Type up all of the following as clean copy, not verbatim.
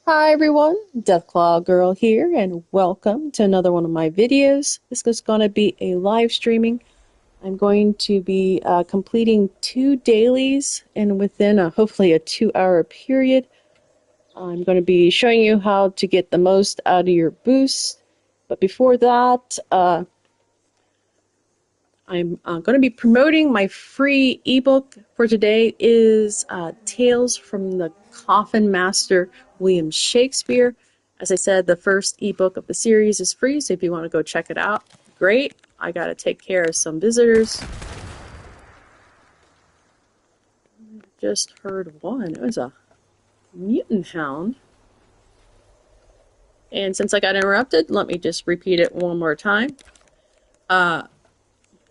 Hi everyone, Deathclaw Girl here, and welcome to another one of my videos. This is going to be a live streaming. I'm going to be completing 2 dailies, and within hopefully a 2-hour period, I'm going to be showing you how to get the most out of your boost. But before that, I'm going to be promoting my free ebook for today is Tales from the Coffinmaster, William Shakespeare. As I said, the first ebook of the series is free, so if you want to go check it out, great. I got to take care of some visitors. Just heard one. It was a mutant hound. And since I got interrupted, let me just repeat it one more time.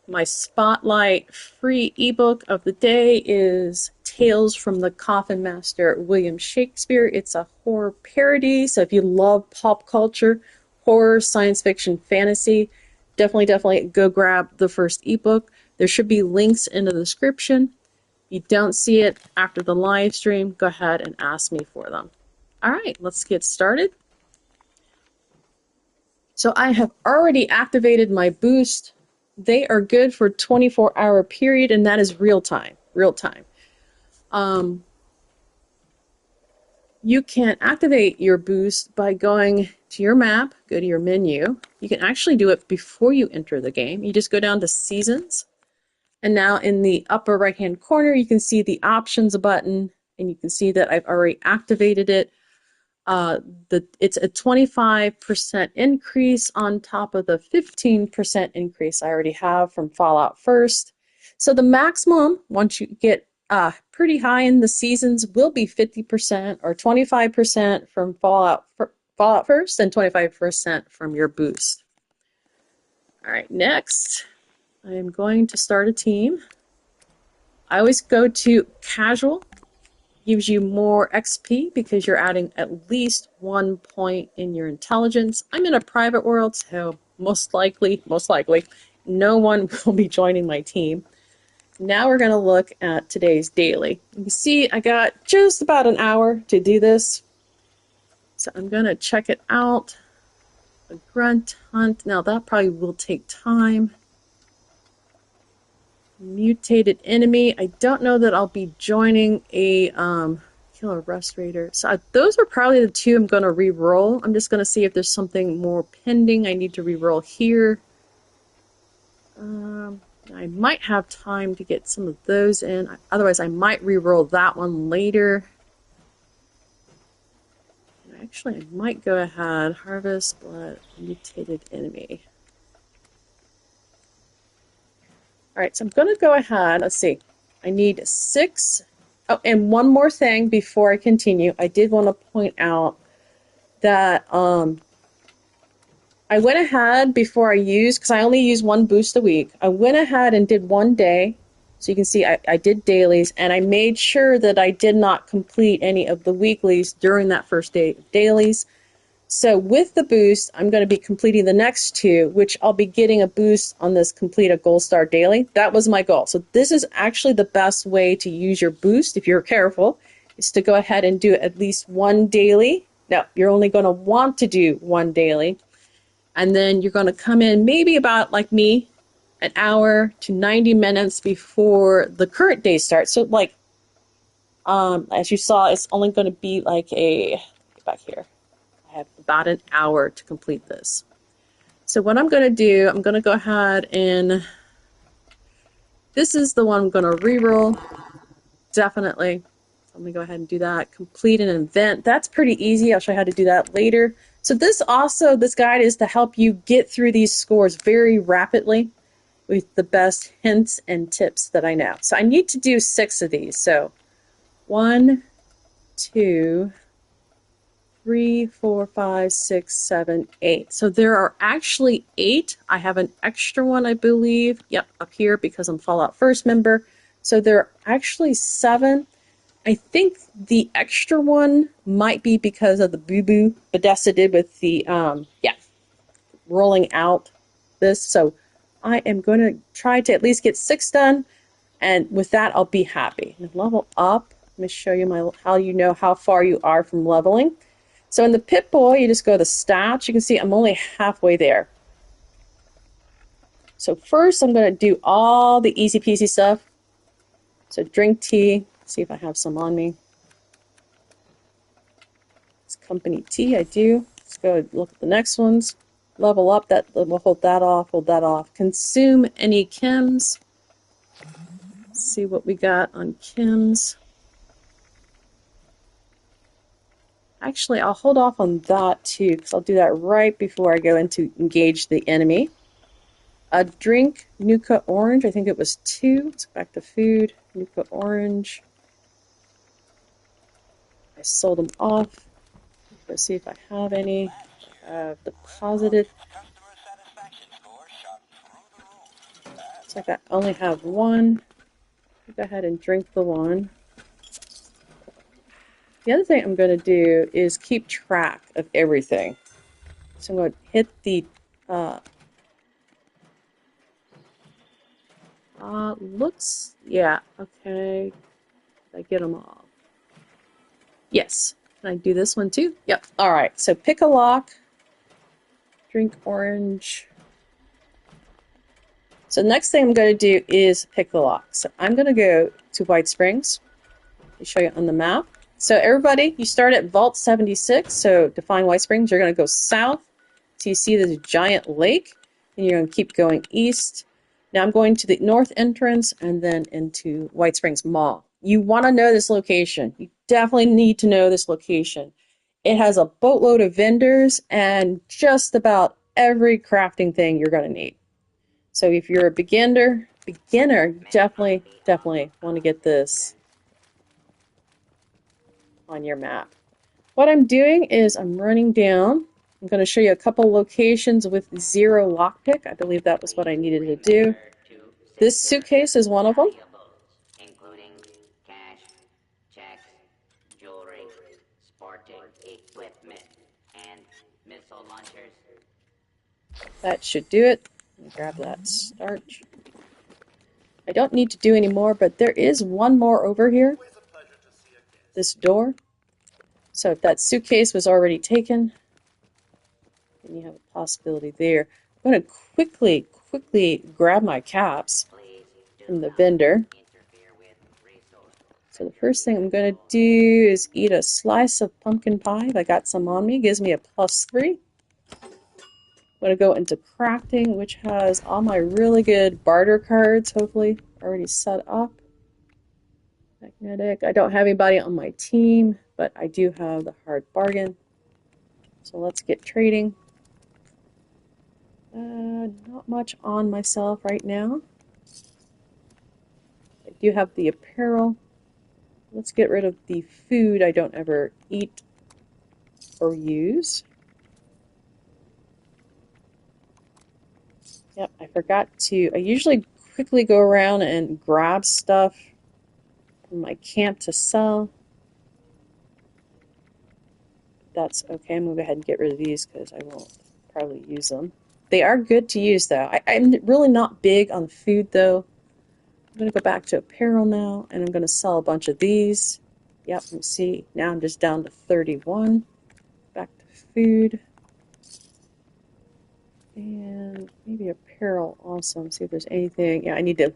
My spotlight free ebook of the day is Tales from the Coffinmaster, William Shakespeare. It's a horror parody, so if you love pop culture, horror, science fiction, fantasy, definitely go grab the first ebook. There should be links in the description. If you don't see it after the live stream, go ahead and ask me for them. All right, let's get started. So I have already activated my boost. They are good for a 24-hour period, and that is real time. You can activate your boost by going to your map, go to your menu. You can actually do it before you enter the game. You just go down to Seasons, and now in the upper right-hand corner, you can see the Options button, and you can see that I've already activated it. It's a 25% increase on top of the 15% increase I already have from Fallout First. So the maximum, once you get pretty high in the seasons, will be 50% or 25% from Fallout First and 25% from your boost. All right, next, I am going to start a team. I always go to Casual. Gives you more XP because you're adding at least 1 point in your intelligence. I'm in a private world, so most likely, no one will be joining my team. Now we're going to look at today's daily. You can see I got just about an hour to do this. So I'm going to check it out. A grunt hunt. Now that probably will take time. Mutated enemy. I don't know that I'll be joining a Killer Restorator. So those are probably the two I'm going to re-roll. I'm just going to see if there's something more pending I need to re-roll here. I might have time to get some of those in. Otherwise, I might re-roll that one later. Actually, I might go ahead. Harvest Blood, Mutated Enemy. Alright, so I'm going to go ahead. Let's see. I need 6. Oh, and one more thing before I continue. I did want to point out that I went ahead before I used, because I only use one boost a week, I went ahead and did 1 day. So you can see I did dailies, and I made sure that I did not complete any of the weeklies during that first day of dailies. So with the boost, I'm going to be completing the next 2, which I'll be getting a boost on this complete a gold star daily. That was my goal. So this is actually the best way to use your boost, if you're careful, is to go ahead and do at least 1 daily. Now, you're only going to want to do 1 daily. And then you're going to come in maybe about, like me, an hour to 90 minutes before the current day starts. So like, as you saw, it's only going to be like get back here. I have about an hour to complete this. So what I'm going to do, I'm going to go ahead and this is the one I'm going to reroll. Definitely. Let me go ahead and do that. Complete an event. That's pretty easy. I'll show you how to do that later. So this guide is to help you get through these scores very rapidly with the best hints and tips that I know. So I need to do 6 of these. So 1, 2, 3, 4, 5, 6, 7, 8. So there are actually 8. I have an extra one, I believe. Yep, up here because I'm Fallout First member. So there are actually 7. I think the extra one might be because of the boo-boo Bethesda did with the, rolling out this. So I am going to try to at least get 6 done. And with that, I'll be happy. Level up. Let me show you how you know how far you are from leveling. So in the Pip-Boy, you just go to stats. You can see I'm only halfway there. So first I'm going to do all the easy peasy stuff. So drink tea. See if I have some on me. It's company tea, I do. Let's go look at the next ones. Level up, that we'll hold that off, hold that off. Consume any chems. Let's see what we got on chems. Actually, I'll hold off on that too, because I'll do that right before I go into engage the enemy. A drink, Nuka Orange, I think it was 2. Let's go back to food, Nuka Orange. I sold them off. Let's see if I have any. Deposited. Looks like I only have one. Go ahead and drink the one. The other thing I'm going to do is keep track of everything. So I'm going to hit the yeah, okay. Did I get them all? Yes. Can I do this one too? Yep. All right. So pick a lock. Drink orange. So the next thing I'm going to do is pick the lock. So I'm going to go to White Springs. Let me show you on the map. So everybody, you start at Vault 76. So to find White Springs, you're going to go south. So you see this giant lake, and you're going to keep going east. Now I'm going to the north entrance and then into White Springs Mall. You want to know this location. You definitely need to know this location. It has a boatload of vendors and just about every crafting thing you're going to need. So if you're a beginner, definitely want to get this on your map. What I'm doing is I'm running down. I'm going to show you a couple locations with 0 lockpick. I believe that was what I needed to do. This suitcase is one of them. Including cash, checks, jewelry, sporting equipment, and missile launchers. That should do it. Let me grab that starch. I don't need to do any more, but there is one more over here. This door. So if that suitcase was already taken, then you have a possibility there. I'm going to quickly grab my caps from the vendor. So the first thing I'm going to do is eat a slice of pumpkin pie. If I got some on me, it gives me a +3. I'm going to go into crafting, which has all my really good barter cards, hopefully already set up. Magnetic. I don't have anybody on my team, but I do have the hard bargain. So let's get trading. Not much on myself right now. I do have the apparel. Let's get rid of the food I don't ever eat or use. Yep, I forgot to. I usually quickly go around and grab stuff from my camp to sell. That's okay. I'm going to go ahead and get rid of these because I won't probably use them. They are good to use, though. I'm really not big on food, though. I'm going to go back to apparel now, and I'm going to sell a bunch of these. Yep, you see, now I'm just down to 31. Back to food. And maybe apparel also. See if there's anything. Yeah, I need to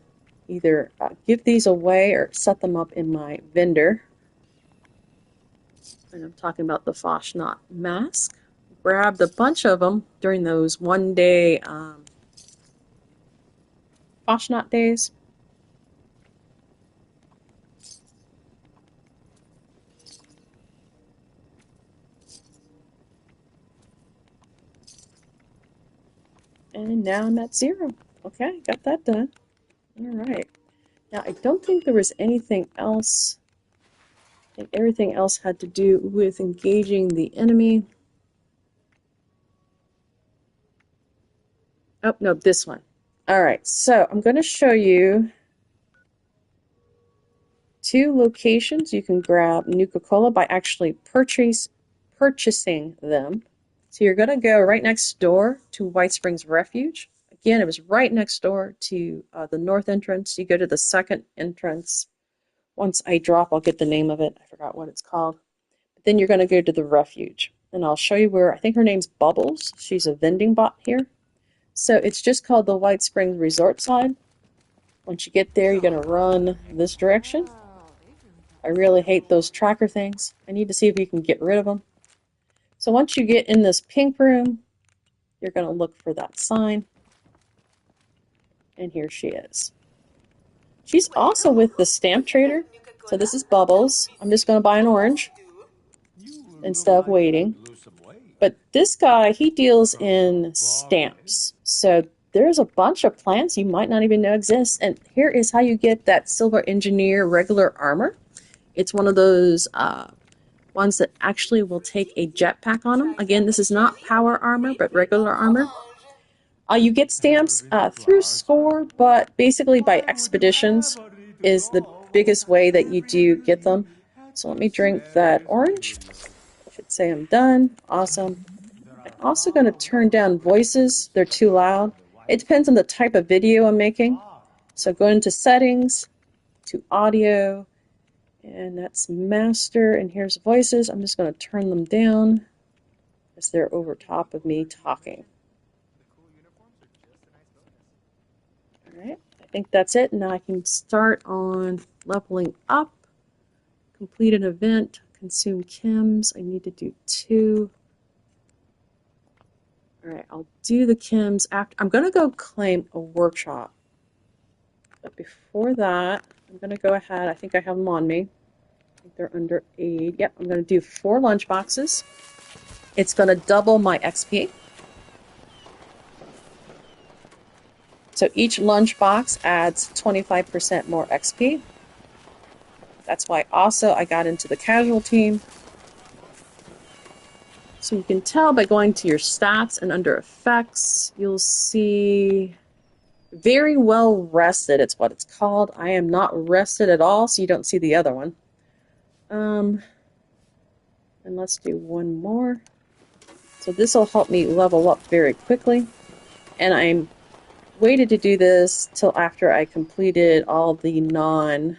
either give these away or set them up in my vendor. And I'm talking about the Foshnot mask. Grabbed a bunch of them during those one-day Foshnot days. And now I'm at 0. Okay, got that done. All right. Now, I don't think there was anything else. I think everything else had to do with engaging the enemy. Oh, no, this one. All right, so I'm going to show you 2 locations you can grab Nuka-Cola by actually purchasing them. So you're going to go right next door to White Springs Refuge. Again, it was right next door to the north entrance. You go to the second entrance. Once I drop, I'll get the name of it. I forgot what it's called. But then you're going to go to the refuge. and I'll show you where. I think her name's Bubbles. She's a vending bot here. So it's just called the White Springs Resort side. Once you get there, you're going to run this direction. I really hate those tracker things. I need to see if you can get rid of them. So once you get in this pink room, you're going to look for that sign. And here she is. She's also with the stamp trader. So this is Bubbles. I'm just going to buy an orange instead of waiting. But this guy, he deals in stamps. So there's a bunch of plants you might not even know exist. And here is how you get that Silver Engineer regular armor. It's one of those ones that actually will take a jetpack on them. Again, this is not power armor, but regular armor. You get stamps through Score, but basically by expeditions is the biggest way that you do get them. So let me drink that orange. I should say I'm done. Awesome. I'm also going to turn down voices. They're too loud. It depends on the type of video I'm making. So go into settings, to audio, and that's master, and here's voices. I'm just going to turn them down as they're over top of me talking. Alright, I think that's it. Now I can start on leveling up, complete an event, consume chems. I need to do 2. Alright, I'll do the chems after. I'm going to go claim a workshop. But before that, I'm going to go ahead. I think I have them on me. I think they're under aid. Yep, I'm going to do 4 lunch boxes. It's going to double my XP. So each lunch box adds 25% more XP. That's why also I got into the casual team. So you can tell by going to your stats and under effects, you'll see very well rested. It's what it's called. I am not rested at all, so you don't see the other one. And let's do one more. So this will help me level up very quickly. And I'm waited to do this till after I completed all the non.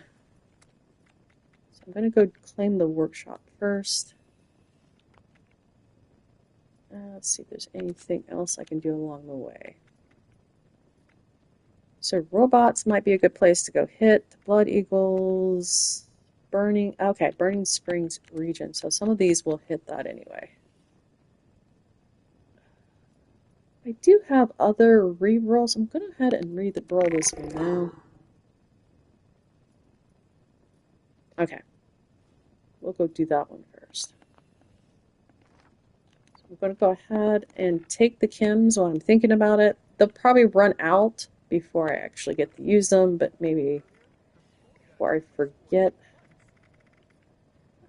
So I'm going to go claim the workshop first. Let's see if there's anything else I can do along the way. So robots might be a good place to go hit. Blood Eagles, Burning. Okay, Burning Springs region. So some of these will hit that anyway. I do have other rerolls. I'm going to go ahead and re-roll this one now. Okay. We'll go do that one first. So I'm going to go ahead and take the chems while I'm thinking about it. They'll probably run out before I actually get to use them, but maybe before I forget,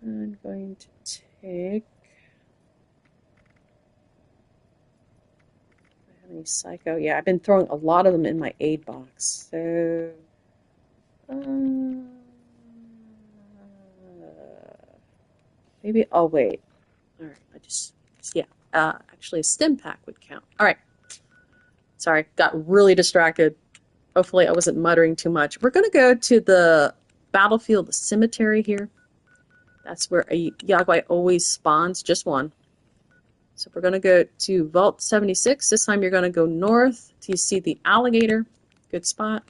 I'm going to take... Any psycho? Yeah, I've been throwing a lot of them in my aid box. So, maybe I'll wait. All right, actually a stim pack would count. All right. Sorry, got really distracted. Hopefully I wasn't muttering too much. We're going to go to the battlefield cemetery here. That's where a Yagwai always spawns, just one. So we're going to go to Vault 76. This time you're going to go north till you see the alligator. Good spot.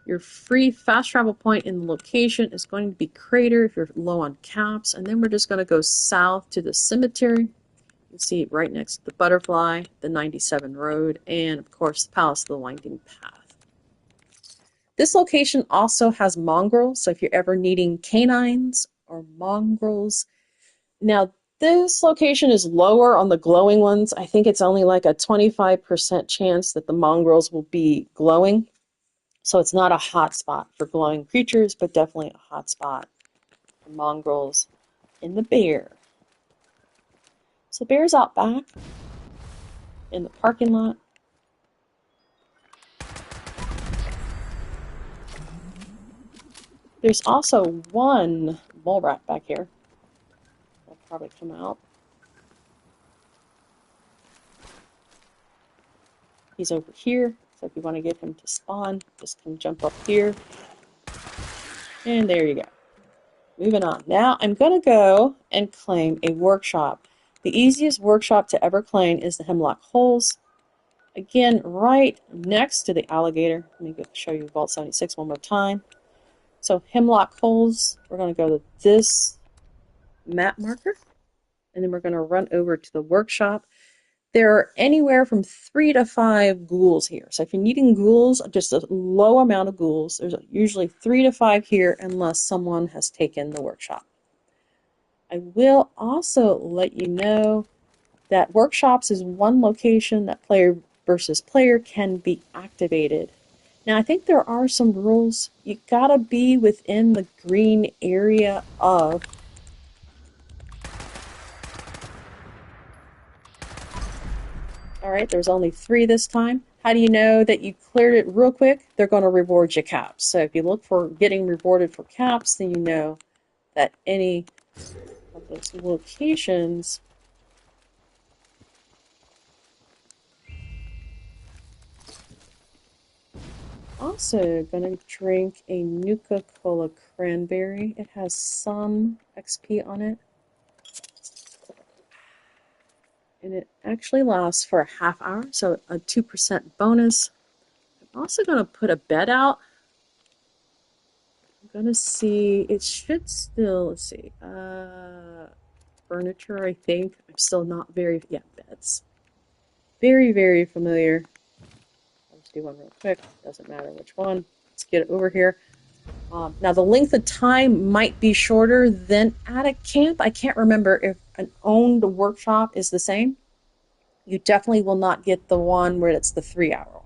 Your free fast travel point in the location is going to be Crater if you're low on caps. And then we're just going to go south to the cemetery. You see it right next to the butterfly, the 97 road, and of course the Palace of the Winding Path. This location also has mongrels, so if you're ever needing canines or mongrels. Now, this location is lower on the glowing ones. I think it's only like a 25% chance that the mongrels will be glowing. So it's not a hot spot for glowing creatures, but definitely a hot spot for mongrels in the bear. So bear's out back in the parking lot. There's also one mole rat back here. They'll probably come out. He's over here, so if you want to get him to spawn, just come jump up here. And there you go. Moving on. Now I'm going to go and claim a workshop. The easiest workshop to ever claim is the Hemlock Holes. Again, right next to the alligator. Let me show you Vault 76 one more time. So Hemlock Holes, we're going to go to this map marker, and then we're going to run over to the workshop. There are anywhere from 3 to 5 ghouls here. So if you're needing ghouls, just a low amount of ghouls, there's usually 3 to 5 here unless someone has taken the workshop. I will also let you know that workshops is one location that player versus player can be activated. Now, I think there are some rules. You gotta be within the green area of. All right, there's only 3 this time. How do you know that you cleared it real quick? They're going to reward you caps. So if you look for getting rewarded for caps, then you know that any of those locations. Also going to drink a Nuka-Cola Cranberry. It has some XP on it. And it actually lasts for a half hour, so a 2% bonus. I'm also going to put a bed out. I'm going to see, it should still, let's see, furniture, I think. I'm still not very, yeah, beds. Very, very familiar. I'll just do one real quick. Doesn't matter which one. Let's get over here. Now, the length of time might be shorter than at a camp. I can't remember if an owned workshop is the same. You definitely will not get the one where it's the 3-hour one.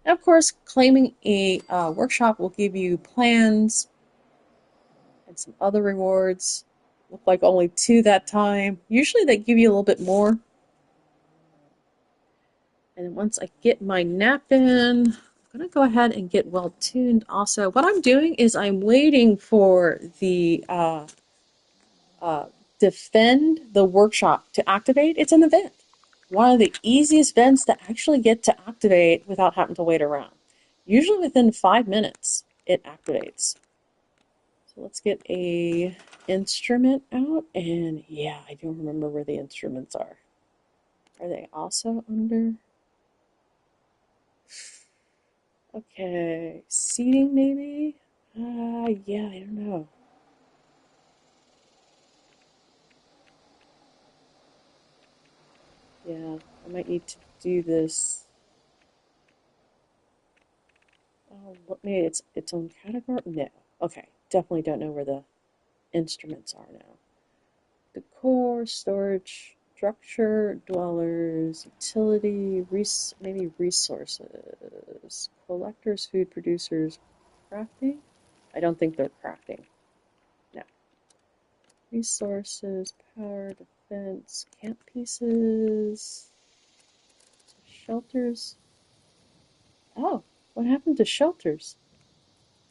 And of course, claiming a workshop will give you plans and some other rewards. Look like only 2 that time. Usually they give you a little bit more. And once I get my nap in, I'm going to go ahead and get well tuned also. What I'm doing is I'm waiting for the defend the workshop to activate. It's an event. One of the easiest events to actually get to activate without having to wait around. Usually within 5 minutes, it activates. So let's get a instrument out. And yeah, I don't remember where the instruments are. Are they also under? Okay, seating maybe? Yeah, I don't know. Yeah, I might need to do this. Oh, maybe it's its own category? No. Okay, definitely don't know where the instruments are now. Decor, storage, structure, dwellers, utility, maybe resources, collectors, food producers, crafting? I don't think they're crafting. No. Resources, power, defense, camp pieces, shelters. Oh, what happened to shelters?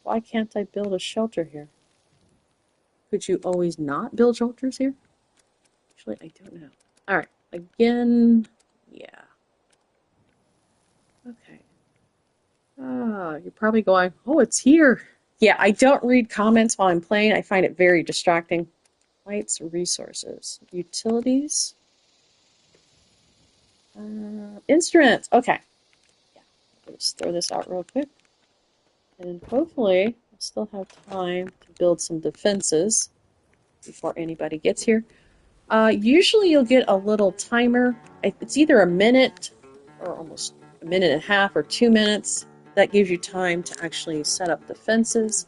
Why can't I build a shelter here? Could you always not build shelters here? Actually, I don't know. All right, again, yeah. Okay. You're probably going, oh, it's here. Yeah, I don't read comments while I'm playing. I find it very distracting. Lights, resources, utilities, instruments. Okay. Yeah, let's throw this out real quick. And hopefully, I'll still have time to build some defenses before anybody gets here. Usually you'll get a little timer. It's either a minute or almost a minute and a half or 2 minutes. That gives you time to actually set up defenses.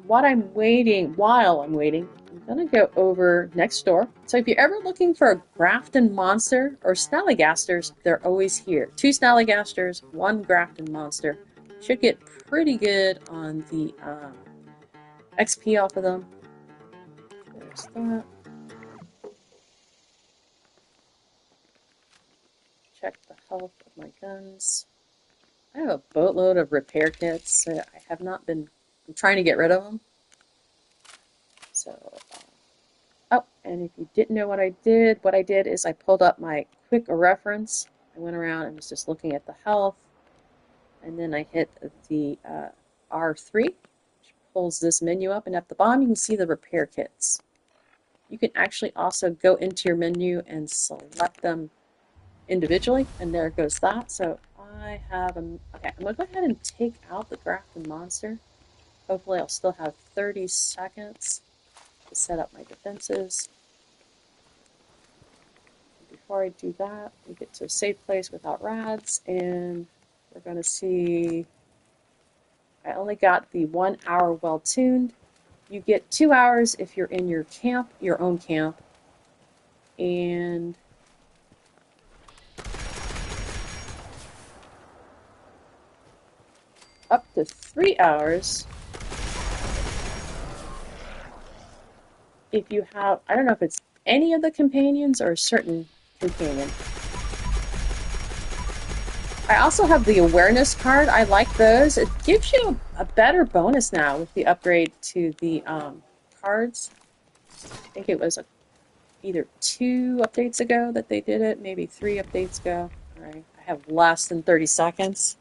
While I'm waiting, I'm going to go over next door. So if you're ever looking for a Grafton monster or Snallygasters, they're always here. 2 Snallygasters, 1 Grafton monster. Should get pretty good on the XP off of them. There's that. Check the health of my guns. I have a boatload of repair kits. So I have not been. I'm trying to get rid of them. So, oh, and if you didn't know what I did is I pulled up my quick reference. I went around and was just looking at the health, and then I hit the R3, which pulls this menu up, and at the bottom you can see the repair kits. You can actually also go into your menu and select them individually, and there goes that. So I have okay, I'm gonna go ahead and take out the grafted monster. Hopefully I'll still have 30 seconds to set up my defenses. Before I do that, we get to a safe place without rads, and we're gonna see I only got the 1 hour well tuned. You get 2 hours if you're in your camp, your own camp, and up to 3 hours if you have, I don't know if it's any of the companions or a certain companion. I also have the awareness card. I like those. It gives you a better bonus now with the upgrade to the cards. I think it was either 2 updates ago that they did it, maybe 3 updates ago. All right, I have less than 30 seconds.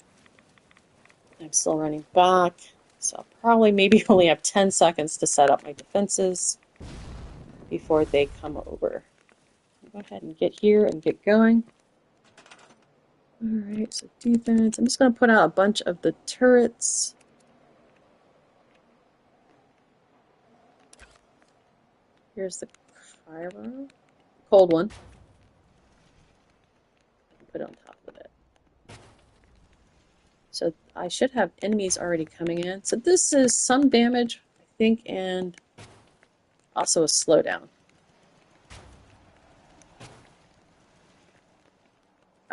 I'm still running back, so I'll probably maybe only have 10 seconds to set up my defenses before they come over. I'll go ahead and get here and get going. All right, so defense. I'm just going to put out a bunch of the turrets. Here's the Cairo. Cold one. Put it on top of it. So I should have enemies already coming in. So this is some damage, I think, and also a slowdown.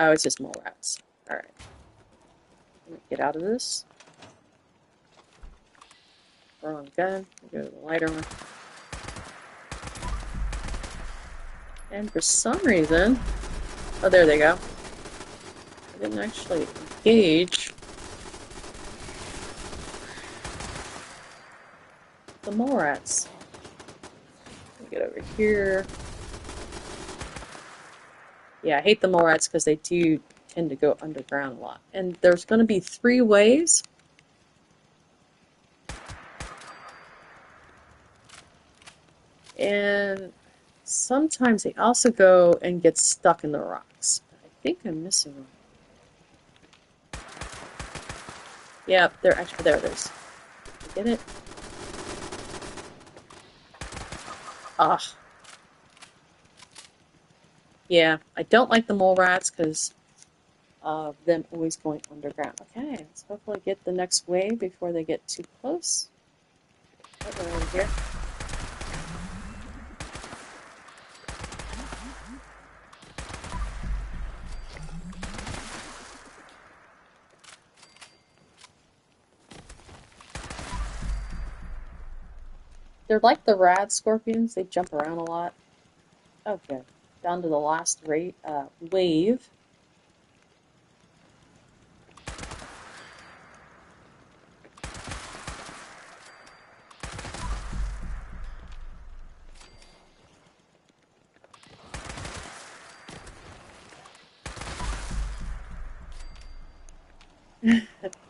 Oh, it's just mole rats. All right. Get out of this. Wrong gun. We'll go to the lighter one. And for some reason, oh, there they go. I didn't actually engage the mole rats. Let me get over here. Yeah, I hate the mole rats because they do tend to go underground a lot. And there's going to be 3 ways. And sometimes they also go and get stuck in the rocks. I think I'm missing one. Yeah, they're actually, there it is. Get it? Ah. Yeah, I don't like the mole rats because of them always going underground. Okay, let's hopefully get the next wave before they get too close. Oh, they're over here. They're like the rad scorpions. They jump around a lot. Okay, down to the last wave.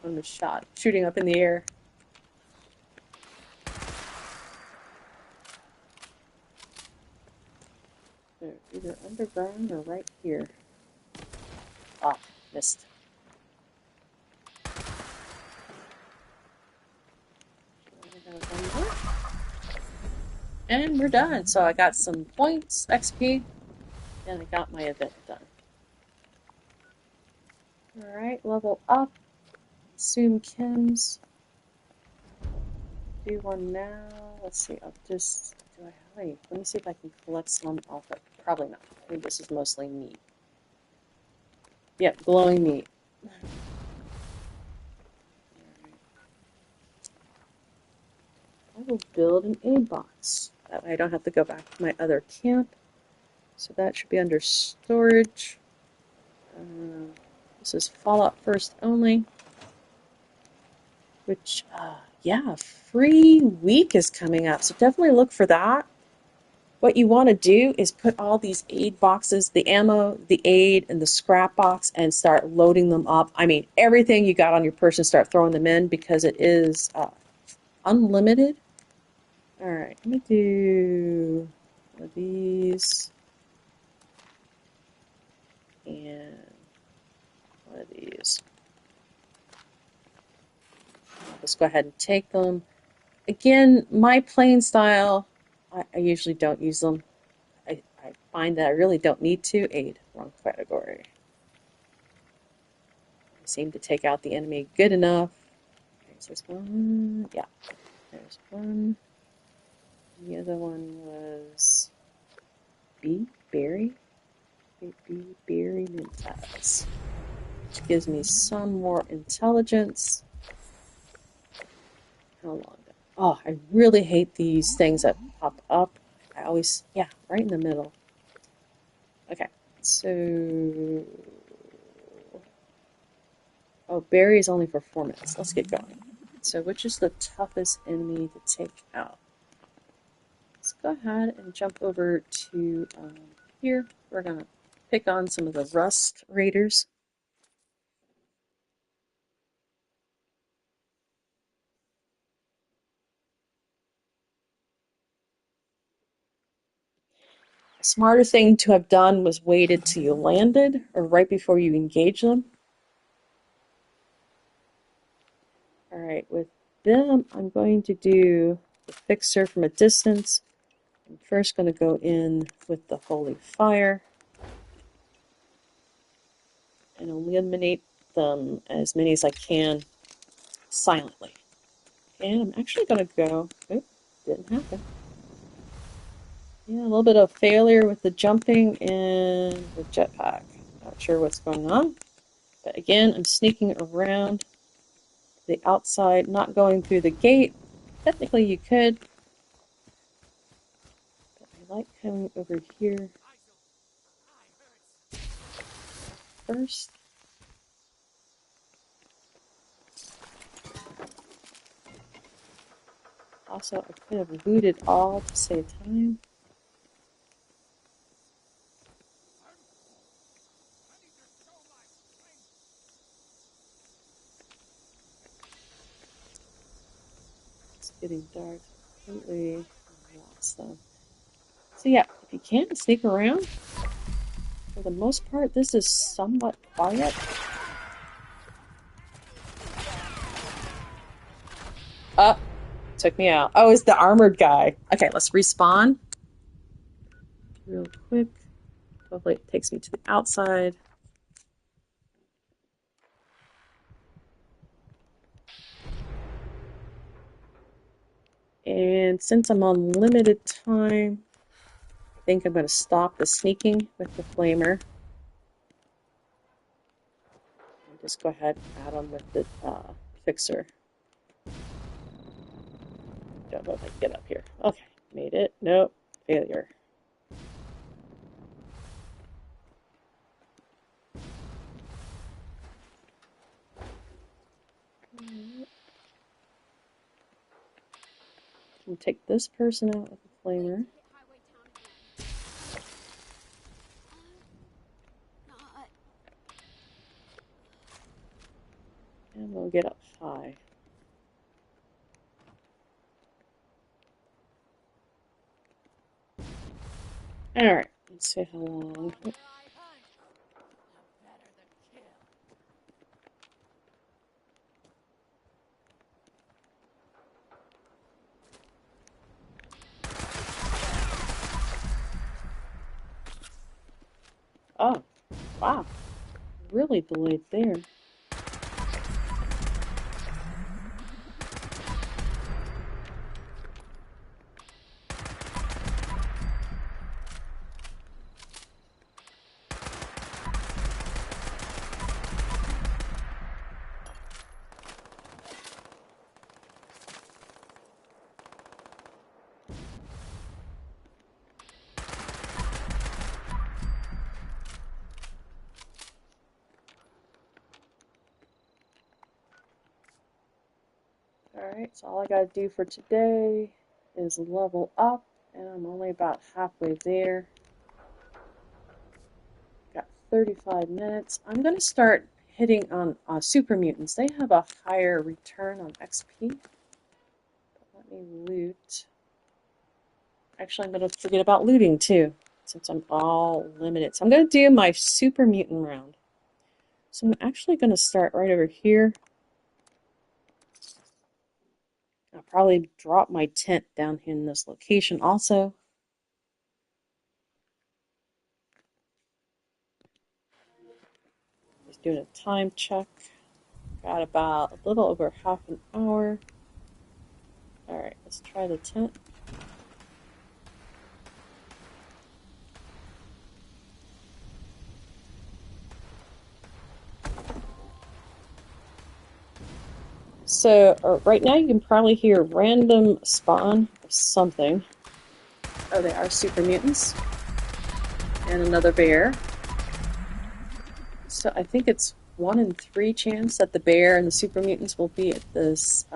From the shot, shooting up in the air. They're either underground or right here. Ah, missed. And we're done. So I got some points, XP, and I got my event done. Alright, level up. Assume chems. Do one now. Let's see, I'll just, do I have any? Let me see if I can collect some off it. Probably not. I think this is mostly meat. Yep, glowing meat. I will build an aid box. That way I don't have to go back to my other camp. So that should be under storage. This is Fallout First only. Which, yeah, free week is coming up. So definitely look for that. What you want to do is put all these aid boxes, the ammo, the aid, and the scrap box, and start loading them up. I mean, everything you got on your person, start throwing them in because it is unlimited. All right, I'm gonna do one of these and one of these. I'll just go ahead and take them. Again, my playing style, I usually don't use them. I find that I really don't need to. Aid, wrong category. I seem to take out the enemy good enough. There's this one. Yeah, there's one. The other one was B. Berry. B. Berry Mentas. Which gives me some more intelligence. How long? Oh, I really hate these things that pop up. I always, yeah, right in the middle. Okay, so. Oh, Barry is only for 4 minutes. Let's get going. So, which is the toughest enemy to take out? Let's go ahead and jump over to here. We're going to pick on some of the Rust Raiders. A smarter thing to have done was waited till you landed or right before you engage them. All right, with them, I'm going to do the fixer from a distance. I'm first going to go in with the Holy Fire and eliminate them as many as I can silently. And I'm actually going to go, oh, didn't happen. Yeah, a little bit of failure with the jumping and the jetpack. Not sure what's going on. But again, I'm sneaking around the outside, not going through the gate. Technically you could, but I like coming over here first. Also, I could have looted all to save time. It's getting dark. Completely lost them. So yeah, if you can't sneak around, for the most part, this is somewhat quiet. Up, took me out. Oh, it's the armored guy. Okay, let's respawn real quick. Hopefully it takes me to the outside. And since I'm on limited time, I think I'm going to stop the sneaking with the flamer. And just go ahead and add them with the fixer. Don't know if I can get up here. Okay, made it. Nope, failure. I'm going to take this person out with the flamer. And we'll get up high. Alright, let's see how long. Oh, wow. Really delayed there. Alright, so all I gotta do for today is level up, and I'm only about halfway there. Got 35 minutes. I'm gonna start hitting on super mutants. They have a higher return on XP. Let me loot. Actually, I'm going to forget about looting too, since I'm all limited. So I'm going to do my super mutant round. So I'm actually going to start right over here. I'll probably drop my tent down here in this location also. Just doing a time check. Got about a little over half an hour. Alright, let's try the tent. So right now you can probably hear random spawn of something. Oh, they are super mutants. And another bear. So I think it's 1 in 3 chance that the bear and the super mutants will be at this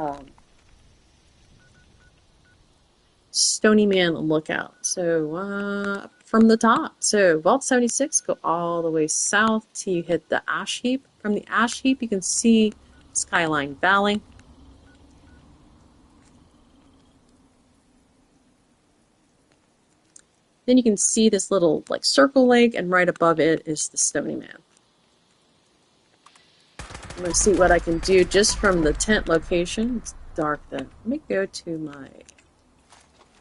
Stony Man lookout. So from the top. So Vault 76, go all the way south till you hit the ash heap. From the ash heap you can see Skyline Valley. Then you can see this little like circle lake, and right above it is the Stony Man. I'm going to see what I can do just from the tent location. It's dark then. Let me go to my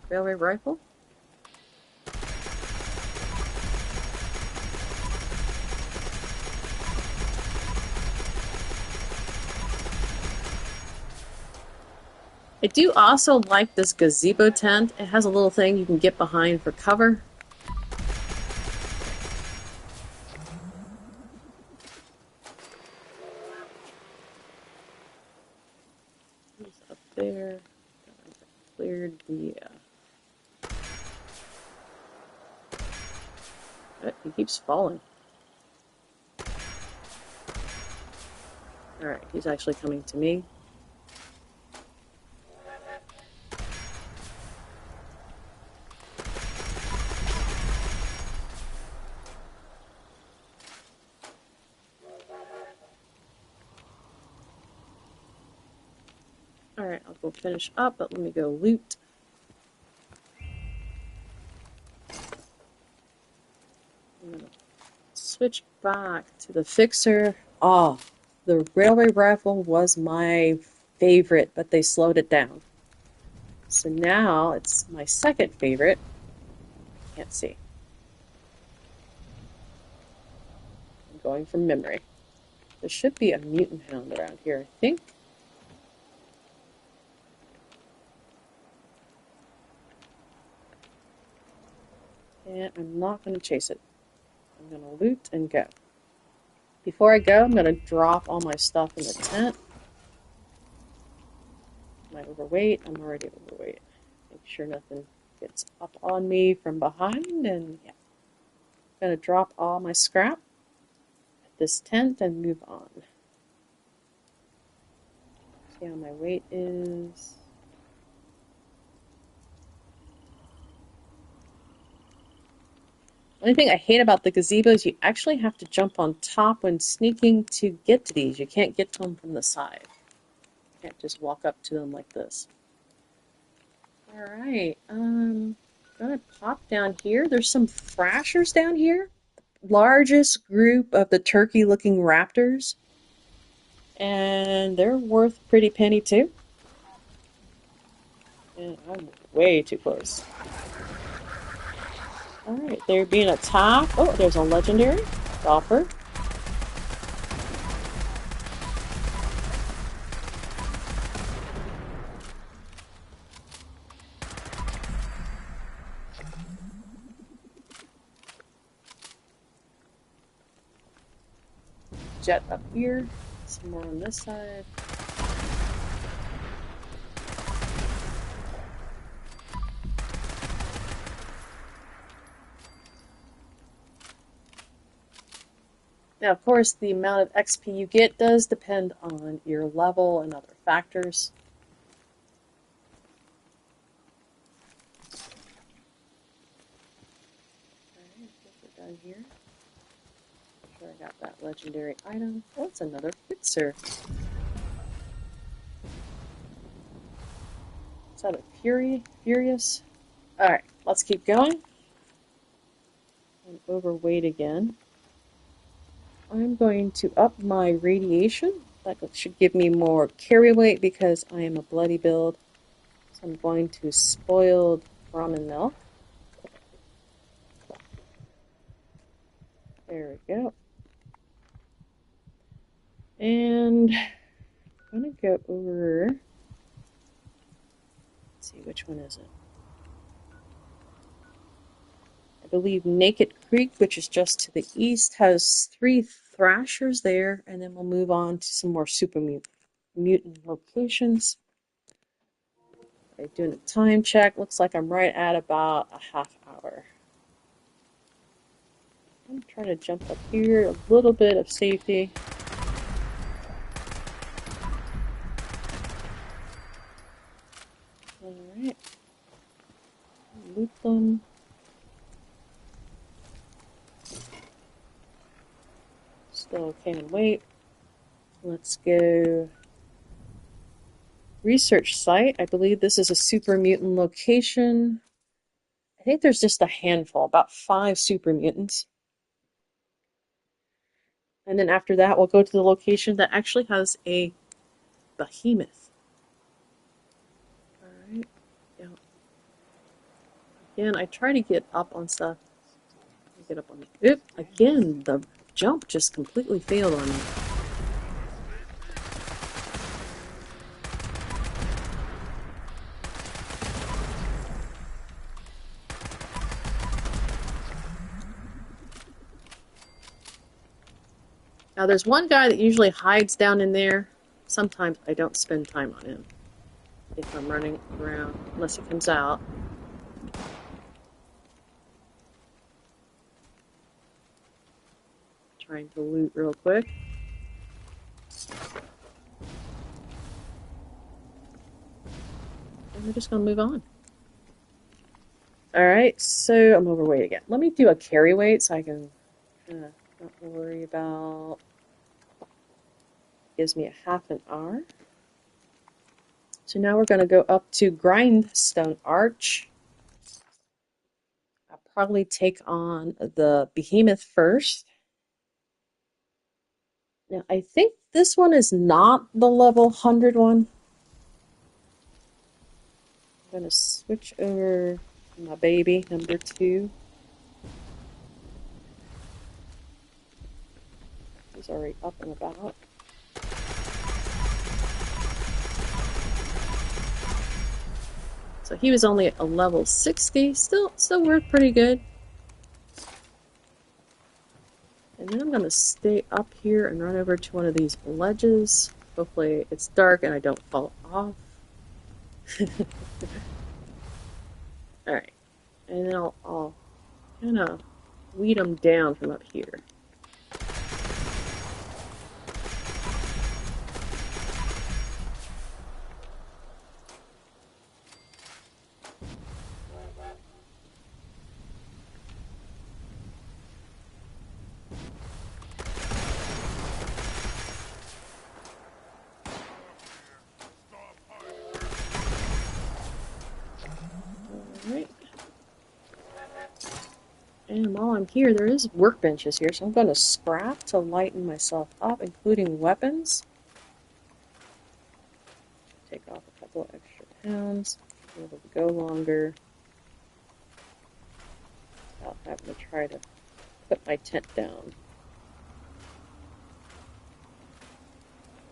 railway rifle. I do also like this gazebo tent. It has a little thing you can get behind for cover. Who's up there? Cleared the... he keeps falling. Alright, he's actually coming to me. Alright, I'll go finish up, but let me go loot. I'm gonna switch back to the fixer. Oh, the railway rifle was my favorite, but they slowed it down. So now it's my second favorite. Can't see. I'm going from memory. There should be a mutant hound around here, I think. And I'm not going to chase it. I'm going to loot and go. Before I go, I'm going to drop all my stuff in the tent. Am I overweight? I'm already overweight. Make sure nothing gets up on me from behind, and yeah. I'm going to drop all my scrap at this tent and move on. See how my weight is. The only thing I hate about the gazebo is you actually have to jump on top when sneaking to get to these. You can't get to them from the side. You can't just walk up to them like this. Alright, gonna pop down here. There's some thrashers down here. Largest group of the turkey-looking raptors. And they're worth a pretty penny too. And I'm way too close. Alright, they're being attacked. Oh, there's a legendary. Golfer. Jet up here. Some more on this side. Now, of course, the amount of XP you get does depend on your level and other factors. Alright, I think we're done here. Make sure I got that legendary item. Oh, it's another fixer. Is that a furious? All right, let's keep going. I'm overweight again. I'm going to up my radiation. That should give me more carry weight because I am a bloody build. So I'm going to spoiled ramen milk. There we go. And I'm going to go over. Let's see, which one is it? I believe Naked Creek, which is just to the east, has 3 thrashers there, and then we'll move on to some more super mutant locations. Okay, doing a time check. Looks like I'm right at about a half hour. I'm trying to jump up here, a little bit of safety. Alright. Loot them. Still can't wait. Let's go. Research site. I believe this is a super mutant location. I think there's just a handful, about 5 super mutants. And then after that, we'll go to the location that actually has a behemoth. Alright. Yeah. Again, I try to get up on stuff. Get up on the. Oop! Again, the jump just completely failed on me. Now, there's one guy that usually hides down in there. Sometimes I don't spend time on him if I'm running around, unless he comes out. Trying to loot real quick. And we're just going to move on. Alright, so I'm overweight again. Let me do a carry weight so I can not worry about. Gives me a half an hour. So now we're going to go up to Grindstone Arch. I'll probably take on the Behemoth first. Now, I think this one is not the level 100 one. I'm going to switch over to my baby, number 2. He's already up and about. So he was only at a level 60, still worked pretty good. And then I'm going to stay up here and run over to one of these ledges. Hopefully it's dark and I don't fall off. Alright, and then I'll kind of weed them down from up here. Alright. And while I'm here, there is workbenches here, so I'm going to scrap to lighten myself up, including weapons. Take off a couple of extra pounds, be able to go longer without having to try to put my tent down.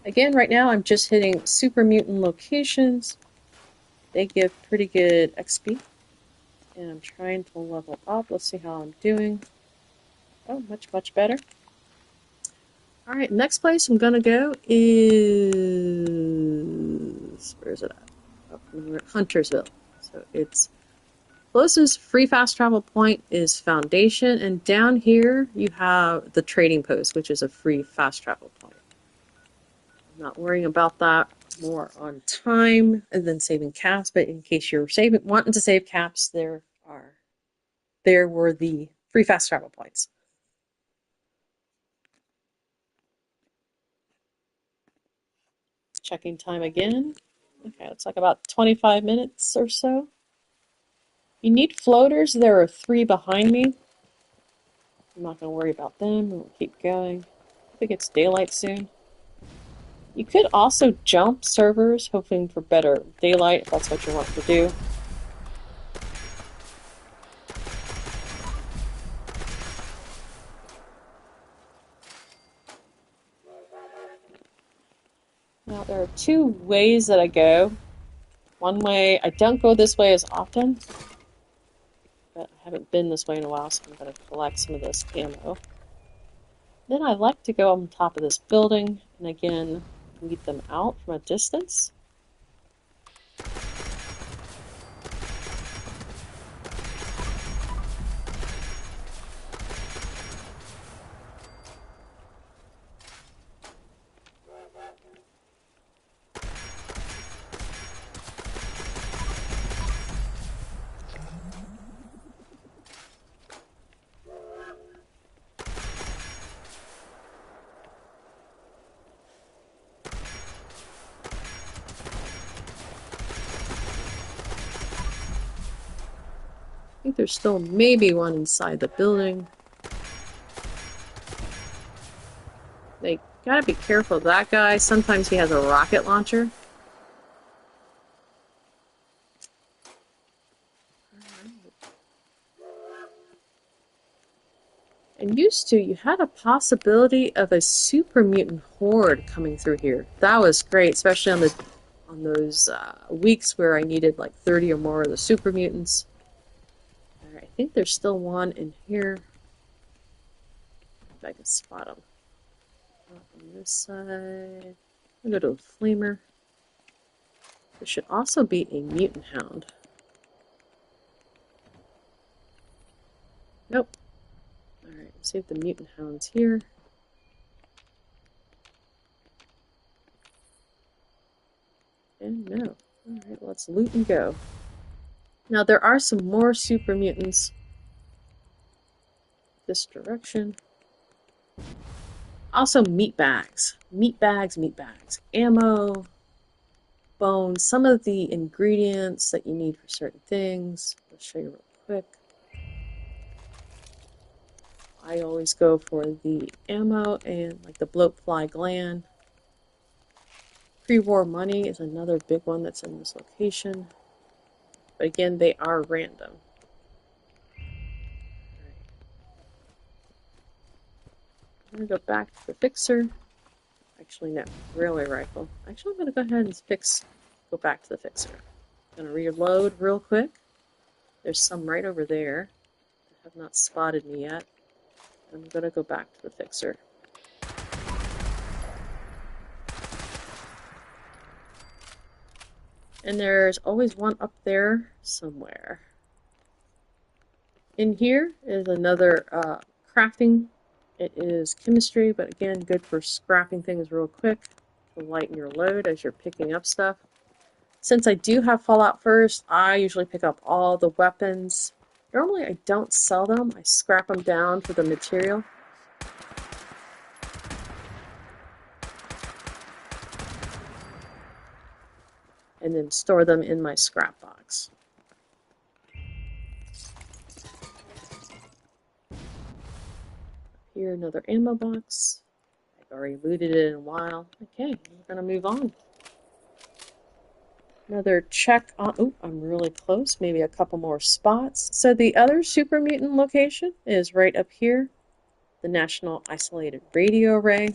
Again, right now I'm just hitting super mutant locations. They give pretty good XP. And I'm trying to level up. Let's see how I'm doing. Oh, much better. Alright, next place I'm gonna go is... where is it at? Oh, we're at Huntersville. So it's closest free fast travel point is Foundation, and down here you have the trading post, which is a free fast travel point. I'm not worrying about that. More on time and then saving caps, but in case you're wanting to save caps, there were the free fast travel points. Checking time again. Okay, it's like about 25 minutes or so. You need floaters. There are 3 behind me. I'm not going to worry about them. We'll keep going. I think it's daylight soon. You could also jump servers, hoping for better daylight if that's what you want to do. Now, there are 2 ways that I go. One way, I don't go this way as often, but I haven't been this way in a while, so I'm going to collect some of this ammo. Then I like to go on top of this building, and again, weed them out from a distance. I think there's still maybe one inside the building. They gotta be careful of that guy. Sometimes he has a rocket launcher. And used to, you had a possibility of a super mutant horde coming through here. That was great, especially on those weeks where I needed like 30 or more of the super mutants. All right, I think there's still one in here. If I can spot him. On this side. I'll go to a flamer. There should also be a mutant hound. Nope. Alright, let's see if the mutant hound's here. And no. Alright, let's loot and go. Now there are some more super mutants this direction. Also meat bags. Meat bags, meat bags. Ammo, bones, some of the ingredients that you need for certain things. I'll show you real quick. I always go for the ammo and like the bloatfly gland. Pre-war money is another big one that's in this location. But again, they are random. I'm going to go back to the fixer. Actually, no, railway rifle. Actually, I'm going to go ahead and go back to the fixer. I'm going to reload real quick. There's some right over there that have not spotted me yet. I'm going to go back to the fixer. And there's always one up there somewhere. In here is another crafting. It is chemistry, but again, good for scrapping things real quick to lighten your load as you're picking up stuff. Since I do have Fallout First, I usually pick up all the weapons. Normally I don't sell them, I scrap them down for the material. And then store them in my scrap box. Here, another ammo box. I've already looted it in a while. Okay, we're gonna move on. Another check on, oh, I'm really close, maybe a couple more spots. So the other super mutant location is right up here, the National Isolated Radio Array.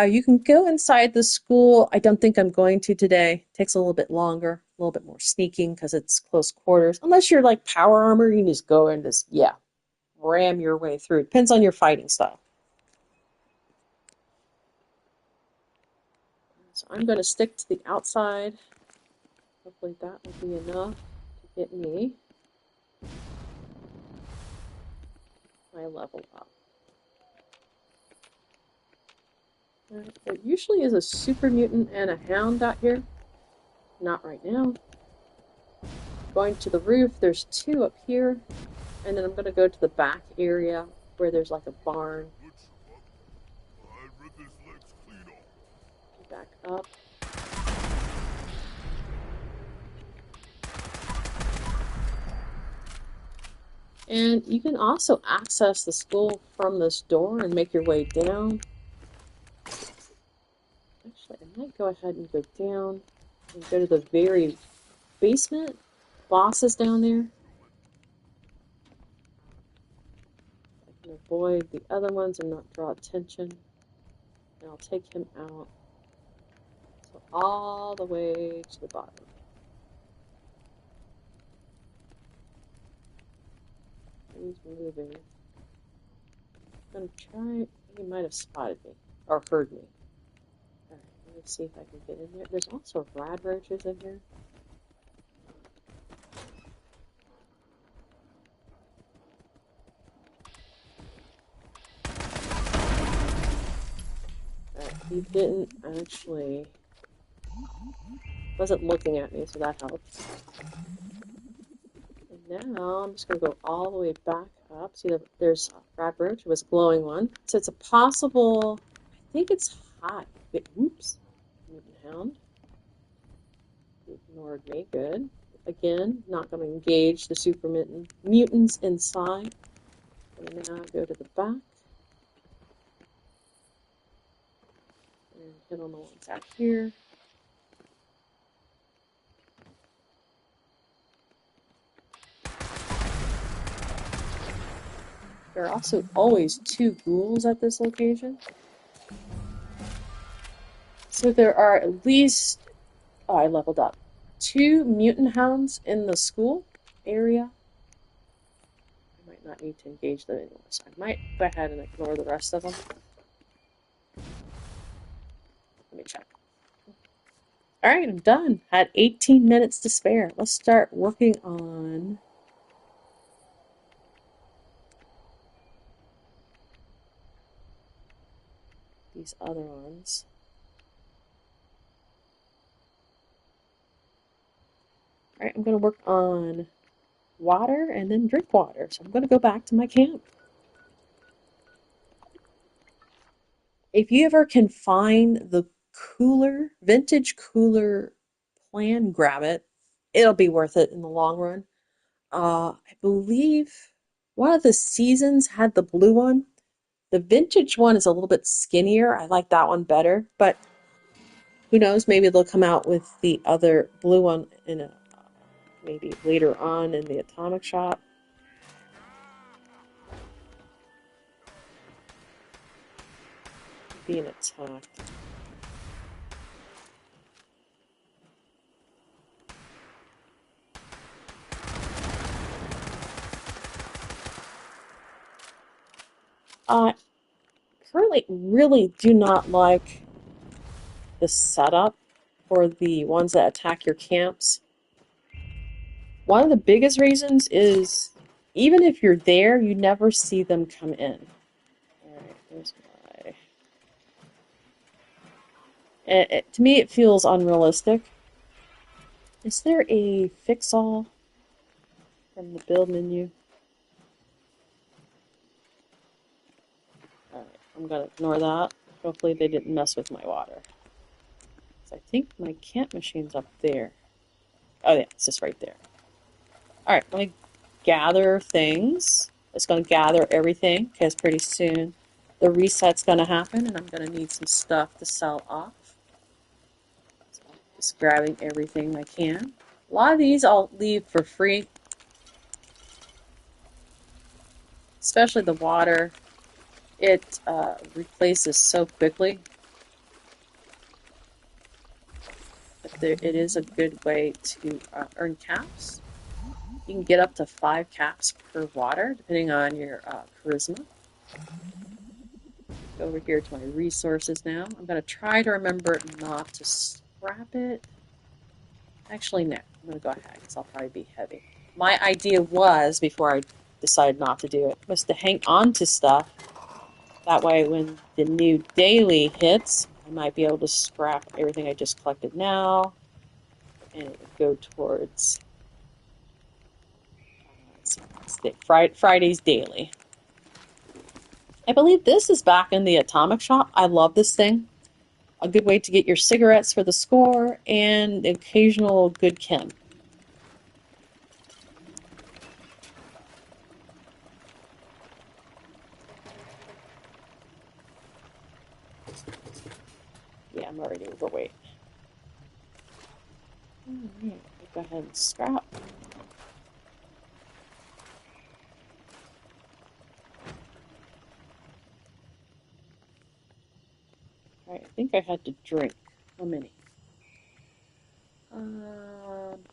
You can go inside the school. I don't think I'm going to today. It takes a little bit longer, a little bit more sneaking because it's close quarters. Unless you're like power armor, you can just go and just, yeah, ram your way through. Depends on your fighting style. So I'm going to stick to the outside. Hopefully that will be enough to get me my level up. There usually is a super mutant and a hound out here. Not right now. Going to the roof, there's 2 up here. And then I'm going to go to the back area where there's like a barn. Back up. And you can also access the school from this door and make your way down. Actually, I might go ahead and go down and go to the very basement. Boss is down there. I can avoid the other ones and not draw attention. And I'll take him out. So all the way to the bottom. He's moving. I'm gonna try. He might have spotted me or heard me. All right, let me see if I can get in there. There's also rad roaches in here. All right, he didn't actually. Wasn't looking at me, so that helps. And now I'm just gonna go all the way back up. See, there's a rad roach. It was a glowing one. So it's a possible. I think it's hot. Oops. Mutant hound. Ignored me. Good. Again, not going to engage the super mutants inside. And now go to the back and hit on the ones out here. There are also always 2 ghouls at this location. So there are at least, oh, I leveled up, 2 mutant hounds in the school area. I might not need to engage them anymore, so I might go ahead and ignore the rest of them. Let me check. All right, I'm done. Had 18 minutes to spare. Let's start working on these other ones. All right, I'm going to work on water and then drink water. So I'm going to go back to my camp. If you ever can find the cooler, vintage cooler plan, grab it. It'll be worth it in the long run. I believe one of the seasons had the blue one. The vintage one is a little bit skinnier. I like that one better, but who knows? Maybe they'll come out with the other blue one in a maybe later on in the atomic shop. Being attacked. I currently really do not like the setup for the ones that attack your camps. One of the biggest reasons is even if you're there, you never see them come in. Alright, there's my... to me, it feels unrealistic. Is there a fix-all from the build menu? Alright, I'm gonna ignore that. Hopefully they didn't mess with my water. So I think my camp machine's up there. Oh yeah, it's just right there. Alright, let me gather things. It's going to gather everything because pretty soon the reset's going to happen and I'm going to need some stuff to sell off. So I'm just grabbing everything I can. A lot of these I'll leave for free, especially the water. It replaces so quickly. But it is a good way to earn caps. You can get up to 5 caps per water, depending on your charisma. Go over here to my resources now. I'm going to try to remember not to scrap it. Actually, no. I'm going to go ahead because I'll probably be heavy. My idea was, before I decided not to do it, was to hang on to stuff. That way, when the new daily hits, I might be able to scrap everything I just collected now. And it would go towards Friday's daily. I believe this is back in the atomic shop. I love this thing. A good way to get your cigarettes for the score and the occasional good chem. Yeah, I'm already overweight. All right, go ahead and scrap. All right, I think I had to drink. How many?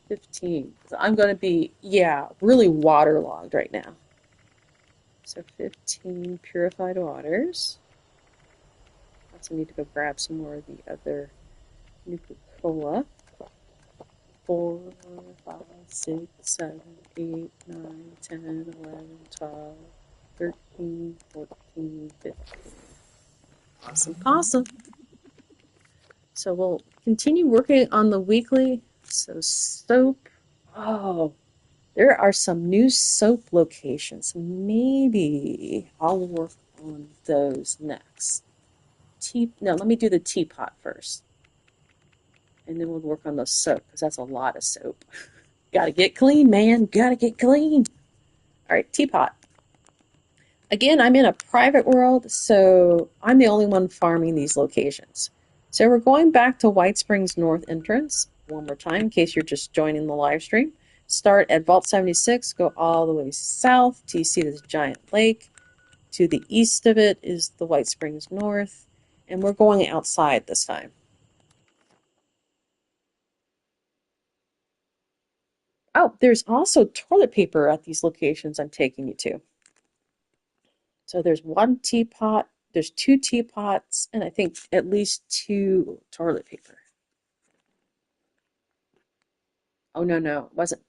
15. I'm going to be, yeah, really waterlogged right now. So 15 purified waters. Also need to go grab some more of the other Nuka-Cola. 4, 5, 6, 7, 8, 9, 10, 11, 12, 13, 14, 15. Awesome, awesome. So we'll continue working on the weekly. So soap. Oh, there are some new soap locations. Maybe I'll work on those next. No, let me do the teapot first. And then we'll work on the soap because that's a lot of soap. Gotta get clean, man. Gotta get clean. All right, teapot. Again, I'm in a private world, so I'm the only one farming these locations. So we're going back to White Springs North entrance one more time in case you're just joining the live stream. Start at Vault 76, go all the way south till you see this giant lake. To the east of it is the White Springs North, and we're going outside this time. Oh, there's also toilet paper at these locations I'm taking you to. So there's one teapot, there's 2 teapots, and I think at least 2 toilet paper. Oh no, was it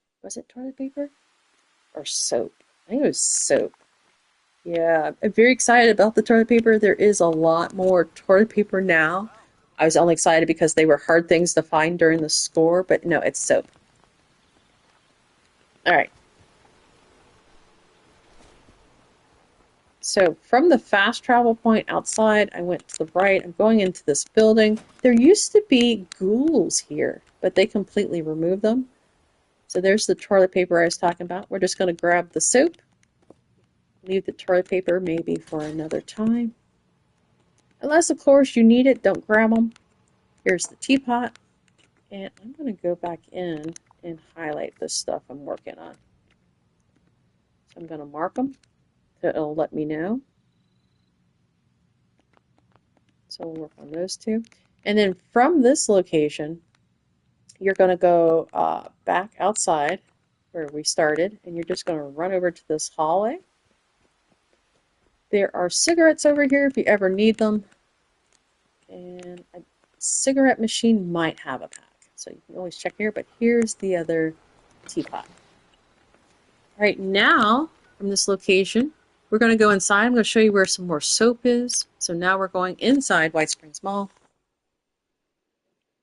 toilet paper or soap? I think it was soap. Yeah, I'm very excited about the toilet paper. There is a lot more toilet paper now. I was only excited because they were hard things to find during the score, but no, it's soap. All right. So from the fast travel point outside, I went to the right. I'm going into this building. There used to be ghouls here, but they completely removed them. So there's the toilet paper I was talking about. We're just going to grab the soap, leave the toilet paper maybe for another time. Unless, of course, you need it, don't grab them. Here's the teapot. And I'm going to go back in and highlight the stuff I'm working on. So I'm going to mark them so it'll let me know. So we'll work on those 2. And then from this location, you're going to go back outside where we started, and you're just going to run over to this hallway. There are cigarettes over here if you ever need them. And a cigarette machine might have a pack. So you can always check here, but here's the other teapot. All right, now from this location, we're going to go inside. I'm going to show you where some more soap is. So now we're going inside White Springs Mall.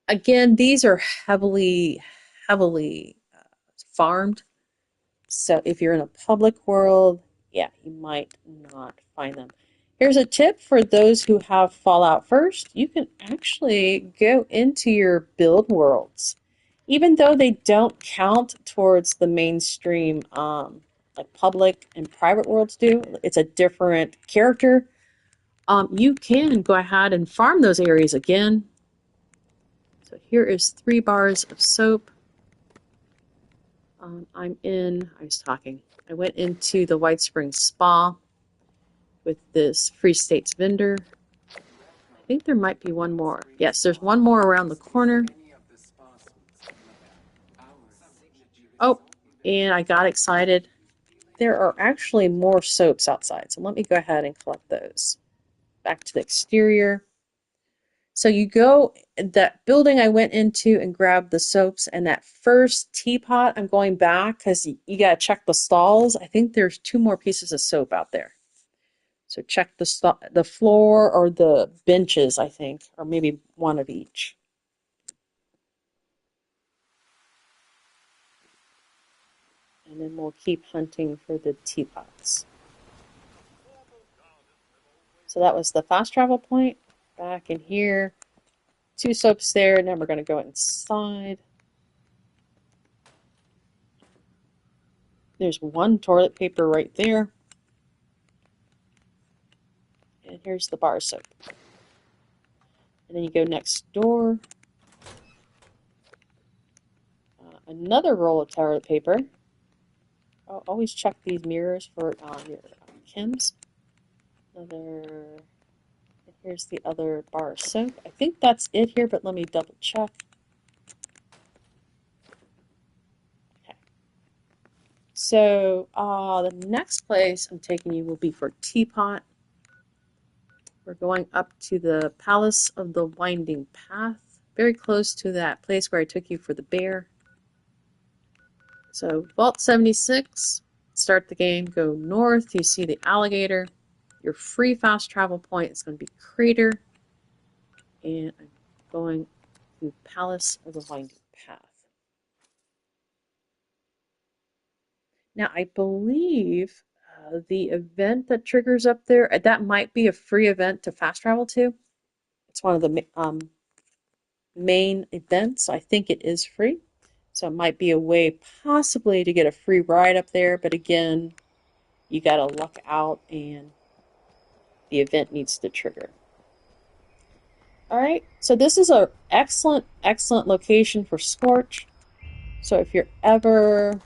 Again, these are heavily farmed. So if you're in a public world, yeah, you might not find them. Here's a tip for those who have Fallout First. You can actually go into your build worlds. Even though they don't count towards the mainstream, like public and private worlds do, it's a different character. You can go ahead and farm those areas again. So here is 3 bars of soap. I went into the White Springs Spa with this Free States vendor. I think there might be one more. Yes, there's one more around the corner. Oh, and I got excited. There are actually more soaps outside, so let me go ahead and collect those. Back to the exterior. So you go, that building I went into and grabbed the soaps, and that first teapot, I'm going back because you got to check the stalls. I think there's 2 more pieces of soap out there. So check the floor or the benches, I think, or maybe one of each. And then we'll keep hunting for the teapots. So that was the fast travel point. Back in here. 2 soaps there. Now we're going to go inside. There's 1 toilet paper right there. And here's the bar soap. And then you go next door. Another roll of toilet paper. I'll always check these mirrors for your chems. Another. And here's the other bar of soap. I think that's it here, but let me double check. Okay. So the next place I'm taking you will be for teapot. We're going up to the Palace of the Winding Path, very close to that place where I took you for the bear. So Vault 76, start the game, go north, you see the alligator. Your free fast travel point is going to be Crater. And I'm going to Palace of the Winding Path. Now I believe the event that triggers up there, that might be a free event to fast travel to. It's one of the main events. I think it is free. So it might be a way possibly to get a free ride up there, but again, you gotta luck out and the event needs to trigger. Alright, so this is an excellent, excellent location for Scorch. So if you're ever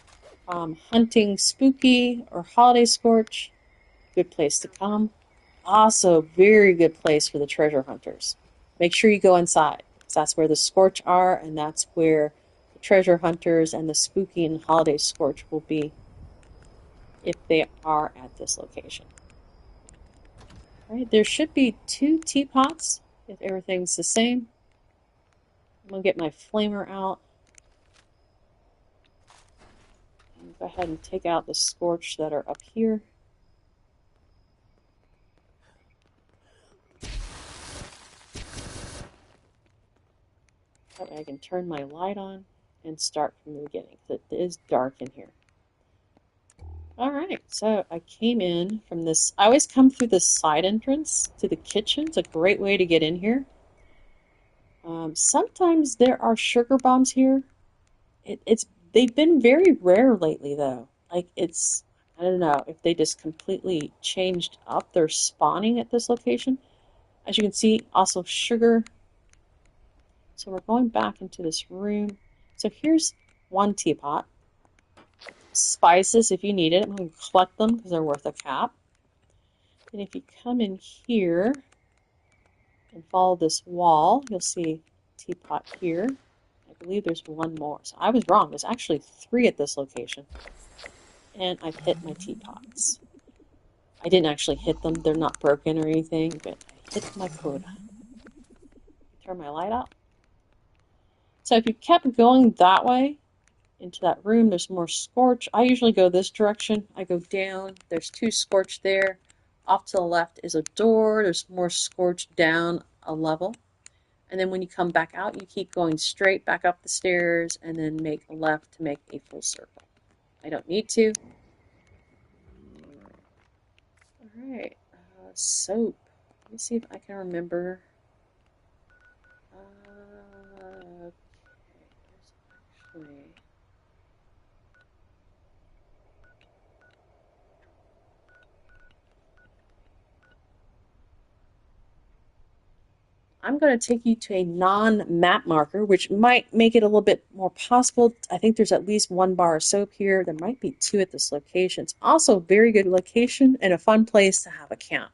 hunting spooky or holiday Scorch, good place to come. Also, very good place for the treasure hunters. Make sure you go inside, because that's where the Scorch are, and that's where the treasure hunters and the spooky and holiday Scorch will be if they are at this location. All right, there should be 2 teapots if everything's the same. I'm going to get my flamer out. And go ahead and take out the Scorch that are up here. That way I can turn my light on and start from the beginning, because it is dark in here. Alright, so I came in from this. I always come through the side entrance to the kitchen. It's a great way to get in here. Sometimes there are sugar bombs here. They've been very rare lately, though. Like, I don't know if they just completely changed up their spawning at this location. As you can see, also sugar. So we're going back into this room. So here's one teapot. Spices if you need it. I'm going to collect them because they're worth a cap. And if you come in here and follow this wall, you'll see teapot here. I believe there's one more. So I was wrong. There's actually 3 at this location. And I've hit my teapots. I didn't actually hit them. They're not broken or anything, but I hit my quota. Turn my light out. So if you kept going that way, into that room, there's more Scorch. I usually go this direction. I go down. There's 2 Scorch there. Off to the left is a door. There's more Scorch down a level. And then when you come back out, you keep going straight back up the stairs and then make a left to make a full circle. I don't need to. Alright, soap. Let me see if I can remember. Okay, there's actually... I'm going to take you to a non-map marker, which might make it a little bit more possible. I think there's at least 1 bar of soap here. There might be 2 at this location. It's also a very good location and a fun place to have a camp.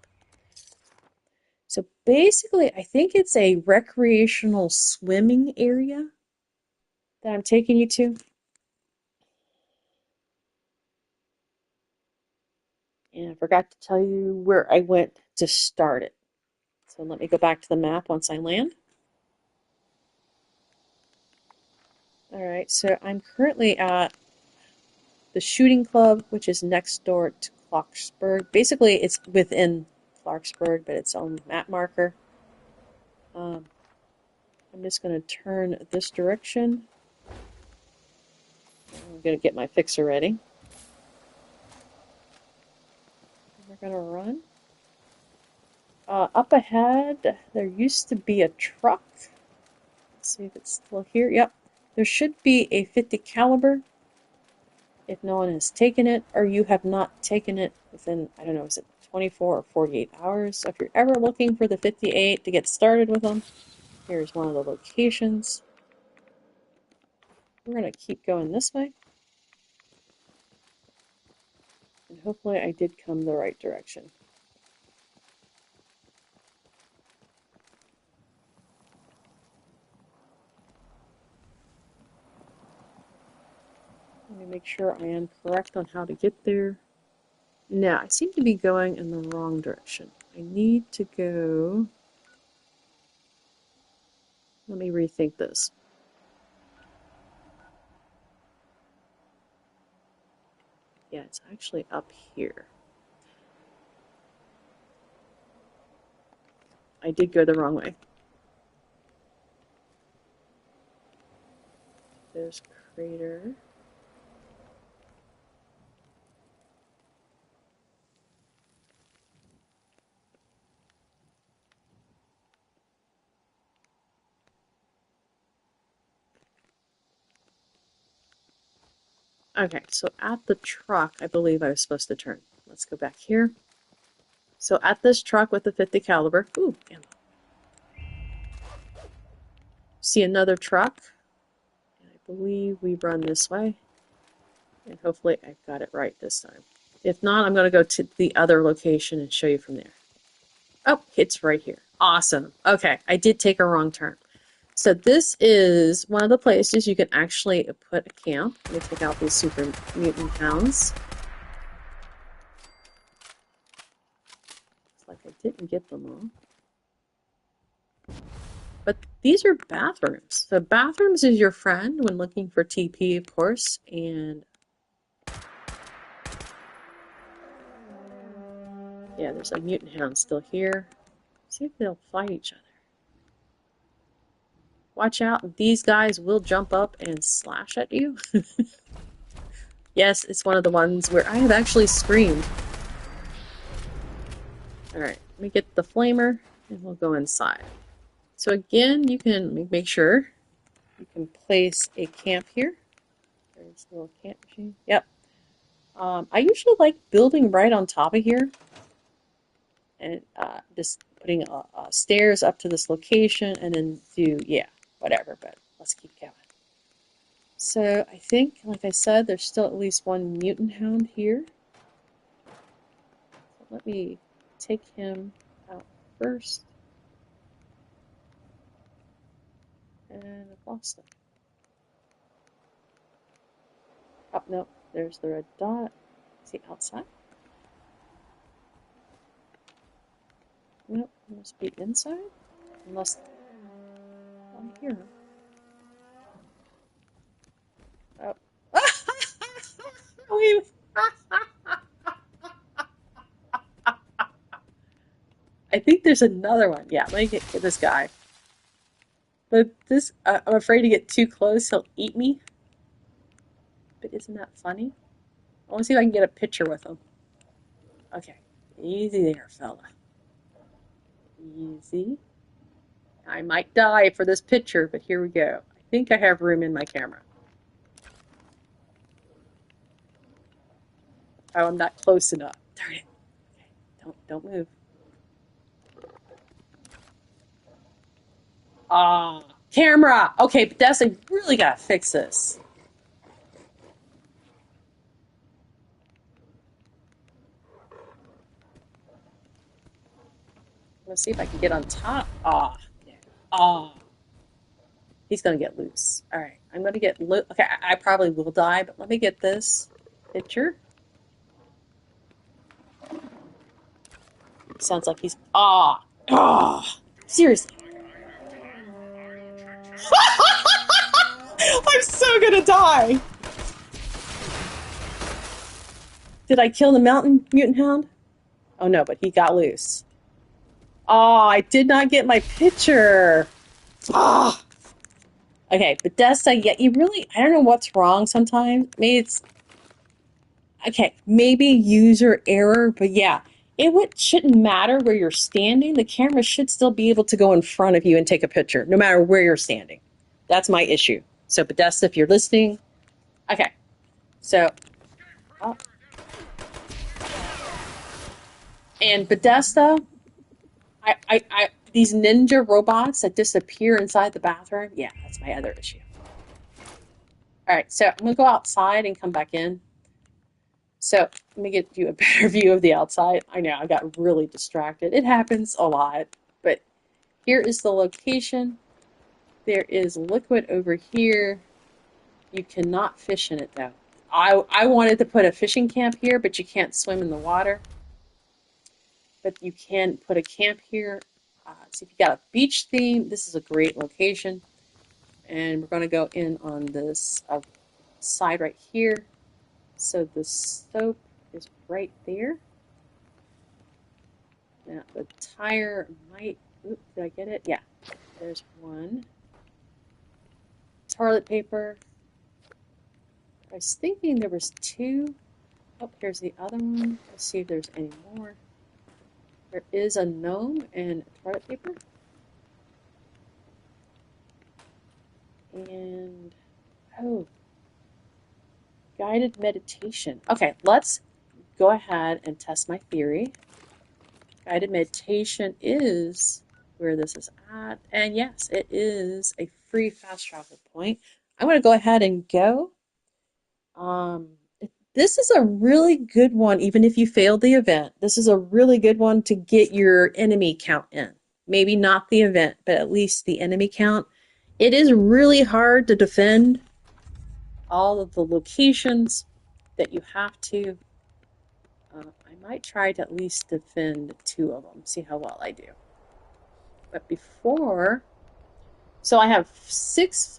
So basically, I think it's a recreational swimming area that I'm taking you to. And I forgot to tell you where I went to start it. So let me go back to the map once I land. Alright, so I'm currently at the shooting club, which is next door to Clarksburg. Basically, it's within Clarksburg, but its own map marker. I'm just going to turn this direction. I'm going to get my fixer ready. We're going to run. Up ahead, there used to be a truck. Let's see if it's still here. Yep. There should be a 50 caliber if no one has taken it, or you have not taken it within, I don't know, is it 24 or 48 hours? So if you're ever looking for the 58 to get started with them, Here's one of the locations. We're going to keep going this way. And hopefully I did come the right direction. Let me make sure I am correct on how to get there. Now, I seem to be going in the wrong direction. I need to go... Let me rethink this. Yeah, it's actually up here. I did go the wrong way. There's crater. Okay, so at the truck, I believe I was supposed to turn. Let's go back here. So at this truck with the 50 caliber, ooh, ammo. See another truck, and I believe we run this way. And hopefully I've got it right this time. If not, I'm going to go to the other location and show you from there. Oh, it's right here. Awesome. Okay, I did take a wrong turn. So this is one of the places you can actually put a camp. Let me take out these super mutant hounds. It's like I didn't get them all. But these are bathrooms. So bathrooms is your friend when looking for TP, of course, and yeah, there's a mutant hound still here. See if they'll fight each other. Watch out, these guys will jump up and slash at you. Yes, it's one of the ones where I have actually screamed. Alright, let me get the flamer and we'll go inside. So again, you can make sure you can place a camp here. There's a little camp machine. Yep. I usually like building right on top of here and just putting stairs up to this location and then do, yeah, whatever, but let's keep going. So I think, like I said, there's still at least one mutant hound here. So let me take him out first. And I've lost him. Oh, no, there's the red dot. Is he outside? Nope, he must be inside. Unless I'm here. Oh. I think there's another one. Yeah, let me get this guy. But this, I'm afraid to get too close. He'll eat me. But isn't that funny? I want to see if I can get a picture with him. Okay, easy there, fella. Easy. I might die for this picture, but here we go. I think I have room in my camera. Oh, I'm not close enough. Darn it. Okay, don't move. Ah, camera. Okay, but that's, I really gotta fix this. Let's see if I can get on top. Ah, ah. He's gonna get loose. All right, I'm gonna get loose. Okay, I probably will die, but let me get this picture. Sounds like he's seriously. I'm so gonna die. Did I kill the mountain mutant hound? Oh no, but he got loose. Oh, I did not get my picture. Ah. Okay, Bethesda, yeah, you really, I don't know what's wrong sometimes. Maybe it's, okay, maybe user error, but yeah, shouldn't matter where you're standing. The camera should still be able to go in front of you and take a picture, no matter where you're standing. That's my issue. So Bethesda, if you're listening, okay. So, oh. And Bethesda, these ninja robots that disappear inside the bathroom. Yeah, that's my other issue. All right, so I'm gonna go outside and come back in. So let me get you a better view of the outside. I know I got really distracted. It happens a lot, but here is the location. There is liquid over here. You cannot fish in it though. I wanted to put a fishing camp here, but you can't swim in the water. But you can put a camp here. So if you got a beach theme, this is a great location. And we're going to go in on this side right here. So the soap is right there. Now the tire might, oops, did I get it? Yeah, there's one. Toilet paper. I was thinking there was two. Oh, here's the other one. Let's see if there's any more. There is a gnome and toilet paper. And, oh, guided meditation. Okay, let's go ahead and test my theory. Guided meditation is where this is at. And yes, it is a free fast travel point. I'm going to go ahead and go. Um, this is a really good one, even if you failed the event. This is a really good one to get your enemy count in. Maybe not the event, but at least the enemy count. It is really hard to defend all of the locations that you have to. I might try to at least defend two of them, see how well I do. But before, so I have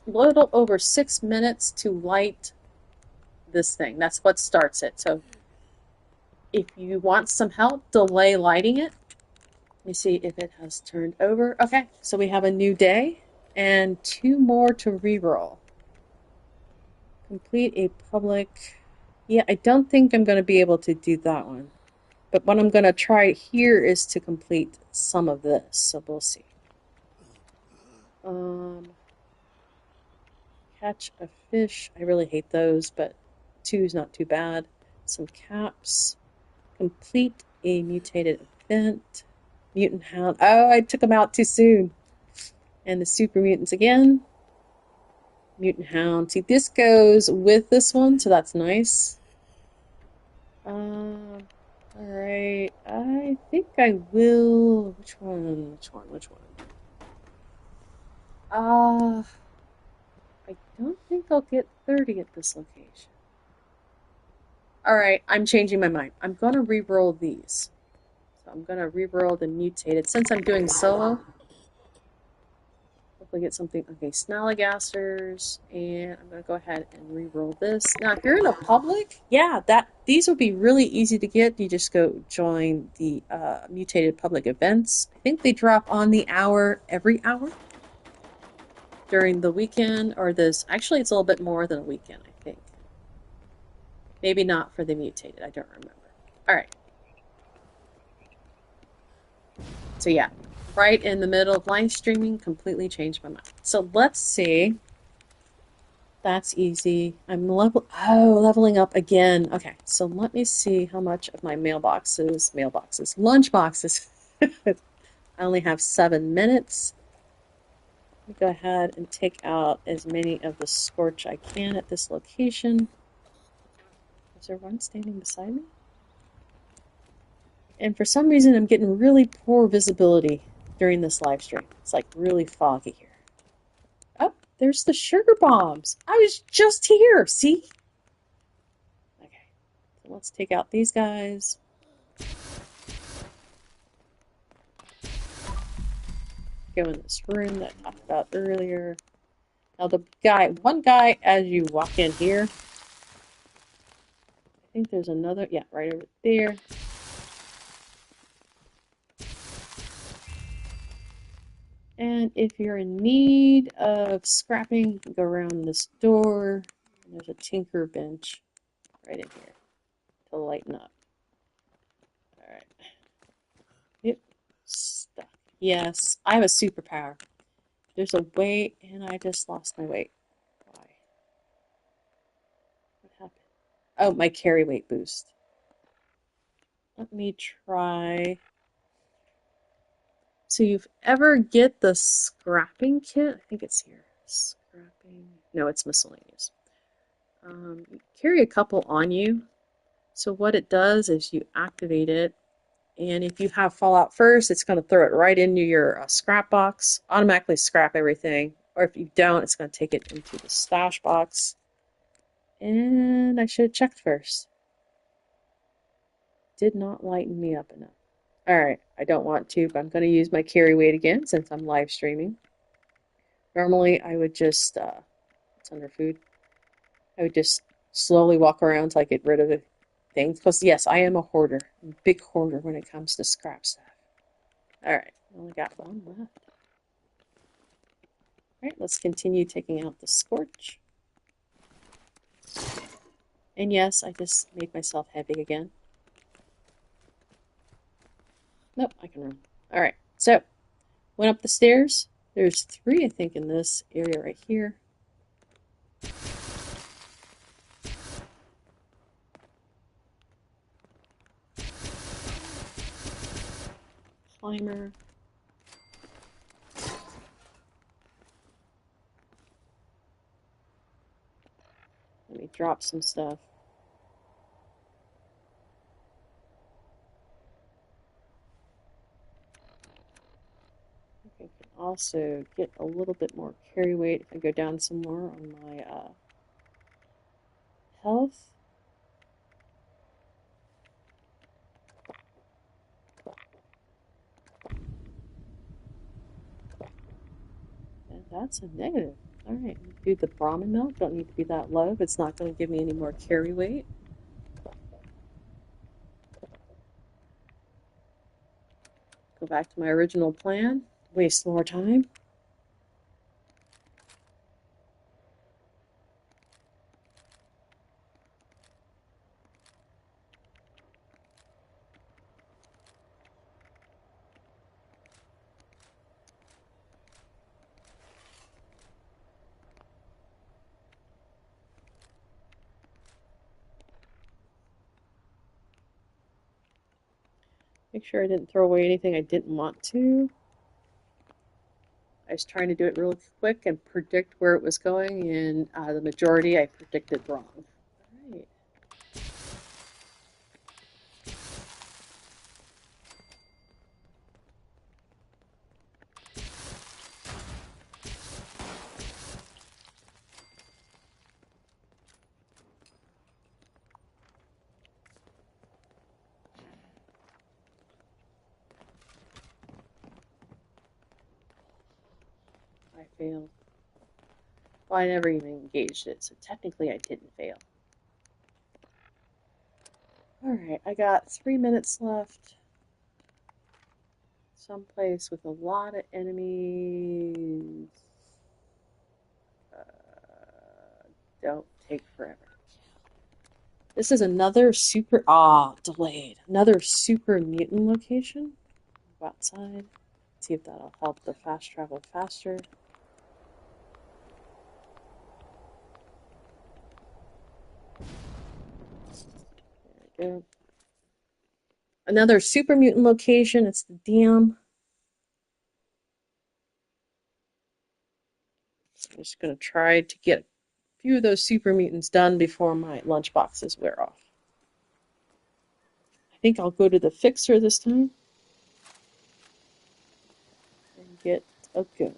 little over 6 minutes to light this thing. That's what starts it. So if you want some help, delay lighting it. Let me see if it has turned over. Okay, so we have a new day and two more to reroll. Complete a public. Yeah, I don't think I'm going to be able to do that one. But what I'm going to try here is to complete some of this, so we'll see. Catch a fish. I really hate those, but two is not too bad. Some caps. Complete a mutated event. Mutant hound. Oh, I took them out too soon. And the super mutants again. Mutant hound. See, this goes with this one, so that's nice. Alright. I think I will. Which one? I don't think I'll get 30 at this location. Alright, I'm changing my mind. I'm gonna re-roll these. So I'm gonna re-roll the mutated. Since I'm doing solo, hopefully get something. Okay, Snallygassers, and I'm gonna go ahead and re-roll this. Now, if you're in a public, yeah, these would be really easy to get. You just go join the mutated public events. I think they drop on the hour every hour during the weekend, or this. Actually, it's a little bit more than a weekend, I think. Maybe not for the mutated. I don't remember. All right. So yeah, right in the middle of live streaming, completely changed my mind. So let's see. That's easy. I'm leveling up again. Okay, so let me see how much of my lunch boxes. I only have 7 minutes. Let me go ahead and take out as many of the scorch I can at this location. Is there one standing beside me? And for some reason, I'm getting really poor visibility during this live stream. It's like really foggy here. Oh, there's the sugar bombs. I was just here. See? Okay. So let's take out these guys. Go in this room that I talked about earlier. Now one guy as you walk in here. I think there's another, yeah, right over there. And if you're in need of scrapping, you can go around this door. And there's a tinker bench right in here to lighten up. All right. Yep. Stuck. Yes, I have a superpower. There's a weight, and I just lost my weight. Why? What happened? Oh, my carry weight boost. Let me try. So you ever get the scrapping kit? I think it's here. Scrapping. No, it's miscellaneous. You carry a couple on you. So what it does is you activate it, and if you have Fallout first, it's going to throw it right into your scrap box, automatically scrap everything. Or if you don't, it's going to take it into the stash box. And I should have checked first. Did not lighten me up enough. Alright, I don't want to, but I'm going to use my carry weight again since I'm live streaming. Normally, I would just, it's under food. I would just slowly walk around until I get rid of the things. Because, yes, I am a hoarder. I'm a big hoarder when it comes to scrap stuff. Alright, only got one left. Alright, let's continue taking out the scorch. And yes, I just made myself heavy again. Nope, I can run. Alright, so, went up the stairs. There's 3, I think, in this area right here. Climber. Let me drop some stuff. I can also get a little bit more carry weight if I go down some more on my health. And that's a negative. Alright, do the Brahmin milk. Don't need to be that low if it's not going to give me any more carry weight. Go back to my original plan. Waste more time. Make sure I didn't throw away anything I didn't want to. I was trying to do it real quick and predict where it was going, and the majority I predicted wrong. All right. I failed. Well, I never even engaged it, so technically I didn't fail. Alright, I got 3 minutes left. Someplace with a lot of enemies. Don't take forever. This is another super... delayed. Another super mutant location. Go outside. See if that'll help the fast travel faster. There we go. Another super mutant location. It's the dam. So I'm just going to try to get a few of those super mutants done before my lunch boxes wear off. I think I'll go to the fixer this time and get a gun.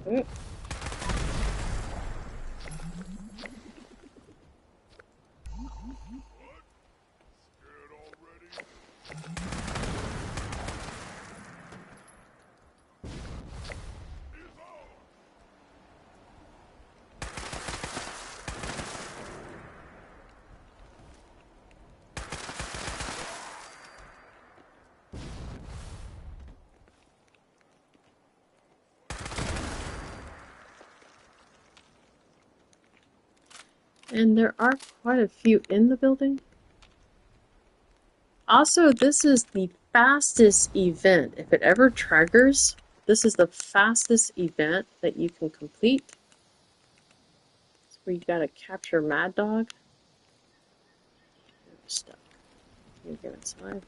Oh. And there are quite a few in the building. Also, this is the fastest event. If it ever triggers, this is the fastest event that you can complete. It's where you gotta capture Mad Dog. I'm stuck. You get inside.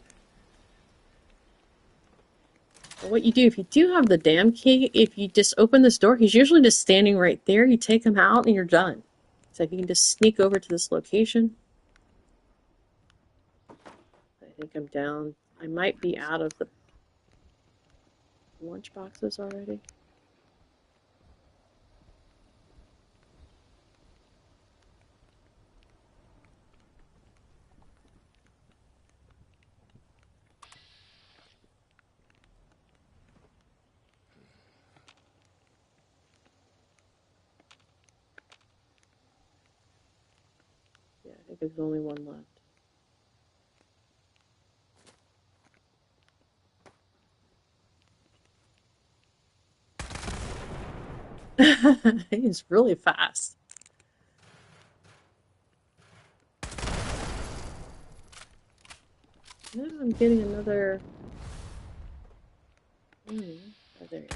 But what you do, if you do have the damn key, if you just open this door, he's usually just standing right there. You take him out and you're done. So if you can just sneak over to this location. I think I'm down. I might be out of the lunch boxes already. Yeah, I think there's only one left. He's really fast. Now I'm getting another. Oh, there you go.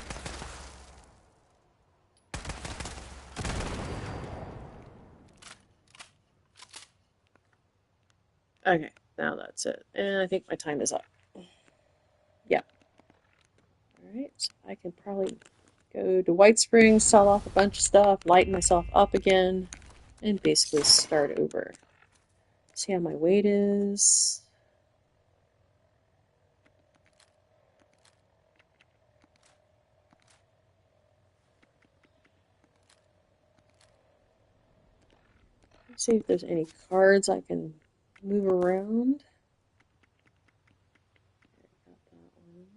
Okay, now that's it. And I think my time is up. Yeah. Alright, so I can probably go to White Springs, sell off a bunch of stuff, lighten myself up again, and basically start over. See how my weight is. Let's see if there's any cards I can move around. Got that one.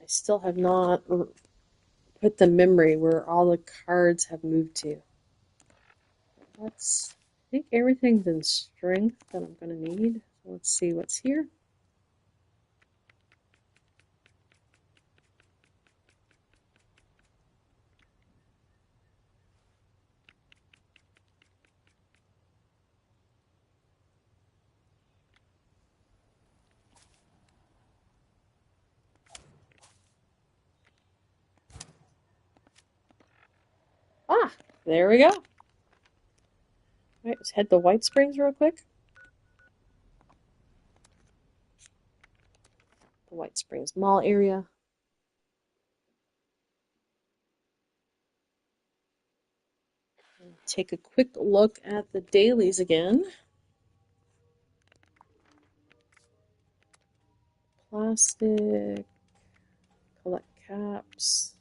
I still have not put the memory where all the cards have moved to. Let's, I think everything's in strength that I'm going to need. So let's see what's here. Ah, there we go. All right, let's head to White Springs real quick. The White Springs Mall area. Take a quick look at the dailies again. Plastic, collect caps.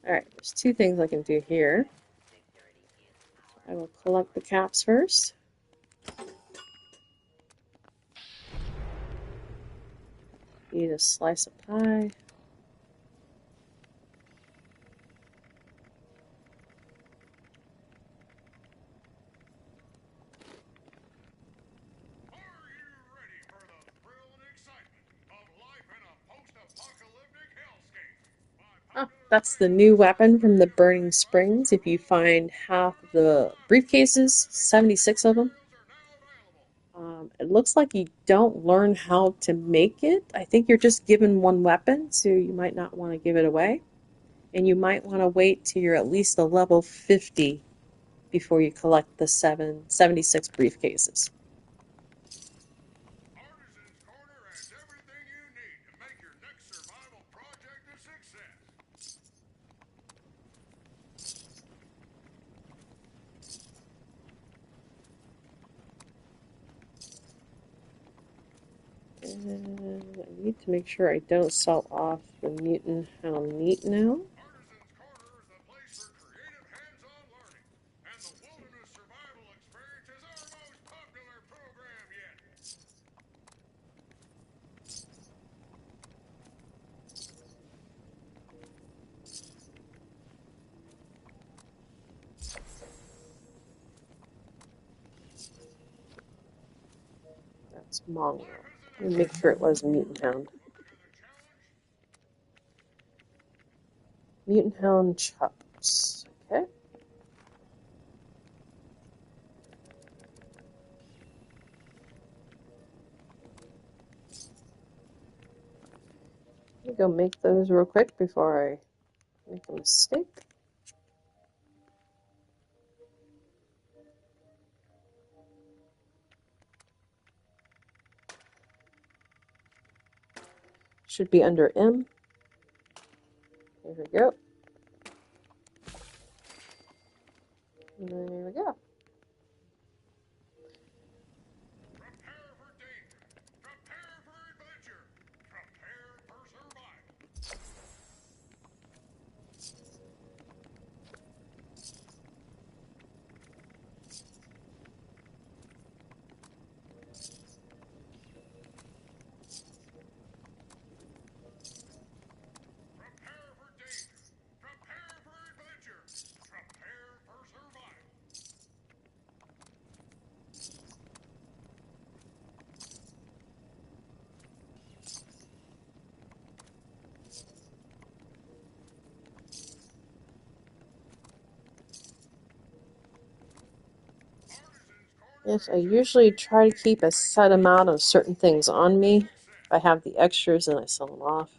All right, there's two things I can do here. I will collect the caps first. Eat a slice of pie. Oh, that's the new weapon from the Burning Springs. If you find half the briefcases, 76 of them, it looks like you don't learn how to make it. I think you're just given one weapon, so you might not want to give it away. And you might want to wait till you're at least a level 50 before you collect the 76 briefcases. And I need to make sure I don't sell off the mutant hound meat now. It's mongrel. Let me make sure it was mutant hound. Mutant hound chops. Okay. Let me go make those real quick before I make a mistake. Should be under M. There we go. And there we go. Yes, I usually try to keep a set amount of certain things on me. If I have the extras, then I sell them off.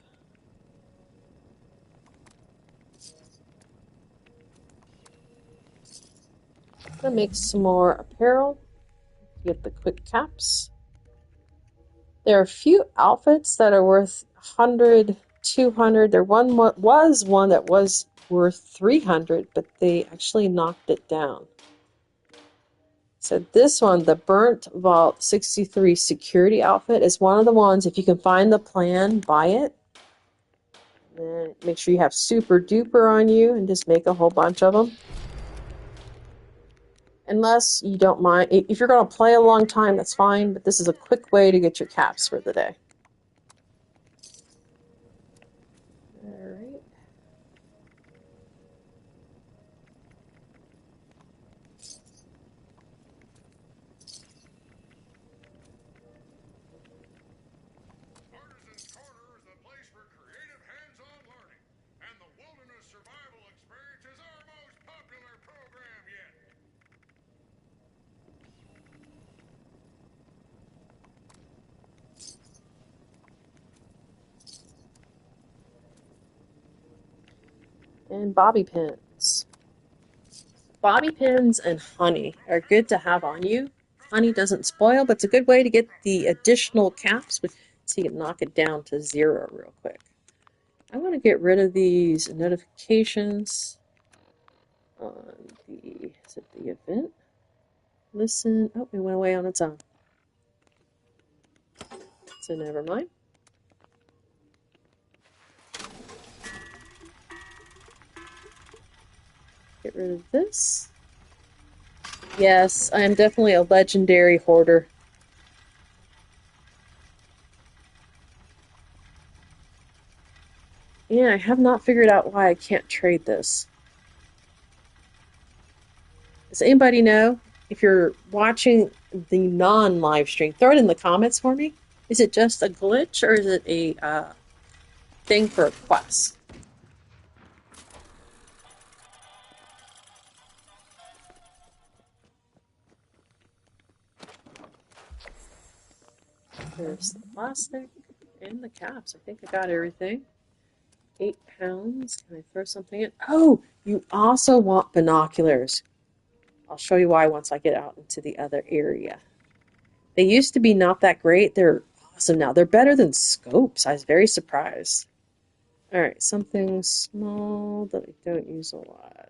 I'm gonna make some more apparel to get the quick caps. There are a few outfits that are worth 100, 200. There was one that was worth 300, but they actually knocked it down. So this one, the Burnt Vault 63 security outfit, is one of the ones, if you can find the plan, buy it. And make sure you have super duper on you and just make a whole bunch of them. Unless you don't mind, if you're going to play a long time, that's fine, but this is a quick way to get your caps for the day. Alright. And bobby pins. Bobby pins and honey are good to have on you. Honey doesn't spoil, but it's a good way to get the additional caps, so you can knock it down to 0 real quick. I want to get rid of these notifications on the, is it the event? Listen, oh, it went away on its own. So never mind. Get rid of this. Yes, I am definitely a legendary hoarder. Yeah, I have not figured out why I can't trade this. Does anybody know? If you're watching the non-live stream, throw it in the comments for me. Is it just a glitch or is it a thing for a quest? There's the plastic and the caps. I think I got everything. 8 pounds. Can I throw something in? Oh, you also want binoculars. I'll show you why once I get out into the other area. They used to be not that great. They're awesome now. They're better than scopes. I was very surprised. Alright, something small that I don't use a lot.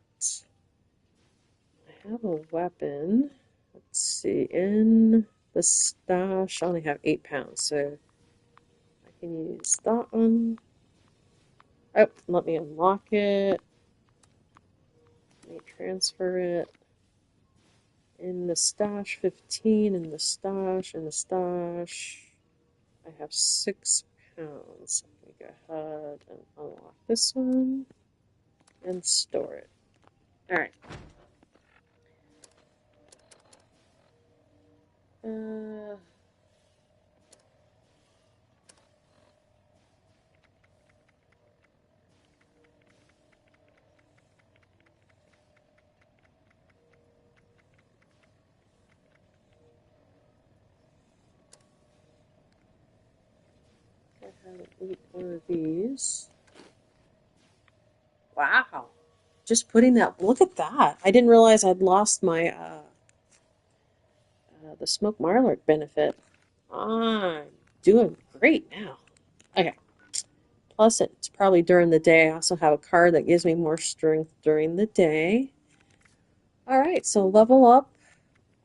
I have a weapon. Let's see. In the stash, I only have 8 pounds, so I can use that one. Oh, let me unlock it. Let me transfer it. In the stash, 15. In the stash, I have 6 pounds. Let me go ahead and unlock this one and store it. Alright. go ahead and eat one of these. Wow. Just putting that, look at that. I didn't realize I'd lost my, the smoked marlark benefit. I'm doing great now. Okay. Plus, it's probably during the day. I also have a card that gives me more strength during the day. All right, so level up.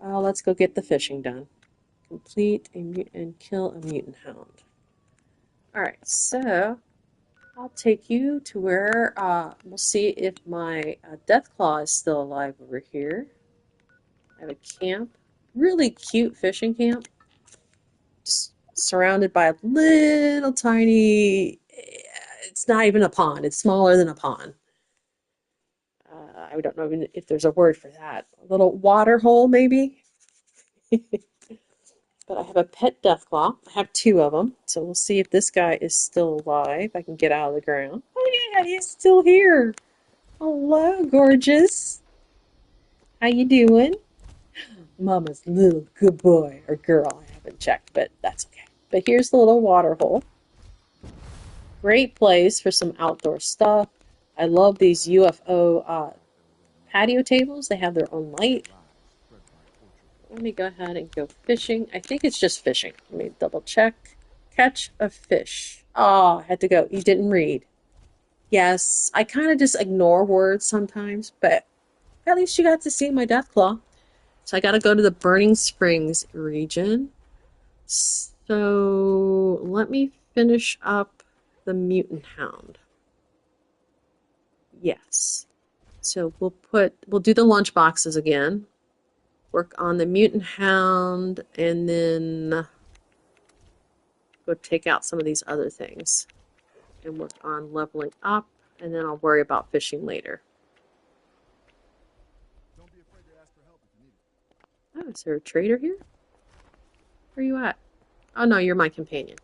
Let's go get the fishing done. Complete and kill a mutant hound. All right, so I'll take you to where we'll see if my Deathclaw is still alive over here. I have a camp, really cute fishing camp, just surrounded by a little tiny. It's not even a pond. It's smaller than a pond. I don't know even if there's a word for that. A little water hole, maybe. But I have a pet Deathclaw. I have two of them, so we'll see if this guy is still alive. I can get out of the ground. Oh yeah, he's still here. Hello, gorgeous. How you doing? Mama's little good boy or girl. I haven't checked, but that's okay. But here's the little water hole. Great place for some outdoor stuff. I love these UFO patio tables. They have their own light. Let me go ahead and go fishing. I think it's just fishing. Let me double check. Catch a fish. Oh, I had to go. You didn't read. Yes, I kind of just ignore words sometimes, but at least you got to see my Deathclaw. So I got to go to the Burning Springs region. So let me finish up the Mutant Hound. Yes. So we'll do the lunch boxes again. Work on the Mutant Hound, and then go take out some of these other things. And work on leveling up, and then I'll worry about fishing later. Oh, is there a trader here? Where are you at? Oh no, you're my companion.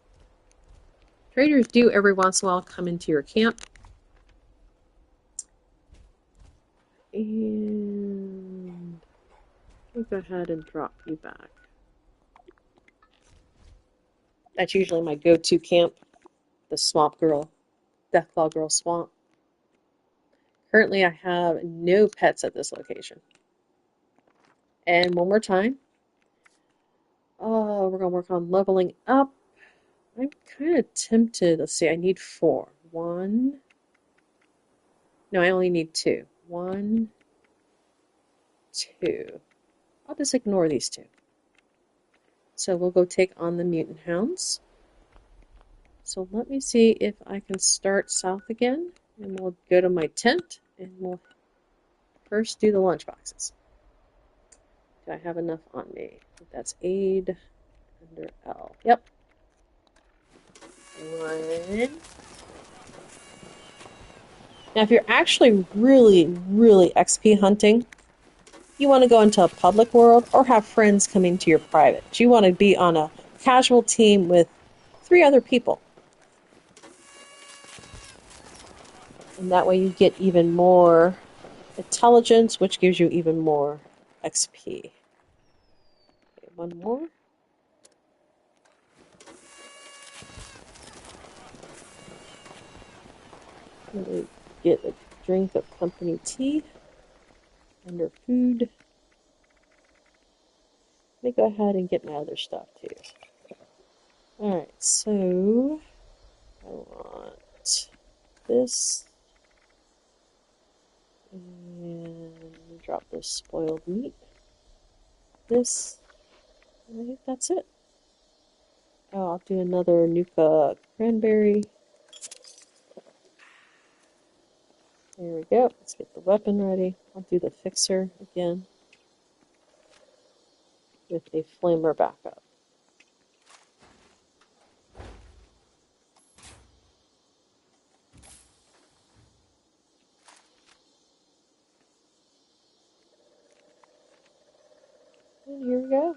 Traders do every once in a while come into your camp. And we'll go ahead and drop you back. That's usually my go-to camp, the Swamp Girl, Deathclaw Girl Swamp. Currently, I have no pets at this location. And one more time. Oh, we're going to work on leveling up. I'm kind of tempted. Let's see, I need 4. 1. No, I only need 2. 1, 2. I'll just ignore these 2. So we'll go take on the Mutant Hounds. So let me see if I can start south again. And we'll go to my tent and we'll first do the lunch boxes. Do I have enough on me? That's aid under L. Yep. 1. Now, if you're actually really XP hunting, you want to go into a public world or have friends come into your private. You want to be on a casual team with 3 other people. And that way you get even more intelligence, which gives you even more XP. Okay, one more. Let me get a drink of company tea under food. Let me go ahead and get my other stuff too. Alright, so I want this. And drop this spoiled meat. This. And I think that's it. Oh, I'll do another Nuka cranberry. There we go. Let's get the weapon ready. I'll do the fixer again with a flamer backup. And here we go.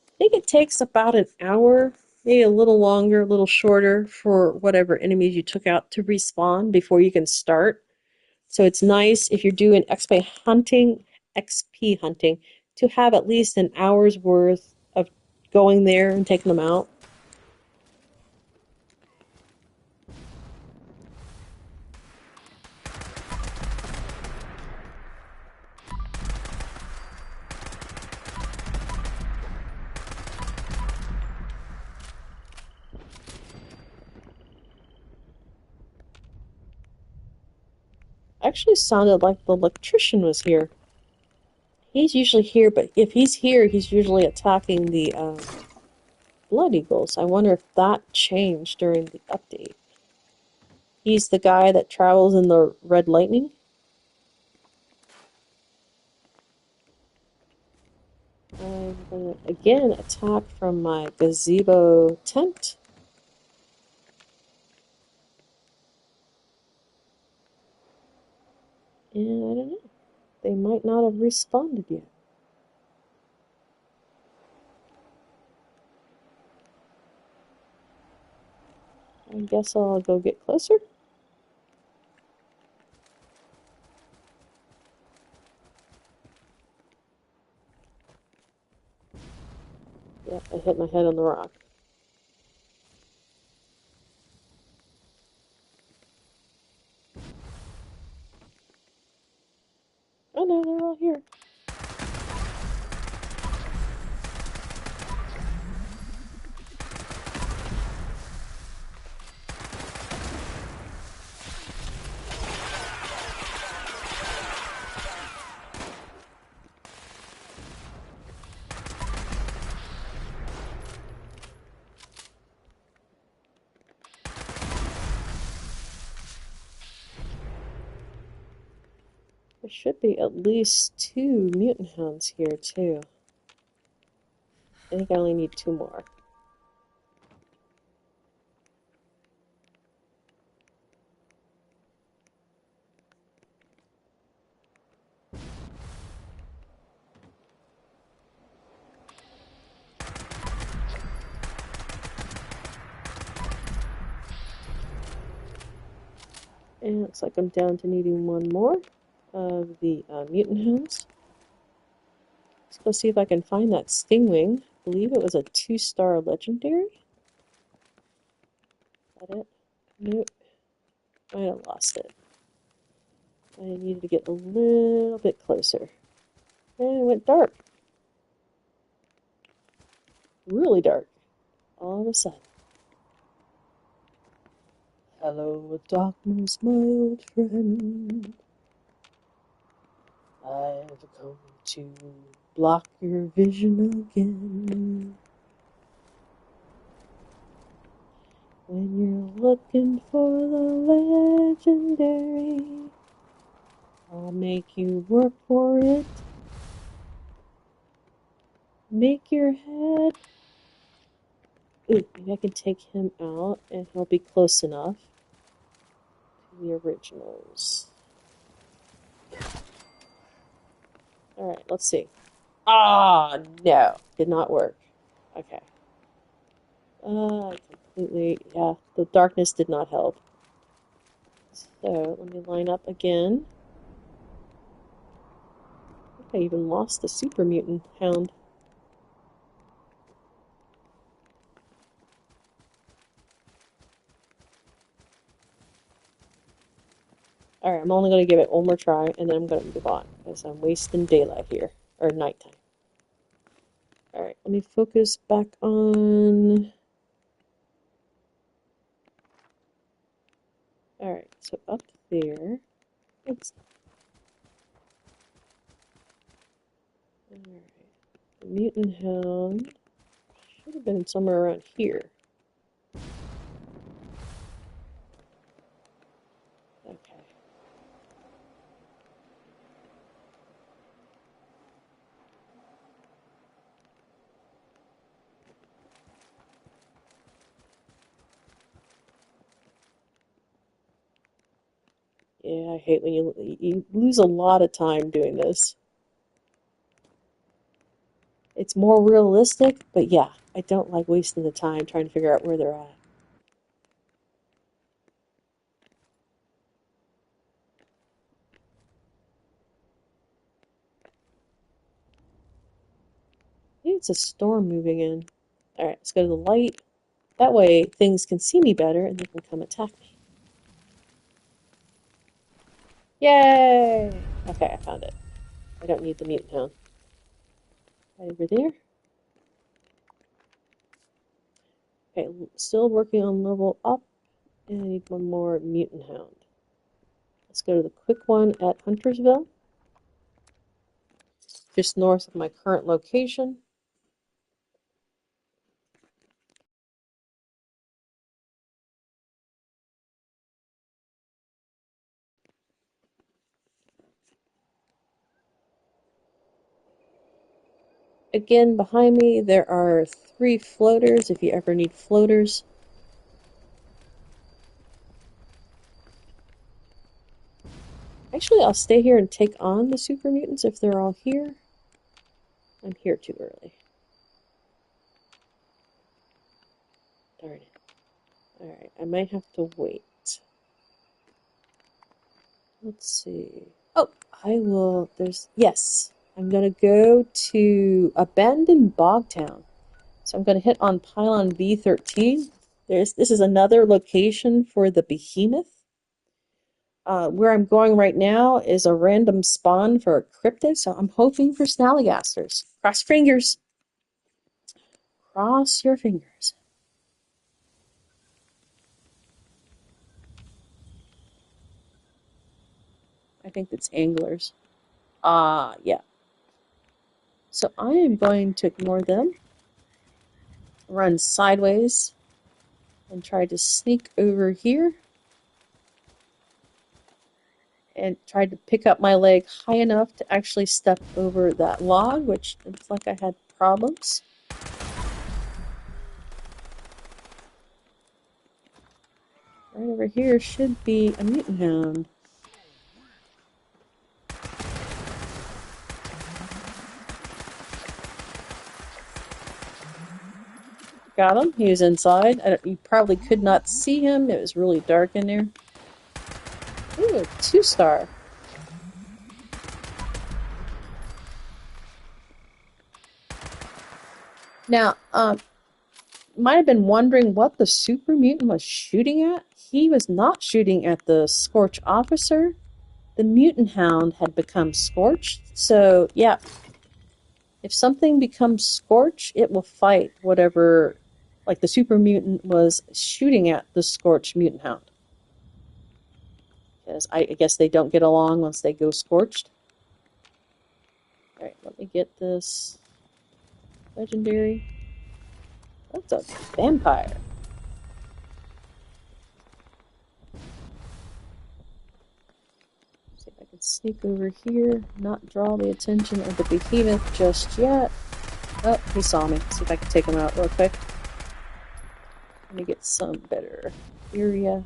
I think it takes about an hour, maybe a little longer, a little shorter for whatever enemies you took out to respawn before you can start. So it's nice if you're doing XP hunting, to have at least an hour's worth of going there and taking them out. Actually sounded like the electrician was here. He's usually here, but if he's here, he's usually attacking the Blood Eagles. I wonder if that changed during the update. He's the guy that travels in the Red Lightning. I'm gonna again attack from my gazebo tent. And I don't know. They might not have responded yet. I guess I'll go get closer. Yep, I hit my head on the rock. Oh no, they're all here. There should be at least 2 mutant hounds here, too. I think I only need 2 more. And it looks like I'm down to needing 1 more of the mutant hounds. Let's go see if I can find that Stingwing. I believe it was a 2-star legendary. Is that it? Nope. I might have lost it. I needed to get a little bit closer. And it went dark. Really dark. All of a sudden. Hello, darkness, my old friend. I've come to block your vision again. When you're looking for the legendary, I'll make you work for it. Make your head. Ooh, maybe I can take him out and he'll be close enough to the originals. Alright, let's see. Ah, no. Did not work. Okay. Completely, yeah, the darkness did not help. So, let me line up again. I think I even lost the super mutant hound. Alright, I'm only going to give it one more try, and then I'm going to move on, because I'm wasting daylight here, or nighttime. Alright, let me focus back on... Alright, so up there... Oops. Alright, the mutant hound should have been somewhere around here. Okay. Yeah, I hate when you lose a lot of time doing this. It's more realistic, but yeah, I don't like wasting the time trying to figure out where they're at. Maybe it's a storm moving in. Alright, let's go to the light. That way things can see me better and they can come attack me. Yay! Okay, I found it. I don't need the mutant hound. Right over there. Okay, still working on level up. And I need one more mutant hound. Let's go to the quick one at Huntersville, just north of my current location. Again, behind me there are 3 floaters if you ever need floaters. Actually, I'll stay here and take on the super mutants if they're all here. I'm here too early. Darn it. Alright, I might have to wait. Let's see. Oh, I will. Yes. I'm going to go to Abandoned Bogtown. So I'm going to hit on pylon V13. This is another location for the behemoth. Where I'm going right now is a random spawn for a cryptid, so I'm hoping for snallygasters. Cross your fingers. Cross your fingers. I think it's anglers. Yeah. So I am going to ignore them, run sideways, and try to sneak over here. And tried to pick up my leg high enough to actually step over that log, which looks like I had problems. Right over here should be a mutant hound. Got him. He was inside. You probably could not see him. It was really dark in there. Ooh, 2-star. Now, might have been wondering what the super mutant was shooting at. He was not shooting at the Scorch officer. The mutant hound had become scorched. So, yeah, if something becomes scorched, it will fight whatever, like the super mutant was shooting at the scorched mutant hound. Because I guess they don't get along once they go scorched. Alright, let me get this legendary. That's a vampire. See if I can sneak over here, not draw the attention of the behemoth just yet. Oh, he saw me. See if I can take him out real quick. Let me get some better area.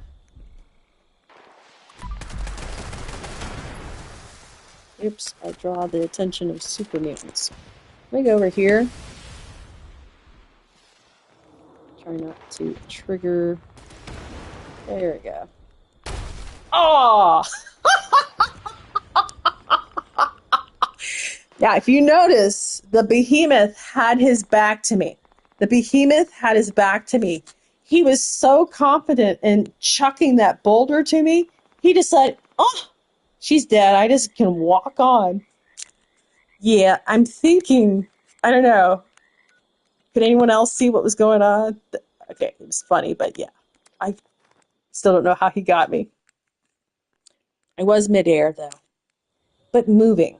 Oops, I draw the attention of super mutants. Let me go over here. Try not to trigger. There we go. Oh! Now, if you notice, the behemoth had his back to me. The behemoth had his back to me. He was so confident in chucking that boulder to me, he decided, oh, she's dead. I just can walk on. Yeah, I'm thinking, I don't know. Could anyone else see what was going on? Okay, it was funny, but yeah. I still don't know how he got me. I was midair, though. But moving.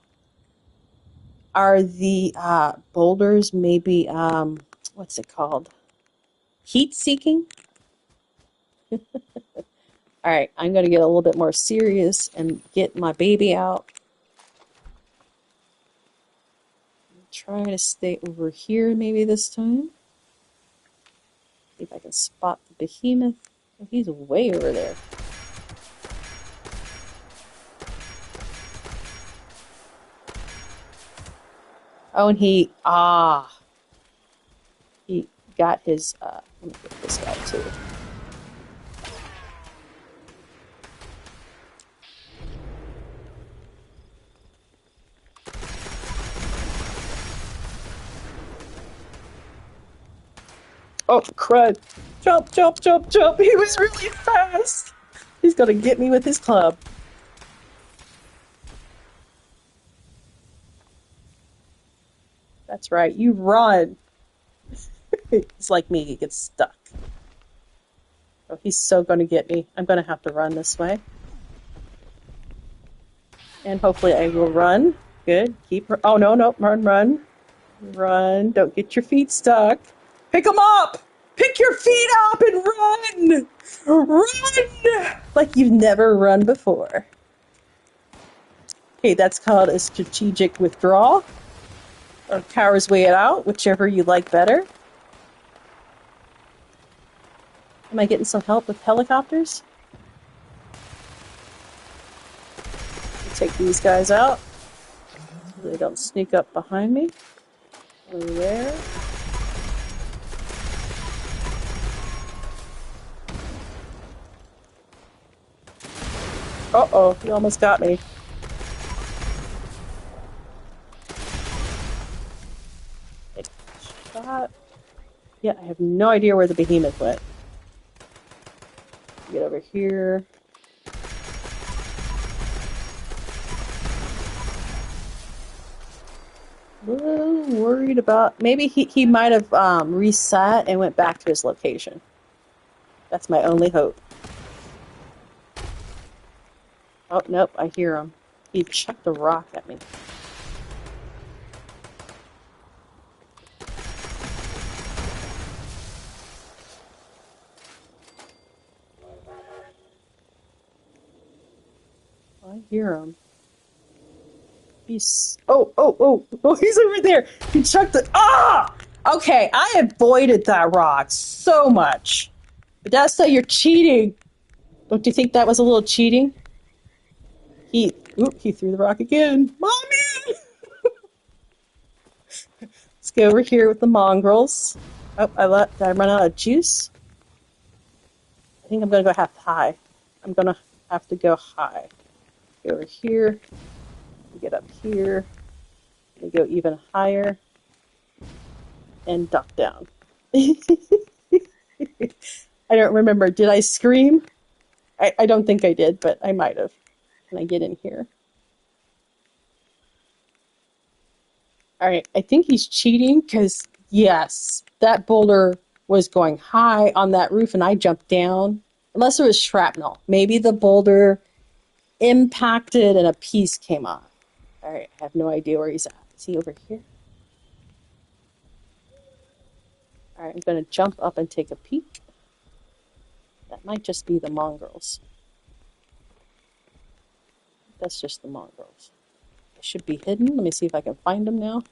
Are the boulders maybe, what's it called? Heat seeking? All right, I'm going to get a little bit more serious and get my baby out. Try to stay over here maybe this time. See if I can spot the behemoth. Oh, he's way over there. Oh, and he got his, let me get this guy too. Oh, crud. Jump, jump, jump, jump. He was really fast. He's gonna get me with his club. That's right. You run. It's like me. He gets stuck. Oh, he's so gonna get me. I'm gonna have to run this way. And hopefully I will run. Good. Keep. Oh, no, no. Run, run. Run. Don't get your feet stuck. Pick them up. Pick your feet up and run. Run like you've never run before. Okay, that's called a strategic withdrawal or coward's way out, whichever you like better. Am I getting some help with helicopters? Take these guys out so they don't sneak up behind me. Over there. Uh-oh, he almost got me. Shot. Yeah, I have no idea where the behemoth went. Get over here. A little worried about... Maybe he might have reset and went back to his location. That's my only hope. Oh, nope, I hear him. He chucked a rock at me. I hear him. He's... Oh, oh, oh, oh, he's over there. He chucked it. Ah! Okay, I avoided that rock so much. But that's how you're cheating. Don't you think that was a little cheating? He threw the rock again. Mommy! Let's go over here with the mongrels. Oh, did I run out of juice? I think I'm gonna go half high. I'm gonna have to go high. Go over here. Get up here. We go even higher. And duck down. I don't remember. Did I scream? I don't think I did, but I might have. Can I get in here? All right, I think he's cheating because, yes, that boulder was going high on that roof and I jumped down. Unless it was shrapnel. Maybe the boulder impacted and a piece came off. All right, I have no idea where he's at. Is he over here? All right, I'm going to jump up and take a peek. That might just be the mongrels. That's just the mongrels. They should be hidden. Let me see if I can find them now.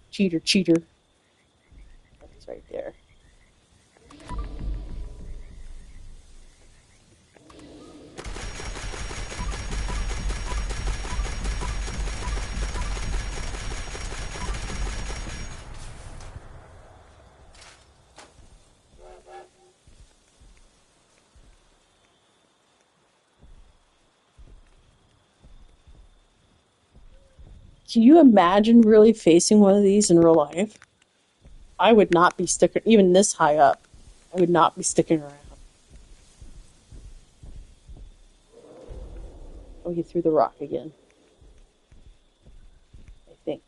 Cheater, cheater. That's right there. Can you imagine really facing one of these in real life? I would not be sticking, even this high up, I would not be sticking around. Oh, he threw the rock again. I think.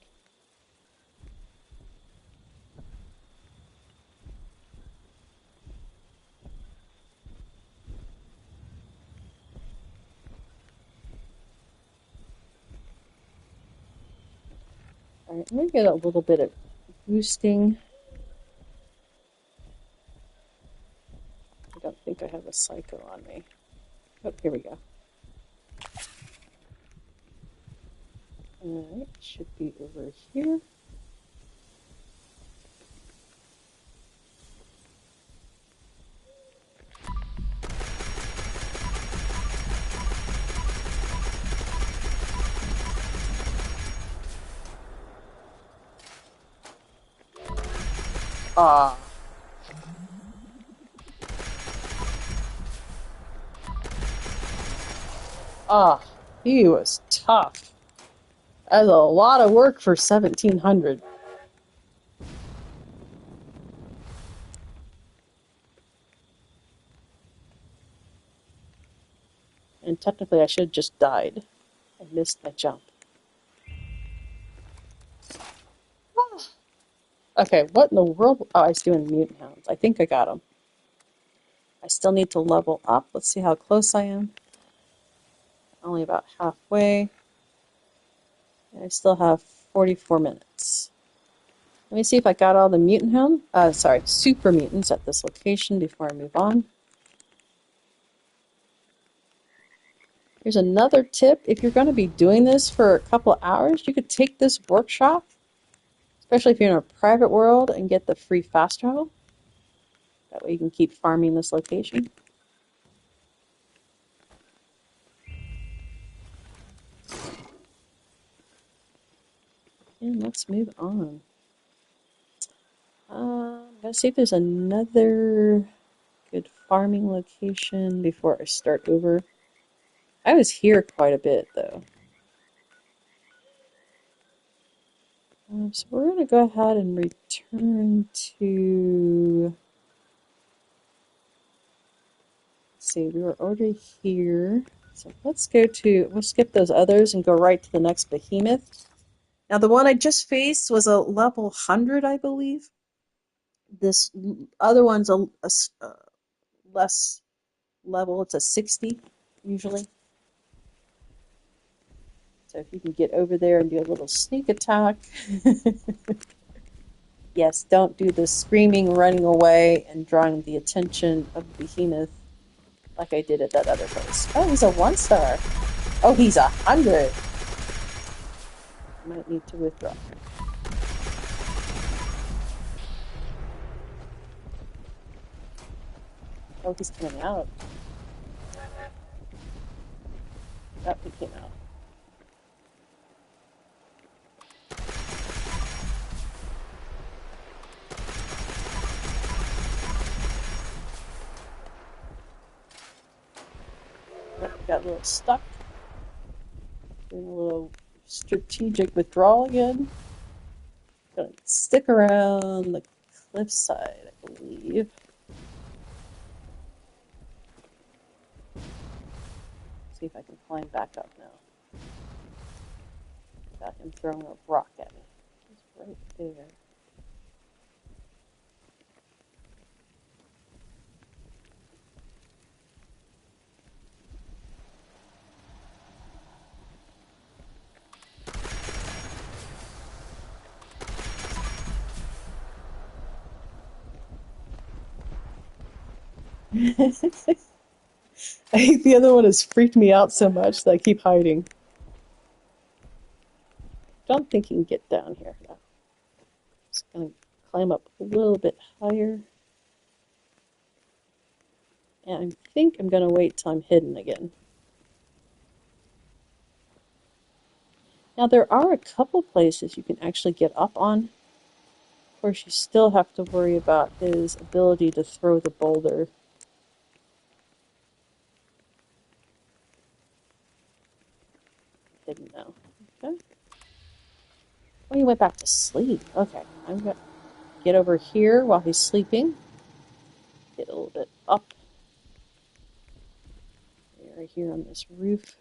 All right, I'm going to get a little bit of boosting. I don't think I have a psycho on me. Oh, here we go. All right, should be over here. Ah. Ah, he was tough. That's a lot of work for 1700. And technically I should have just died. I missed my jump. Okay, what in the world? Oh, I was doing mutant hounds. I think I got them. I still need to level up. Let's see how close I am. Only about halfway. I still have 44 minutes. Let me see if I got all the mutant hound, super mutants at this location before I move on. Here's another tip. If you're going to be doing this for a couple of hours, you could take this workshop, especially if you're in a private world, and get the free fast travel. That way you can keep farming this location. And let's move on. I'm going to see if there's another good farming location before I start over. I was here quite a bit, though. So we're going to go ahead and return to... Let's see, we were already here. So let's go to... We'll skip those others and go right to the next behemoth. Now, the one I just faced was a level 100, I believe. This other one's a less level. It's a 60, usually. So if you can get over there and do a little sneak attack. Yes, don't do the screaming, running away, and drawing the attention of the behemoth like I did at that other place. Oh, he's a 1-star. Oh, he's 100. Might need to withdraw. Oh, he's coming out. Oh, he came out. Oh, got a little stuck. Doing a little strategic withdrawal again. Gonna stick around the cliffside, I believe. See if I can climb back up now. Got him throwing a rock at me. He's right there. I think the other one has freaked me out so much that I keep hiding. Don't think he can get down here. No. Just gonna climb up a little bit higher. And I think I'm gonna wait till I'm hidden again. Now there are a couple places you can actually get up on. Of course, you still have to worry about his ability to throw the boulder. Didn't know. Okay. Oh, he went back to sleep. Okay, I'm gonna get over here while he's sleeping. Get a little bit up. Right here on this roof.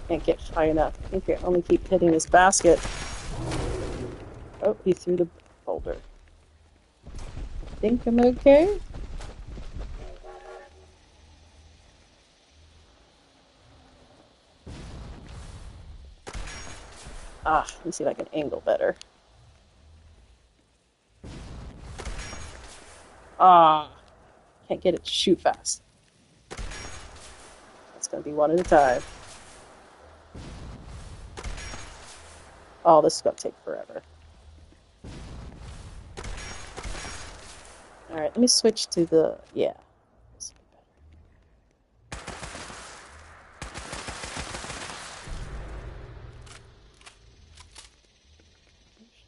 Can't get high enough. I think I only keep hitting this basket. Oh, he threw the boulder. I think I'm okay. Let me see if I can angle better. Can't get it to shoot fast. That's gonna be one at a time. Oh, this is gonna take forever. All right, let me switch to the, yeah. This will be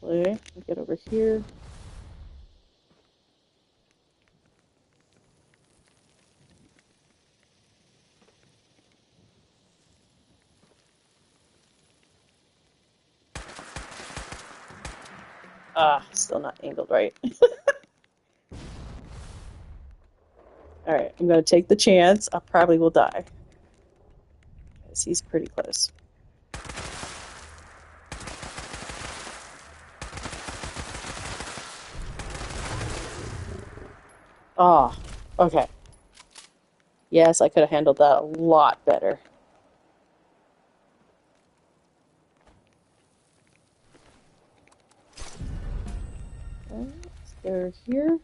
better. Actually, let me get over here. Ah, still not angled right. All right, I'm going to take the chance. I probably will die because he's pretty close. Ah, okay. Yes, I could have handled that a lot better. Okay, let's go here.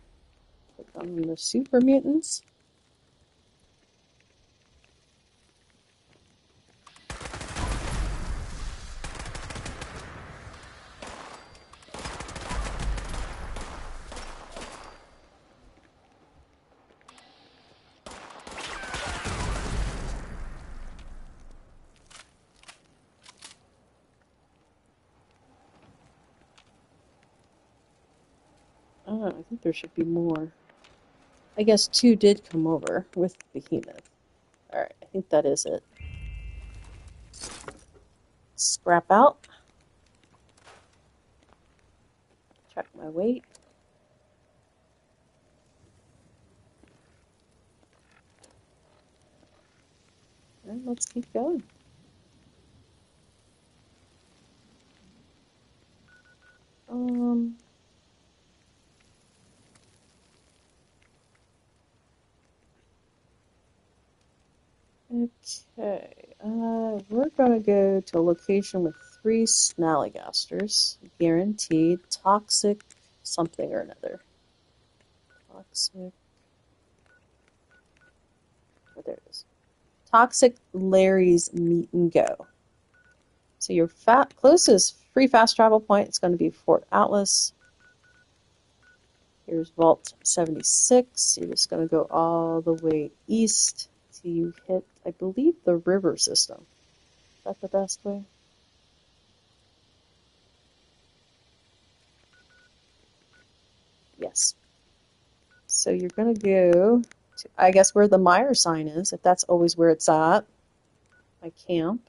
Click on the super mutants. Oh, I think there should be more. I guess two did come over with Behemoth. Alright, I think that is it. Scrap out. Check my weight. And let's keep going. Um, okay. We're gonna go to a location with 3 Snallygasters. Guaranteed. Toxic something or another. Toxic. Oh, there it is. Toxic Larry's Meet and Go. So your closest free fast travel point is going to be Fort Atlas. Here's Vault 76. You're just going to go all the way east till you hit, I believe, the river system. Is that the best way? Yes. So you're going to go to, I guess, where the Meyer sign is, if that's always where it's at. My camp.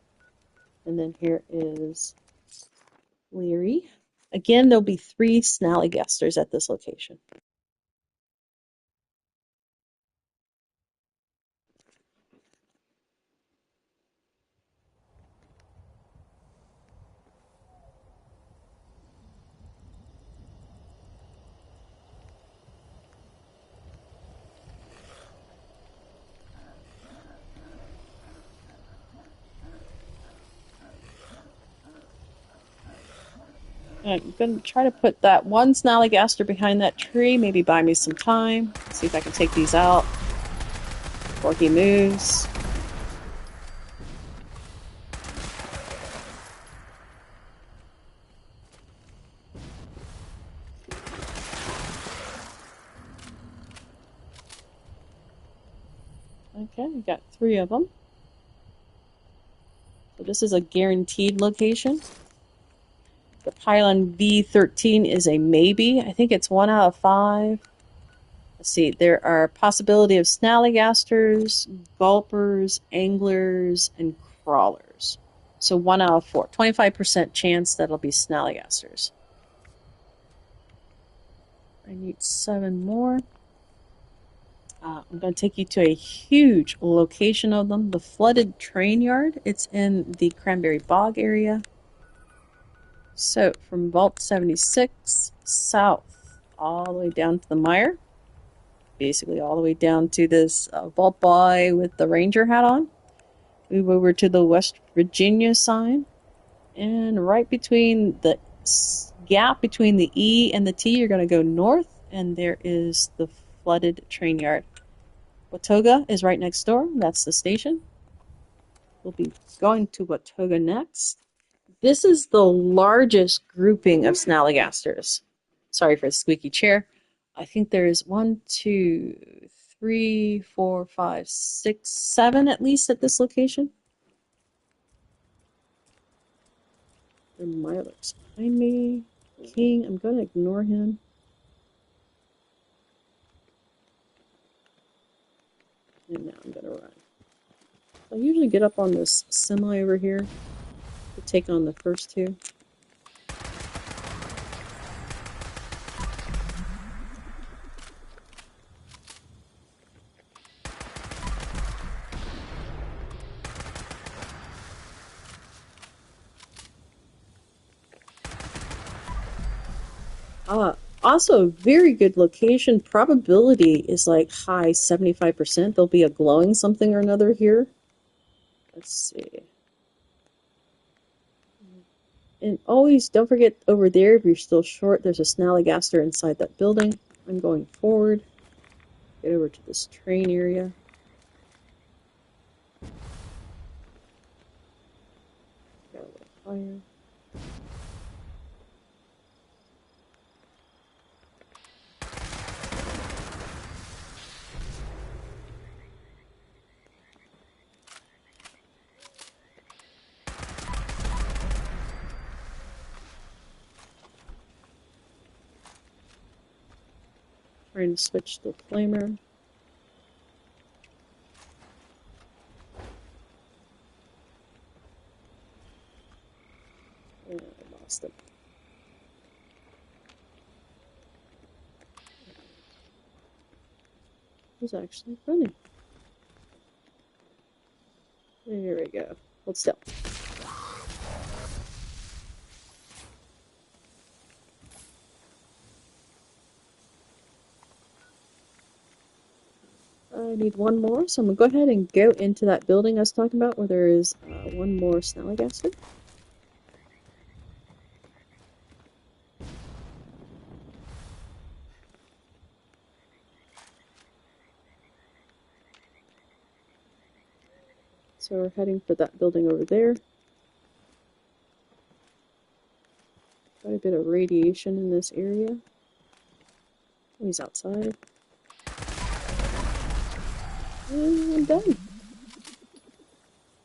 And then here is Leary. Again, there'll be 3 Snallygasters at this location. I'm going to try to put that one Snallygaster behind that tree, maybe buy me some time. See if I can take these out before he moves. Okay, we got 3 of them. So this is a guaranteed location. The pylon V13 is a maybe. I think it's 1 out of 5. Let's see, there are possibility of Snallygasters, Gulpers, Anglers, and Crawlers. So 1 out of 4. 25% chance that it'll be Snallygasters. I need 7 more. I'm going to take you to a huge location of them, the flooded train yard. It's in the Cranberry Bog area. So from Vault 76 south, all the way down to the mire, basically all the way down to this vault boy with the ranger hat on. Move over to the West Virginia sign, and right between the gap between the E and the T, you're going to go north, and there is the flooded train yard. Watoga is right next door. That's the station. We'll be going to Watoga next. This is the largest grouping of Snallygasters. Sorry for the squeaky chair. I think there's 1, 2, 3, 4, 5, 6, 7 at least at this location. And Milo's behind me. King, I'm gonna ignore him. And now I'm gonna run. I usually get up on this semi over here to take on the first two. Also, very good location. Probability is like high 75%. There'll be a glowing something or another here. Let's see. And always don't forget over there, if you're still short, there's a snallygaster inside that building. I'm going forward. Get over to this train area. Got a little fire. Trying to switch the flamer. And I lost it. Who's actually running? There we go. Hold still. I need one more, so I'm gonna go ahead and go into that building I was talking about where there is one more snallygaster. So we're heading for that building over there. Quite a bit of radiation in this area. Oh, he's outside. And I'm done.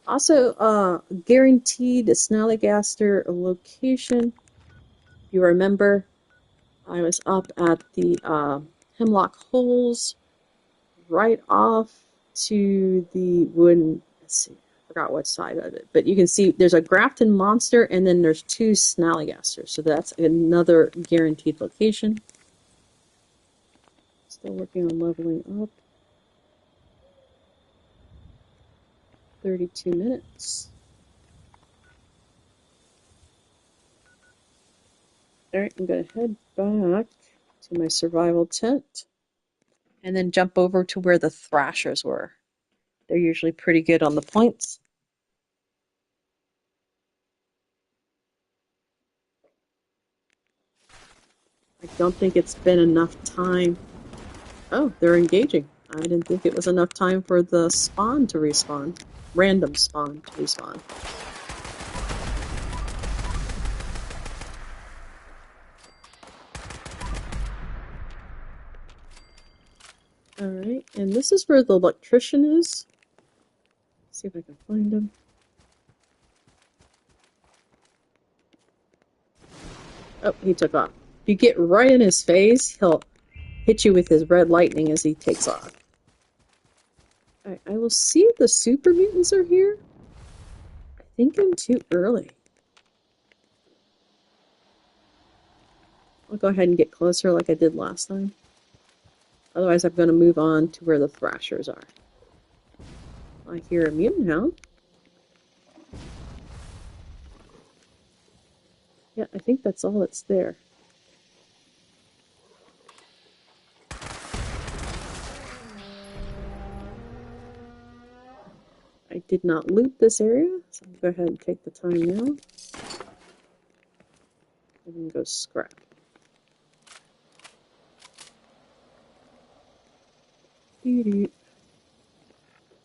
Also, guaranteed snallygaster location. If you remember, I was up at the Hemlock Holes, right off to the wooden. Let's see, I forgot what side of it, but you can see there's a Grafton monster, and then there's two snallygasters. So that's another guaranteed location. Still working on leveling up. 32 minutes. Alright, I'm going to head back to my survival tent and then jump over to where the thrashers were. They're usually pretty good on the points. I don't think it's been enough time. Oh, they're engaging. I didn't think it was enough time for the spawn to respawn. Random spawn to respawn. Alright, and this is where the electrician is. Let's see if I can find him. Oh, he took off. If you get right in his face, he'll hit you with his red lightning as he takes off. Alright, I will see if the super mutants are here. I think I'm too early. I'll go ahead and get closer like I did last time. Otherwise, I'm going to move on to where the thrashers are. I hear a mutant hound. Yeah, I think that's all that's there. I did not loot this area, so I'll go ahead and take the time now. And then go scrap.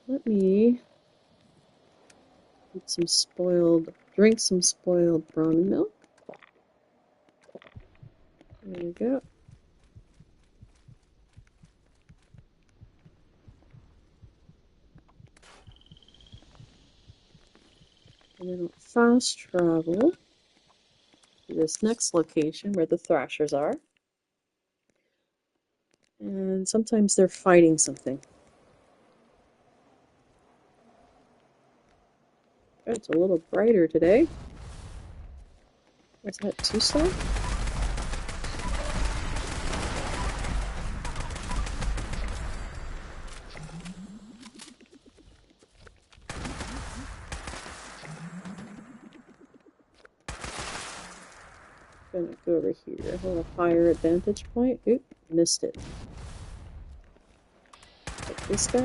Let me eat some spoiled, drink some spoiled brawn milk. There we go. fast travel to this next location where the thrashers are. And sometimes they're fighting something. It's a little brighter today. Was that too slow? I'm gonna go over here. I want a higher advantage point. Oop, missed it. Take this guy.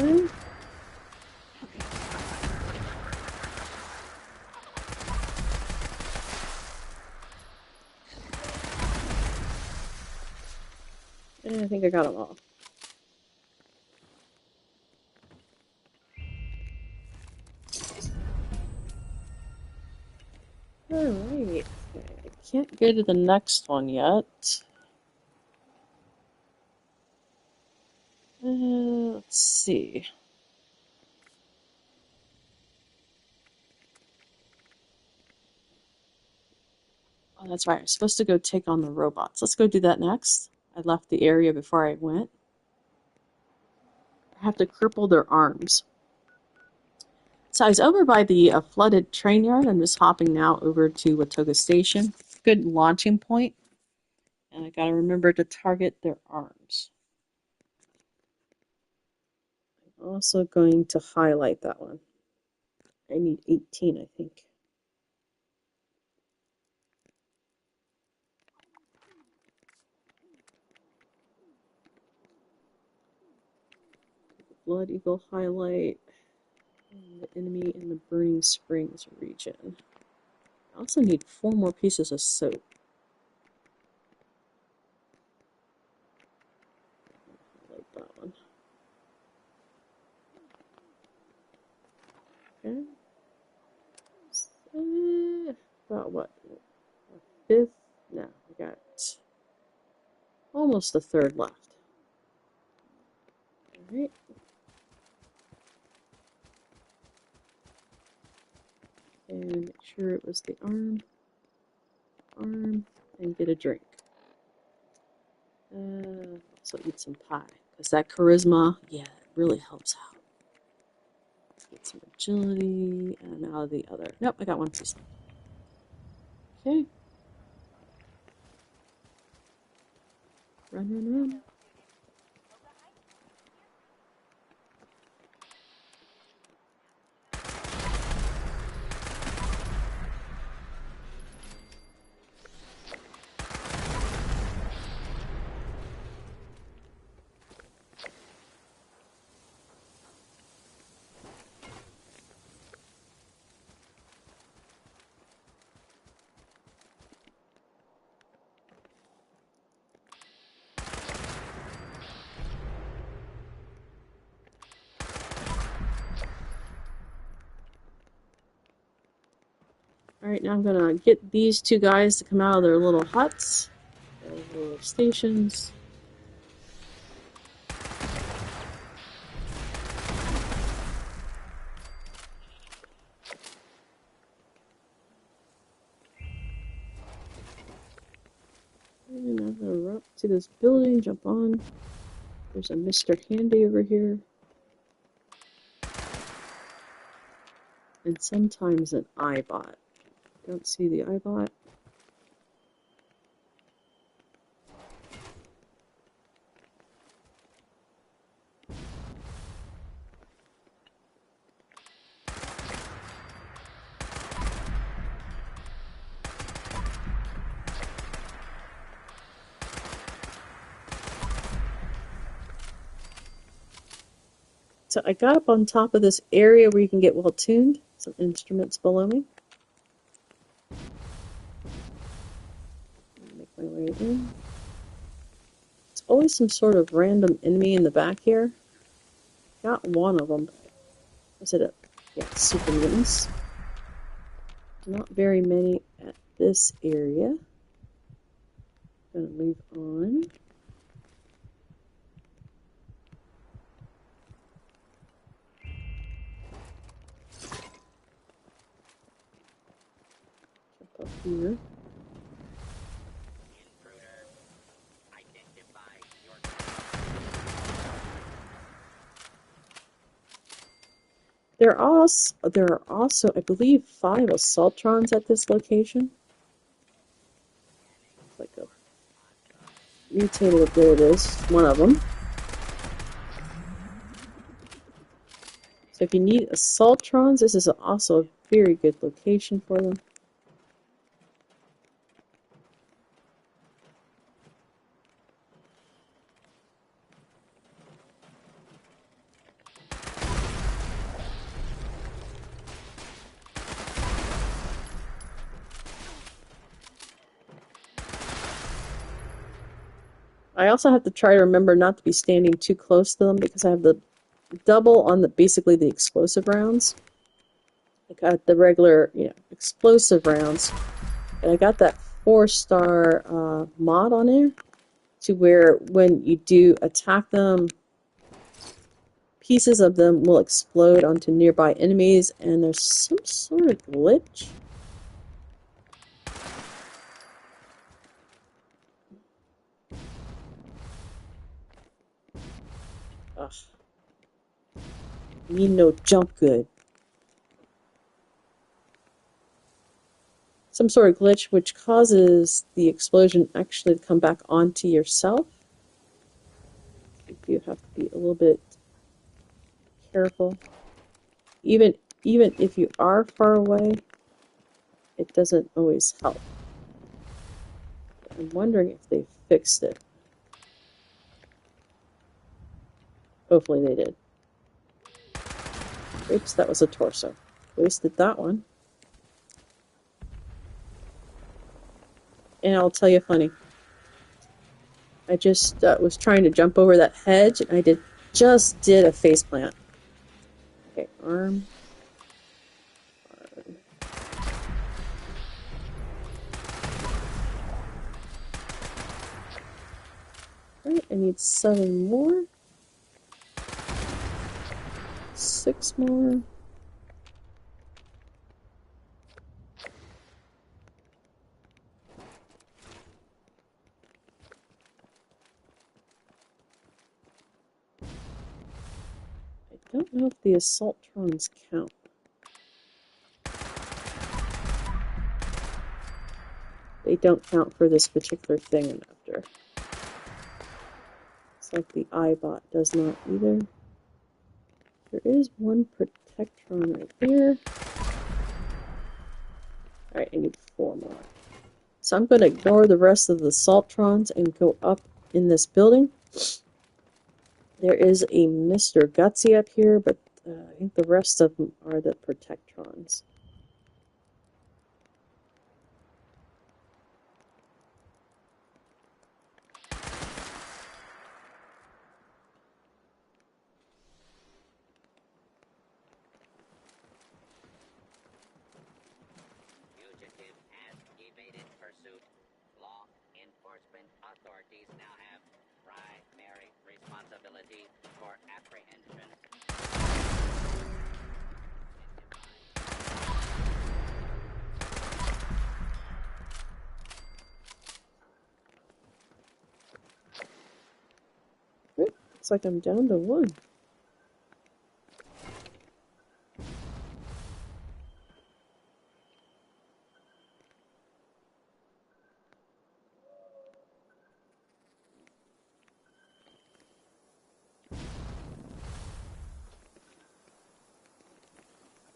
And I think I got them all. Alright. Okay. I can't go to the next one yet. Let's see. Oh, that's right. I'm supposed to go take on the robots. Let's go do that next. I left the area before I went. I have to cripple their arms. So I was over by the flooded train yard. I'm just hopping now over to Watoga Station. Good launching point. And I gotta remember to target their arms. I'm also going to highlight that one. I need 18, I think. Blood Eagle highlight. And the enemy in the Burning Springs region. I also need 4 more pieces of soap. Highlight that one. Okay. About what? A fifth? No, I got almost a third left. Alright. And make sure it was the arm, and get a drink. Also eat some pie, because that charisma, yeah, it really helps out. Get some agility, and out of the other. Nope, I got one piece left. Okay. Run, run, run. Alright, now I'm gonna get these 2 guys to come out of their little huts, their little stations. And I'm gonna run up to this building, jump on. There's a Mr. Handy over here. And sometimes an iBot. Don't see the iBot. So I got up on top of this area where you can get well tuned. Some instruments below me. Make my way in. It's always some sort of random enemy in the back here. Got one of them. Was it a... Yeah, super mutants. Not very many at this area. Gonna move on. there are also, I believe, 5 assaultrons at this location. It's like a mutated. There it is, one of them. So if you need assaultrons, this is also a very good location for them. I also have to try to remember not to be standing too close to them because I have the double on the basically the explosive rounds. I got the regular, explosive rounds, and I got that 4-star mod on there to where when you do attack them, pieces of them will explode onto nearby enemies, and there's some sort of glitch. Ugh. Me no jump good. Some sort of glitch which causes the explosion actually to come back onto yourself. You have to be a little bit careful. Even if you are far away, it doesn't always help. I'm wondering if they fixed it. Hopefully they did. Oops, that was a torso. Wasted that one. And I'll tell you funny. I just was trying to jump over that hedge, and I just did a faceplant. Okay, arm. Alright, I need 7 more. 6 more. I don't know if the assaultrons count. They don't count for this particular thing I'm after. It's like the iBot does not either. There is one protectron right here. Alright, I need 4 more. So I'm going to ignore the rest of the assaultrons and go up in this building. There is a Mr. Gutsy up here, but I think the rest of them are the protectrons. Fugitive has evaded pursuit. Law enforcement authorities now have primary responsibility for apprehension. Looks like I'm down to 1.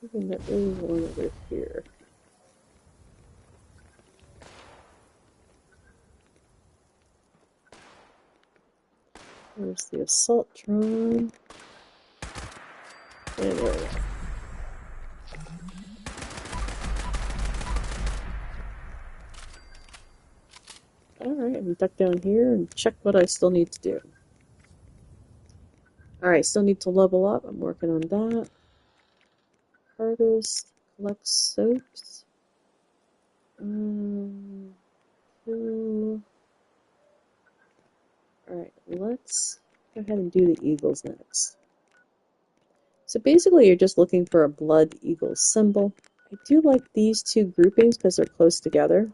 I think there is one over here. There's the assaultron. And there we go. Alright, I'm duck down here and check what I still need to do. Alright, still need to level up. I'm working on that. Harvest, collect soaps. Kill. Alright, let's go ahead and do the eagles next. So basically you're just looking for a blood eagle symbol. I do like these 2 groupings because they're close together.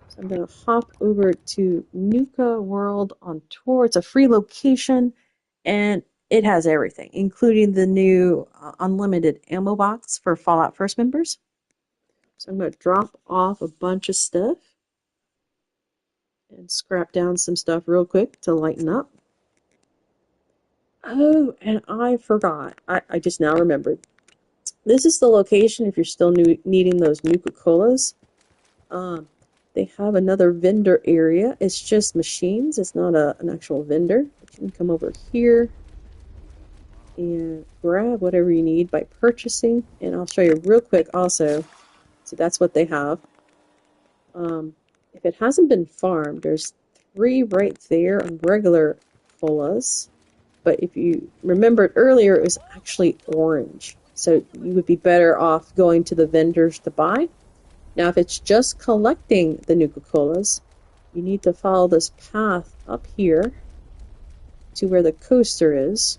So I'm going to hop over to Nuka World on tour. It's a free location, and it has everything, including the new unlimited ammo box for Fallout First members. So I'm going to drop off a bunch of stuff and scrap down some stuff real quick to lighten up. Oh, and I forgot. I just now remembered. This is the location if you're still needing those Nuka-Colas. They have another vendor area. It's just machines. It's not an actual vendor. But you can come over here and grab whatever you need by purchasing. And I'll show you real quick also. So that's what they have. If it hasn't been farmed, there's 3 right there on regular colas. But if you remembered earlier, it was actually orange. So you would be better off going to the vendors to buy. Now, if it's just collecting the Nuka-Colas, you need to follow this path up here to where the coaster is.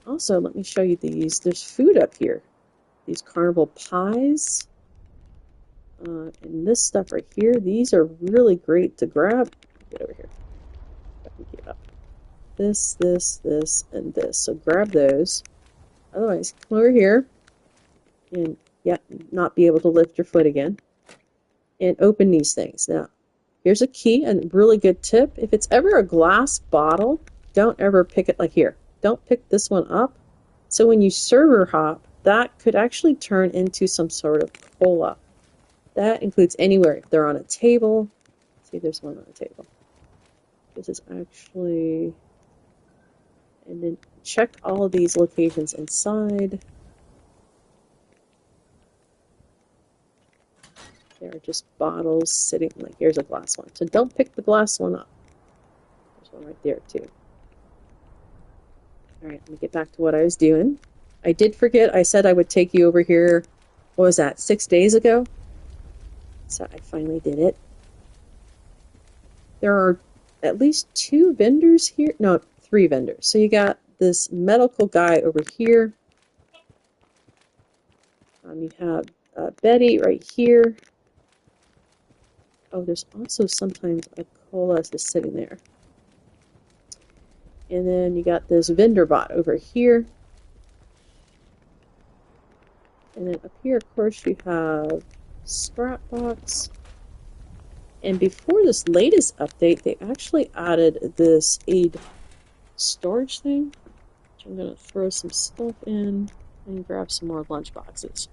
Also, let me show you these. There's food up here. These carnival pies. And this stuff right here. These are really great to grab. Get over here. Get up. This, and this. So grab those. Otherwise, come over here. And not be able to lift your foot again. And open these things. Now, here's a key and really good tip. If it's ever a glass bottle, don't ever pick it like here. Don't pick this one up. So when you server hop, that could actually turn into some sort of cola. That includes anywhere. If they're on a table. See, there's one on a table. This is actually... And then check all of these locations inside. There are just bottles sitting, like here's a glass one. So don't pick the glass one up. There's one right there too. Alright, let me get back to what I was doing. I did forget, I said I would take you over here, what was that, 6 days ago? So I finally did it. There are at least 2 vendors here, no, 3 vendors. So you got this medical guy over here. You have Betty right here. Oh, there's also sometimes a cola just sitting there. And then you got this vendor bot over here. And then up here, of course, you have scrap box. And before this latest update, they actually added this aid storage thing. Which I'm going to throw some stuff in and grab some more lunch boxes.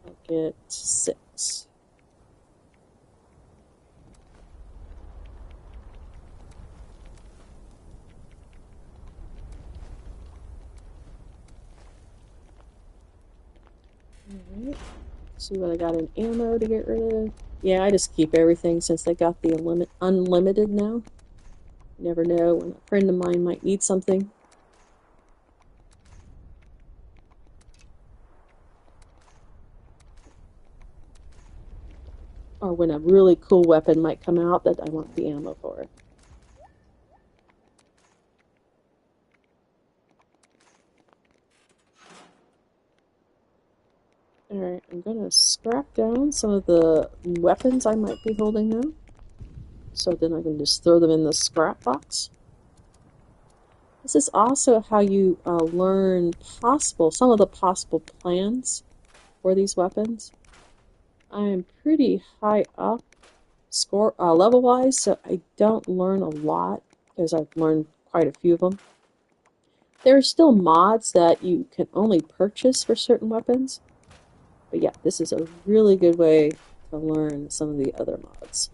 I'll get 6. Alright, see what I got in ammo to get rid of. Yeah, I just keep everything since they got the unlimited now. You never know when a friend of mine might need something. Or when a really cool weapon might come out that I want the ammo for. Alright, I'm gonna scrap down some of the weapons I might be holding now. So then I can just throw them in the scrap box. This is also how you learn some of the possible plans for these weapons. I am pretty high up level-wise, so I don't learn a lot because I've learned quite a few of them. There are still mods that you can only purchase for certain weapons. But yeah, this is a really good way to learn some of the other mods.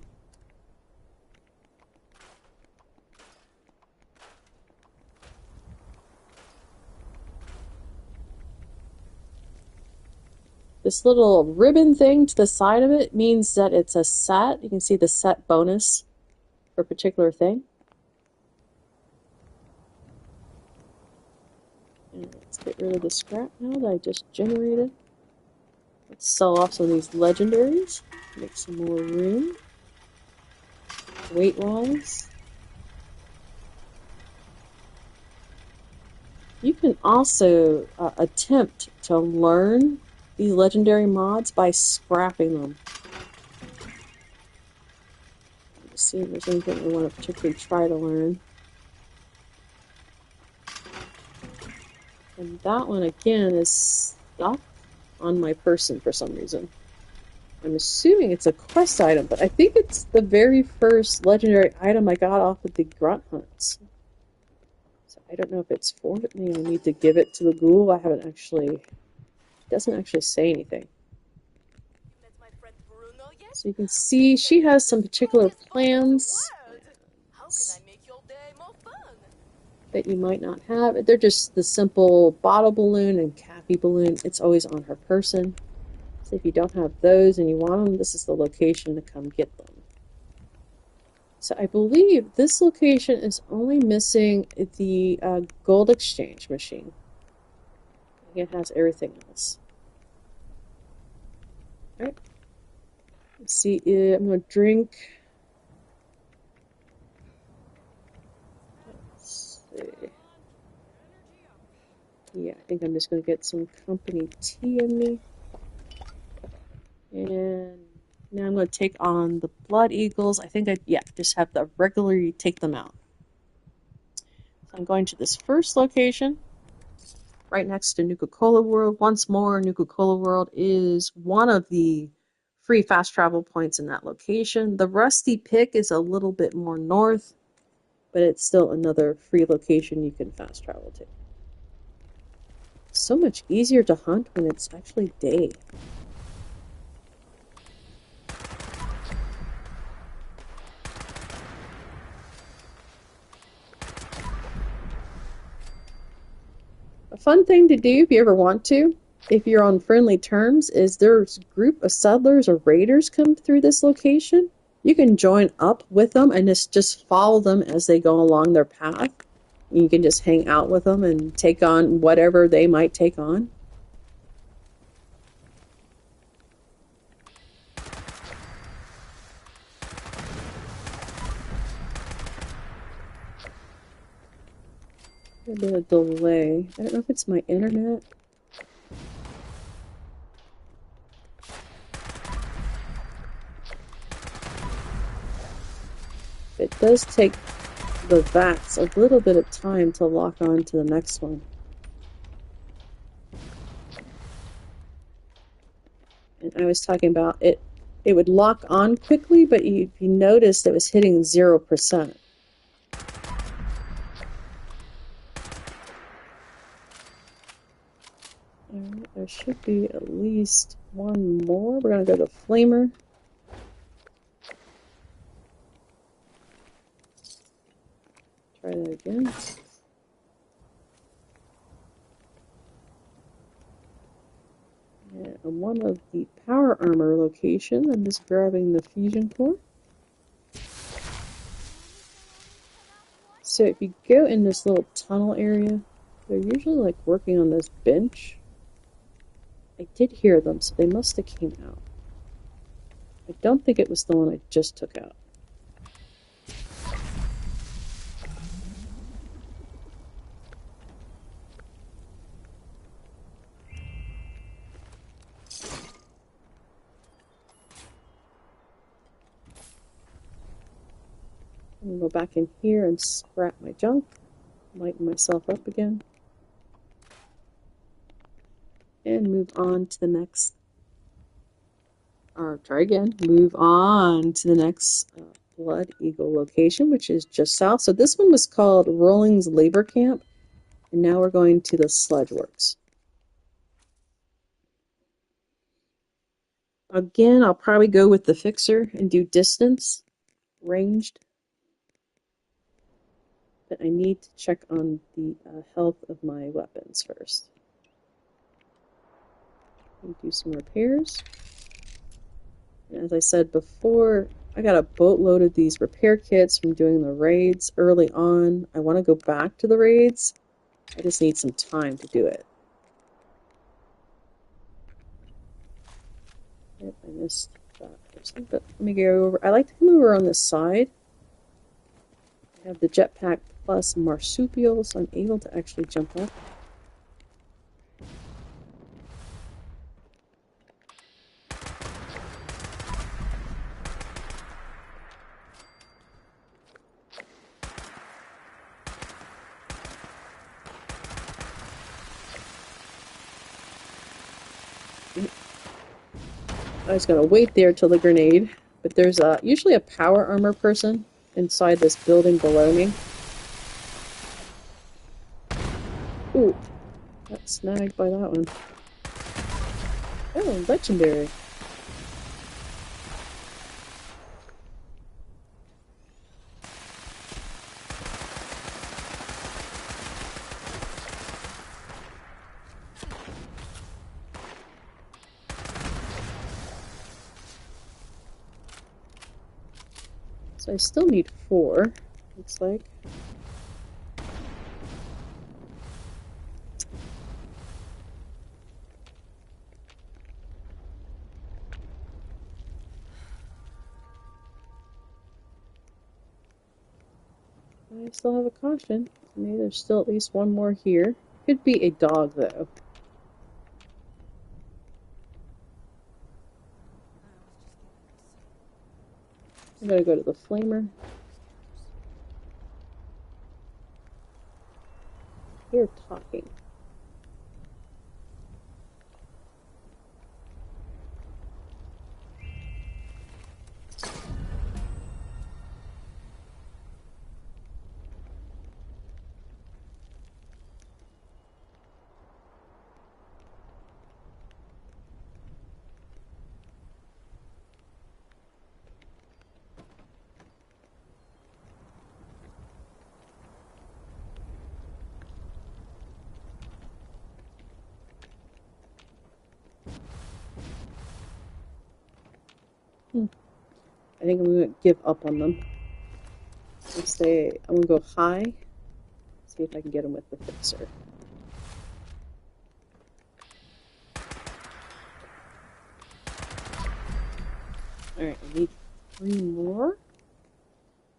This little ribbon thing to the side of it means that it's a set. You can see the set bonus for a particular thing. And let's get rid of the scrap now that I just generated. Let's sell off some of these legendaries. Make some more room. Weight-wise. You can also attempt to learn these legendary mods by scrapping them. see if there's anything I want to particularly try to learn. And that one, again, is stuck on my person for some reason. I'm assuming it's a quest item, but I think it's the very first legendary item I got off of the grunt hunts. So I don't know if it's for me. I need to give it to the ghoul. I haven't actually... It doesn't actually say anything. So you can see she has some particular plans that you might not have. They're just the simple bottle balloon and Cappy balloon. It's always on her person. So if you don't have those and you want them, this is the location to come get them. So I believe this location is only missing the gold exchange machine. It has everything else. Alright. Let's see, I'm going to drink. Let's see. Yeah, I think I'm just going to get some company tea in me. And now I'm going to take on the Blood Eagles. I think just have to regularly take them out. So I'm going to this first location, right next to Nuka-Cola World. Once more, Nuka-Cola World is one of the free fast travel points in that location. The Rusty Pick is a little bit more north, but it's still another free location you can fast travel to. So much easier to hunt when it's actually day. A fun thing to do if you ever want to, if you're on friendly terms, is there's a group of settlers or raiders come through this location. You can join up with them and just follow them as they go along their path. You can just hang out with them and take on whatever they might take on. A bit of delay. I don't know if it's my internet. It does take the VATS a little bit of time to lock on to the next one. And I was talking about it would lock on quickly, but if you noticed it was hitting 0%. Alright, there should be at least one more. We're going to go to Flamer. Try that again. And on one of the power armor location, I'm just grabbing the fusion core. So if you go in this little tunnel area, they're usually like working on this bench. I did hear them, so they must have came out. I don't think it was the one I just took out. I'm going to go back in here and scrap my junk. Lighten myself up again. And move on to the next. Or try again. Move on to the next Blood Eagle location, which is just south. So this one was called Rolling's Labor Camp. And now we're going to the Sludge Works. Again, I'll probably go with the Fixer and do distance, ranged. But I need to check on the health of my weapons first. And do some repairs. And as I said before, I got a boatload of these repair kits from doing the raids early on. I want to go back to the raids. I just need some time to do it. Yep, I missed that person. But let me go over. I like to come over on this side. I have the jetpack plus marsupial, so I'm able to actually jump up. I was gonna wait there till the grenade, but there's usually a power armor person inside this building below me. Ooh, got snagged by that one. Oh, legendary. So I still need 4, looks like. I still have a caution. Maybe there's still at least one more here. Could be a dog, though. I'm gonna go to the flamer. You're talking. I think I'm gonna give up on them. Let's say I'm gonna go high. See if I can get him with the fixer. Alright, I need 3 more.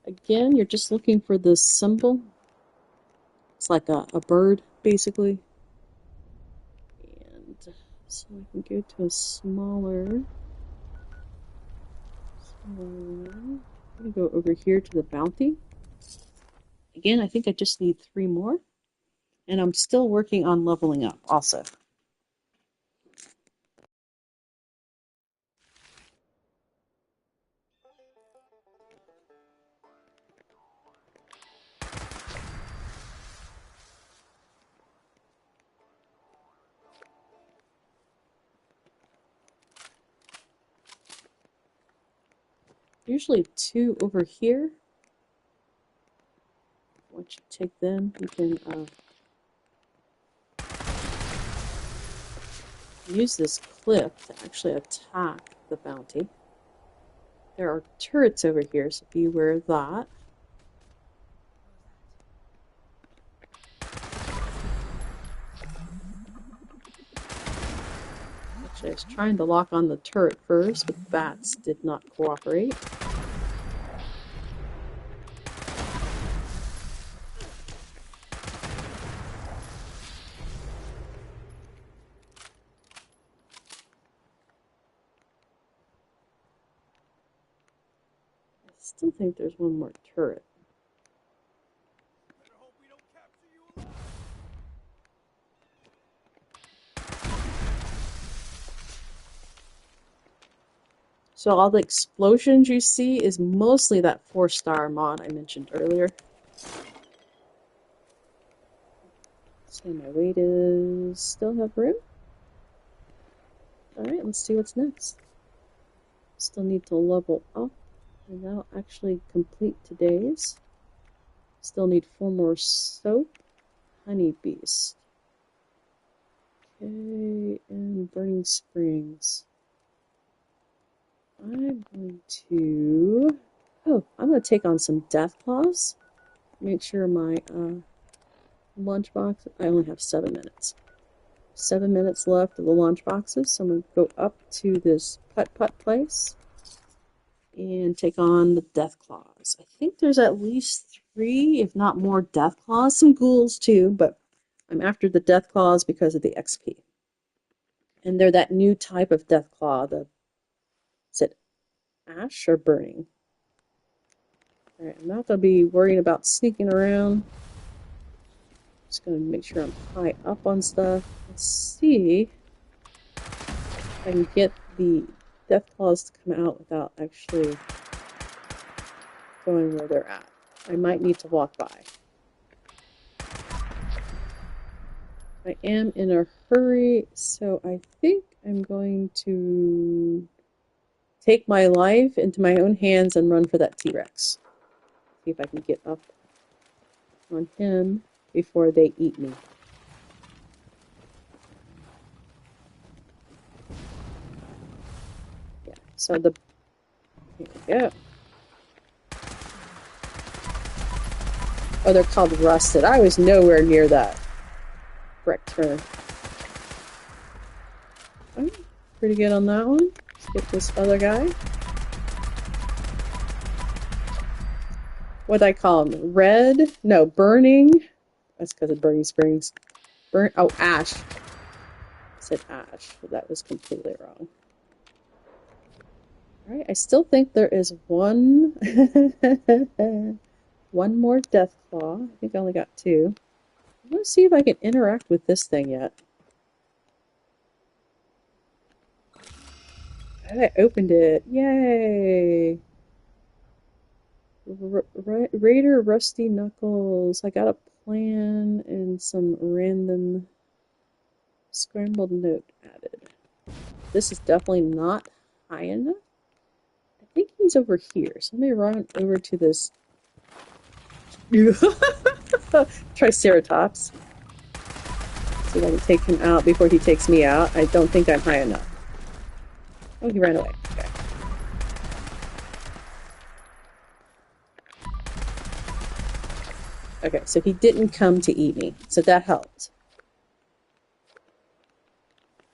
Again, you're just looking for this symbol. It's like a bird, basically. And so I can go to a smaller one. I'm gonna go over here to the bounty. Again, I think I just need 3 more. And I'm still working on leveling up also. Usually 2 over here. Once you take them, you can use this clip to actually attack the bounty. There are turrets over here, so be aware of that. Actually, I was trying to lock on the turret first, but bats did not cooperate. I still think there's one more turret. So all the explosions you see is mostly that 4-star mod I mentioned earlier. So my weight is... still have room? Alright, let's see what's next. Still need to level up, and that'll actually complete today's. Still need 4 more soap. Honey beast. Okay, and burning springs. I'm going to... oh, I'm going to take on some death claws. Make sure my lunchbox... I only have 7 minutes. 7 minutes left of the lunch boxes, so I'm going to go up to this putt-putt place and take on the death claws. I think there's at least 3, if not more, death claws. Some ghouls too, but I'm after the death claws because of the XP. And they're that new type of death claw, the... is it ash or burning? Alright, I'm not going to be worrying about sneaking around. Just going to make sure I'm high up on stuff. Let's see if I can get the death claws to come out without actually going where they're at. I might need to walk by. I am in a hurry, so I think I'm going to take my life into my own hands and run for that T-Rex. See if I can get up on him before they eat me. Yeah, so here we go. Oh, they're called rusted. I was nowhere near that correct turn. Oh, pretty good on that one. Let's get this other guy. What'd I call him? Red? No, burning. That's because of Burning Springs. Oh, ash. I said ash, but that was completely wrong. All right, I still think there is one one more death claw. I think I only got two. I want to see if I can interact with this thing yet. I opened it. Yay! Raider Rusty Knuckles. I got a plan and some random scrambled note added. This is definitely not high enough. I think he's over here. So let me run over to this Triceratops. See if I can take him out before he takes me out. I don't think I'm high enough. Oh, he ran away. Okay. Okay, so he didn't come to eat me. So that helped.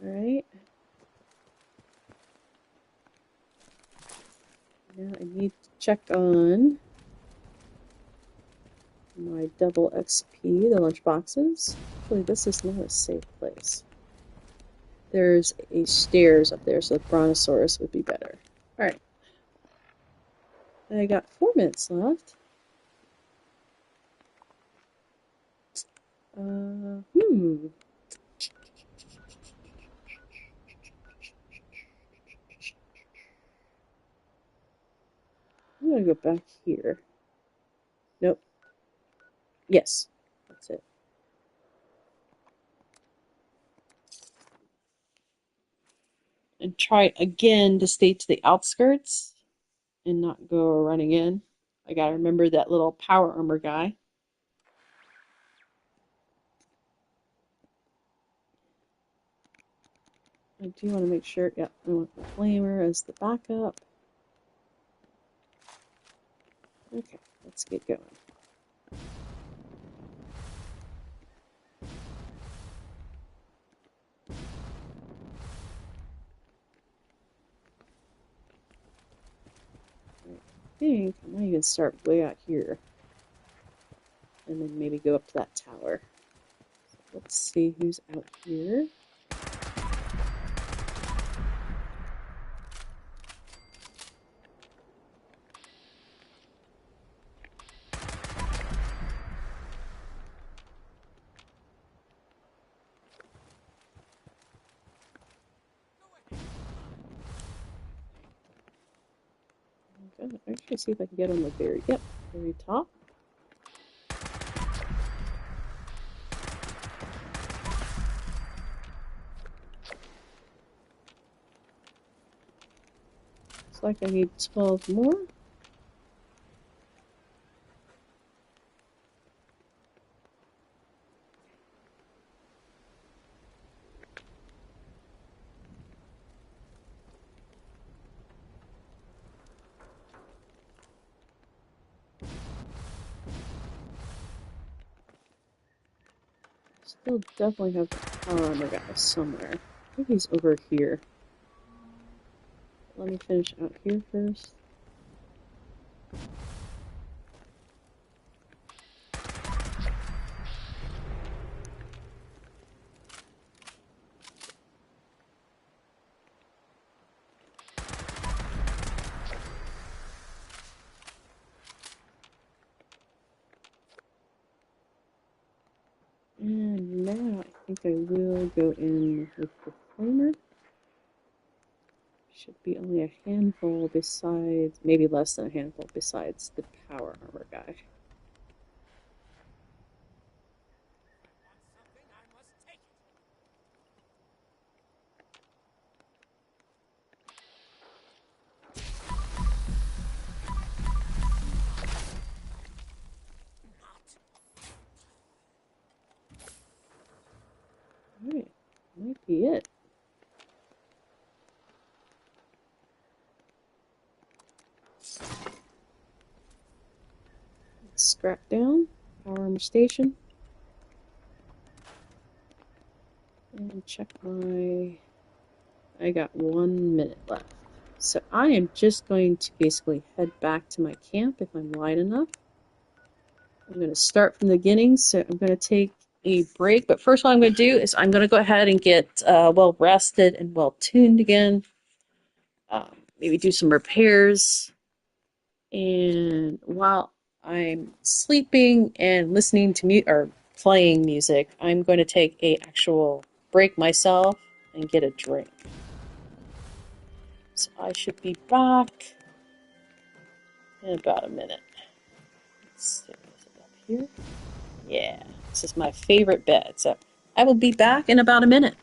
Alright. Now I need to check on my double XP, the lunch boxes. Actually, this is not a safe place. There's a stairs up there, so the Brontosaurus would be better. Alright. I got 4 minutes left. I'm gonna go back here. Nope. Yes, that's it. And try again to stay to the outskirts and not go running in. I gotta remember that little power armor guy. I do want to make sure, yeah, I want the flamer as the backup. Okay, let's get going. I think I might even start way out here. And then maybe go up to that tower. So let's see who's out here. I'm gonna actually see if I can get on the very top. Looks like I need 12 more. Still definitely have the power armor guy somewhere. I think he's over here. Let me finish out here first. And now I think I will go in with the flamer. Should be only a handful besides, maybe less than a handful besides the power armor guy. Alright, might be it. Scrap down, power armor station, and check my, I got 1 minute left. So I am just going to basically head back to my camp if I'm light enough. I'm going to start from the beginning, so I'm going to take a break, but first what I'm going to do is I'm going to go ahead and get well rested and well tuned again. Maybe do some repairs, and while I'm sleeping and listening to or playing music, I'm going to take a actual break myself and get a drink. So I should be back in about a minute. Let's see, is it up here? Yeah, this is my favorite bed. So I will be back in about a minute.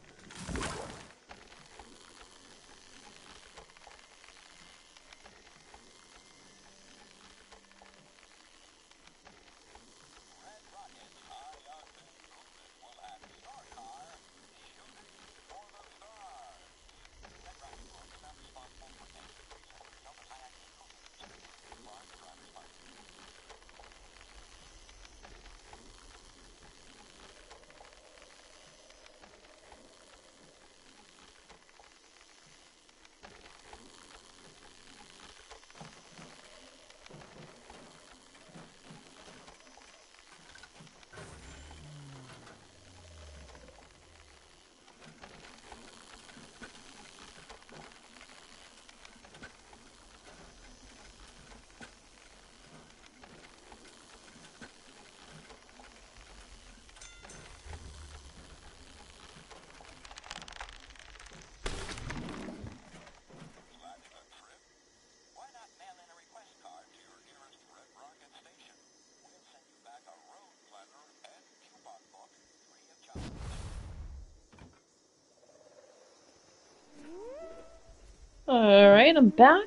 All right, I'm back.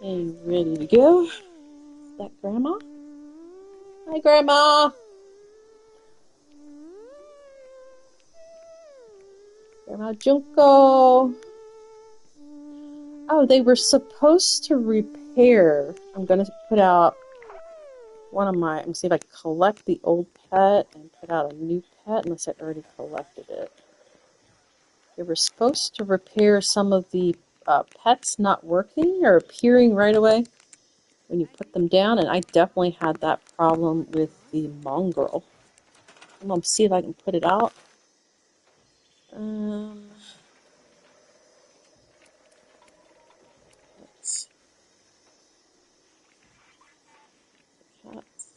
And ready to go. Is that Grandma? Hi, Grandma. Grandma Junko. Oh, they were supposed to repair. I'm going to put out one of my, I'm going to see if I can collect the old pet and put out a new pet, unless I already collected it. They were supposed to repair some of the pets not working or appearing right away when you put them down, and I definitely had that problem with the mongrel. I'm going to see if I can put it out. Let's cats.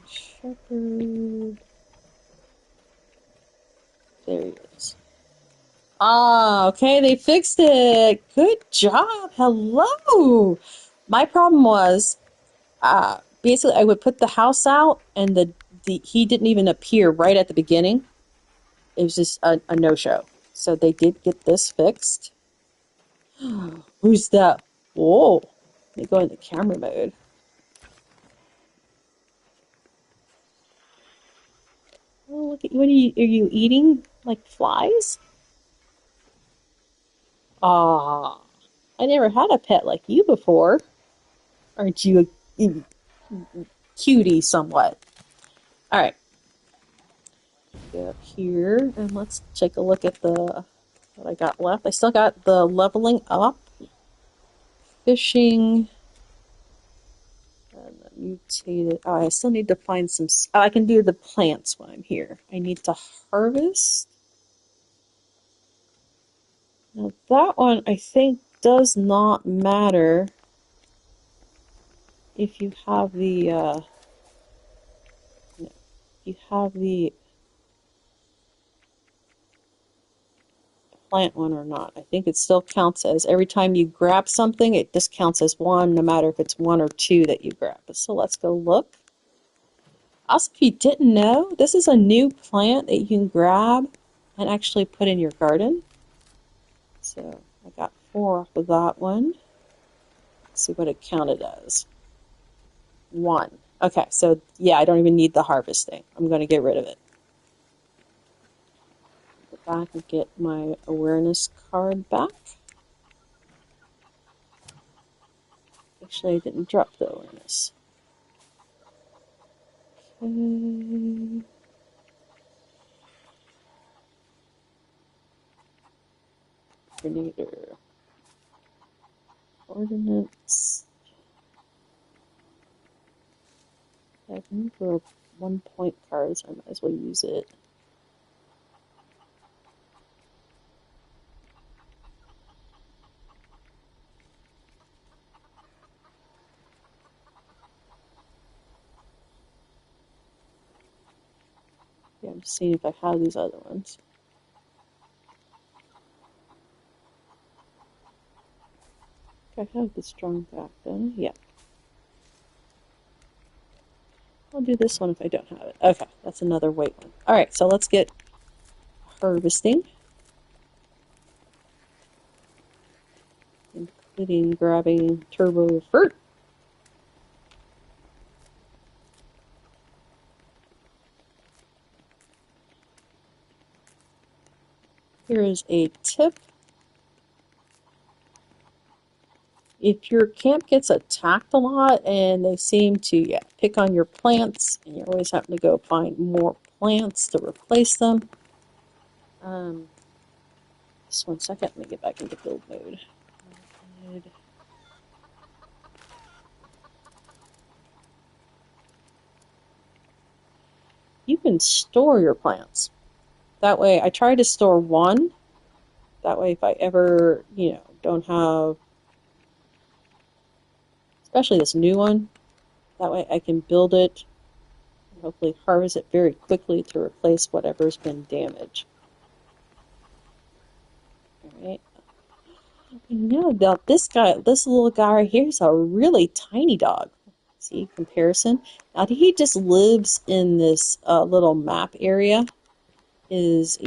Shepherd. There he is. Ah, okay, they fixed it. Good job. Hello. My problem was, basically, I would put the house out, and he didn't even appear right at the beginning. It was just a no-show. So they did get this fixed. Who's that? Whoa. Let me go into camera mode. Oh, look at, are you eating like flies? Ah, I never had a pet like you before. Aren't you a cutie somewhat? All right, go up here and let's take a look at what I got left. I still got the leveling up, fishing, and the mutated. Oh, I still need to find some. Oh, I can do the plants when I'm here. I need to harvest. Now that one I think does not matter if you have the. No. you have the plant one or not. I think it still counts as every time you grab something, it just counts as one, no matter if it's one or two that you grab. So let's go look. Also, if you didn't know, this is a new plant that you can grab and actually put in your garden. So I got 4 off of that one. Let's see what it counted as. 1. Okay, so yeah, I don't even need the harvesting. I'm going to get rid of it. Go back and get my awareness card back. Actually, I didn't drop the awareness. Okay. Grenadier. Ordnance. I have room for 1-point cards. I might as well use it. Yeah, I'm just seeing if I have these other ones. I have the strong back, don't I? Yeah. I'll do this one if I don't have it. Okay, that's another weight one. All right, so let's get harvesting, including grabbing turbo fruit. Here is a tip. If your camp gets attacked a lot and they seem to pick on your plants, and you're always having to go find more plants to replace them, just 1 second, let me get back into build mode. You can store your plants. That way, I try to store 1. That way, if I ever, don't have, especially this new one, that way I can build it and hopefully harvest it very quickly to replace whatever's been damaged. Alright. This little guy right here is a really tiny dog. See, comparison. Now, he just lives in this little map area. His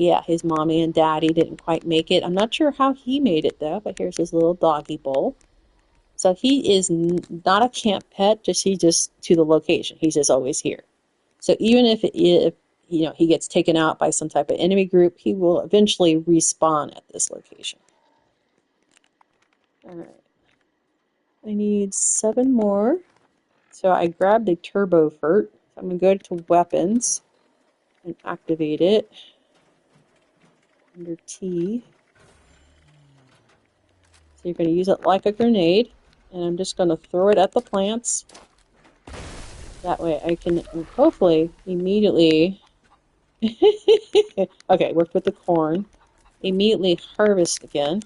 mommy and daddy didn't quite make it. I'm not sure how he made it, though, but here's his little doggy bowl. So he is not a camp pet, he's just to the location. He's just always here. So even if he gets taken out by some type of enemy group, he will eventually respawn at this location. All right. I need 7 more. So I grabbed a turbo fert. So I'm going to go to weapons and activate it under T. So you're going to use it like a grenade. And I'm just going to throw it at the plants. That way I can hopefully immediately... Okay, worked with the corn. Immediately harvest again.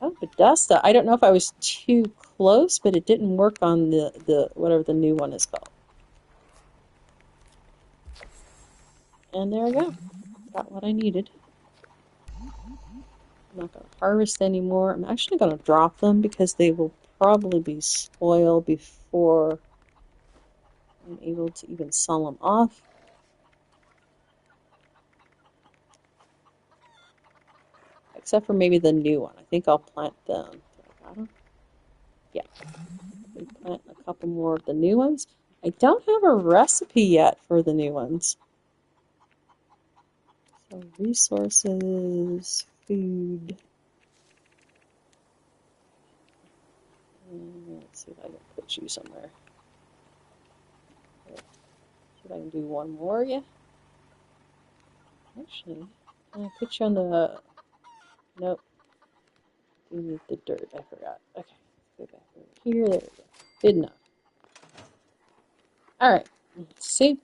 Oh, Podesta. I don't know if I was too close, but it didn't work on the whatever the new one is called. And there I go. Got what I needed. I'm not going to harvest anymore. I'm actually going to drop them because they will probably be spoiled before I'm able to even sell them off. Except for maybe the new one. I think I'll plant them. Got them? Yeah. We plant a couple more of the new ones. I don't have a recipe yet for the new ones. So resources, food. Let's see if I can put you somewhere. See if I can do one more, yeah? Actually, can I put you on the... Nope. You need the dirt, I forgot. Okay, let's go back over here. There we go. Good enough. Alright, let's see.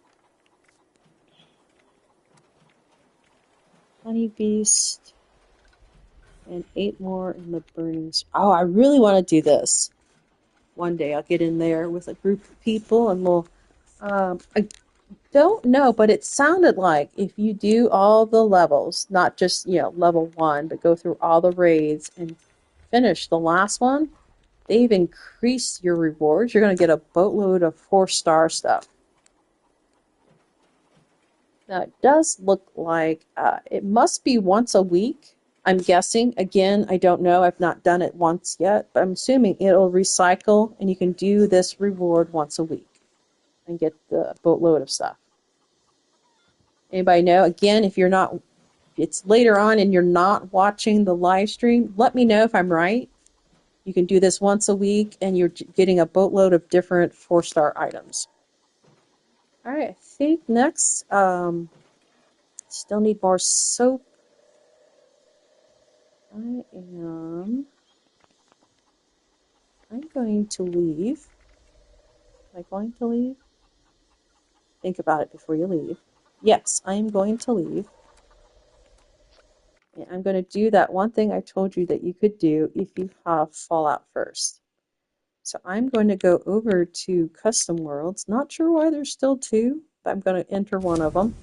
Honey Beast. And 8 more in the burning... Oh, I really want to do this. One day I'll get in there with a group of people and we'll... don't know, but it sounded like if you do all the levels, not just, level one, but go through all the raids and finish the last one, they've increased your rewards. You're going to get a boatload of 4-star stuff. Now, it does look like it must be once a week. I'm guessing. Again, I don't know. I've not done it once yet, but I'm assuming it'll recycle and you can do this reward once a week and get the boatload of stuff. Anybody know? Again, if you're not, it's later on and you're not watching the live stream, let me know if I'm right. You can do this once a week and you're getting a boatload of different 4-star items. All right, I think next, still need more soap. I'm going to leave. Am I going to leave? Think about it before you leave. Yes, I'm going to leave. And I'm going to do that one thing I told you that you could do if you have Fallout first. So I'm going to go over to Custom Worlds. Not sure why there's still two, but I'm going to enter one of them.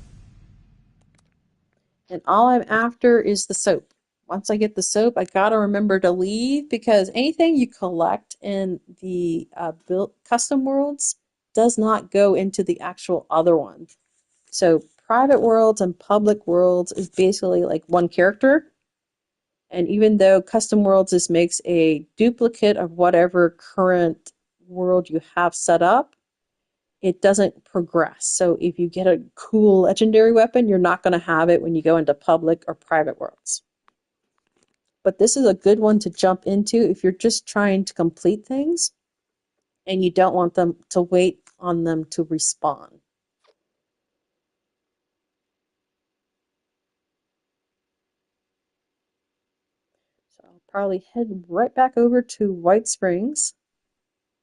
And all I'm after is the soap. Once I get the soap, I gotta remember to leave because anything you collect in the custom worlds does not go into the actual other one. So private worlds and public worlds is basically like one character. And even though custom worlds makes a duplicate of whatever current world you have set up, it doesn't progress. So if you get a cool legendary weapon, you're not going to have it when you go into public or private worlds. But this is a good one to jump into if you're just trying to complete things and you don't want them to wait on them to respawn. So I'll probably head right back over to White Springs.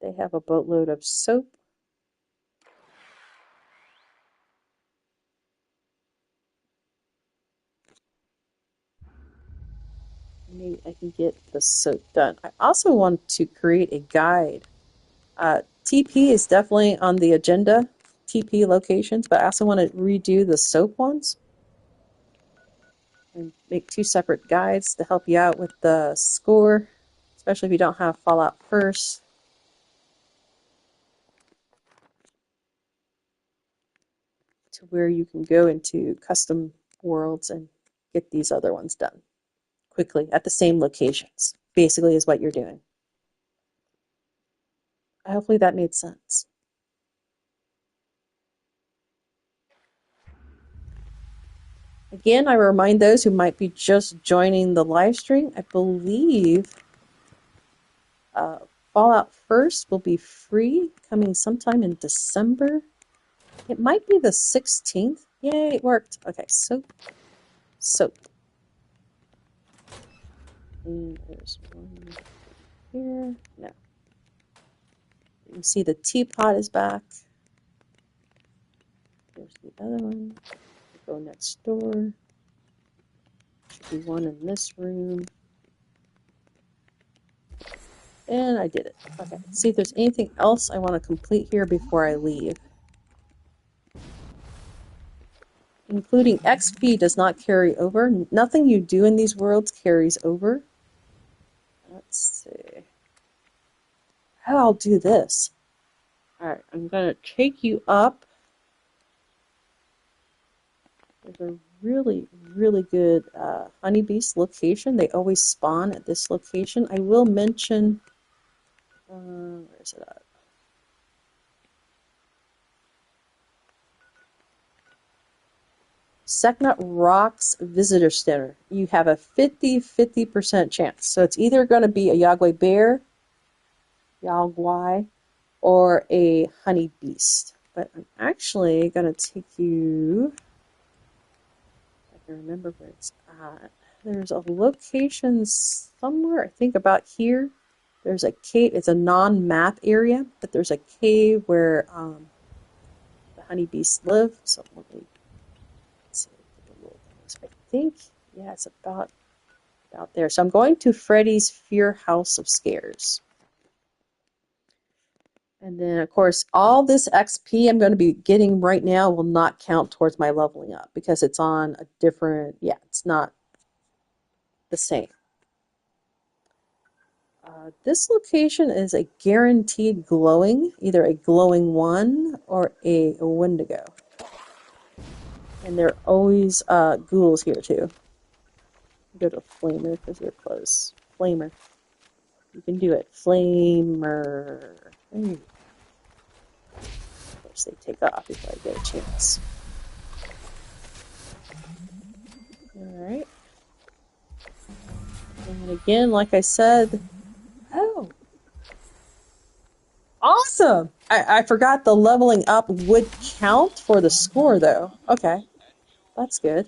They have a boatload of soap. Maybe I can get the soap done. I also want to create a guide. TP is definitely on the agenda, TP locations, but I also want to redo the soap ones and make 2 separate guides to help you out with the score, especially if you don't have Fallout first. To where you can go into custom worlds and get these other ones done quickly at the same locations, basically is what you're doing. Hopefully that made sense. Again, I remind those who might be just joining the live stream, I believe Fallout First will be free coming sometime in December. It might be the 16th. Yay, it worked. Okay, soap. And there's one here. No. You can see the teapot is back. There's the other one. Go next door. Should be one in this room. And I did it. Okay, let's see if there's anything else I want to complete here before I leave. Including XP does not carry over. Nothing you do in these worlds carries over. Let's see. How I'll do this. Alright, I'm going to take you up. There's a really, really good honeybees location. They always spawn at this location. I will mention... where is it at? Secnut Rocks Visitor Center. You have a 50% chance. So it's either going to be a Yagway bear, Yagway, or a honey beast. But I'm actually going to take you... I can remember where it's at. There's a location somewhere, I think about here. There's a cave. It's a non-map area, but there's a cave where the honeybees live. So let me see. I think, yeah, it's about there. So I'm going to Freddy's Fear House of Scares. And then, of course, all this XP I'm going to be getting right now will not count towards my leveling up because it's on a different, yeah, it's not the same. This location is a guaranteed glowing, either a glowing 1 or a Wendigo. And there are always ghouls here too. Go to Flamer because you're close. Flamer. You can do it. Flamer. Of course, they take off before I get a chance. Alright. And again, like I said, oh, awesome! I forgot the leveling up would count for the score, though. Okay, that's good.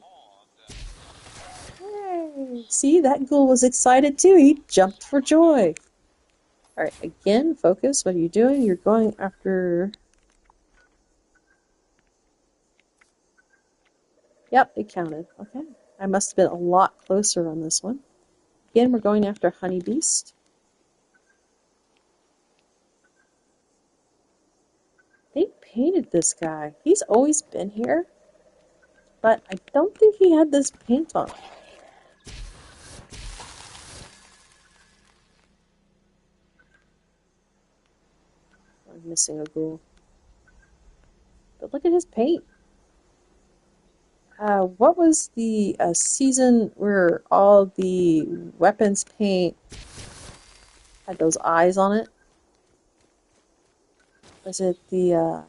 Yay! See, that ghoul was excited too. He jumped for joy. Alright, again, focus. What are you doing? You're going after... Yep, it counted. Okay. I must have been a lot closer on this one. Again, we're going after Honey Beast. They painted this guy. He's always been here, but I don't think he had this paint on. I'm missing a ghoul. But look at his paint. What was the season where all the weapons paint had those eyes on it? Was it the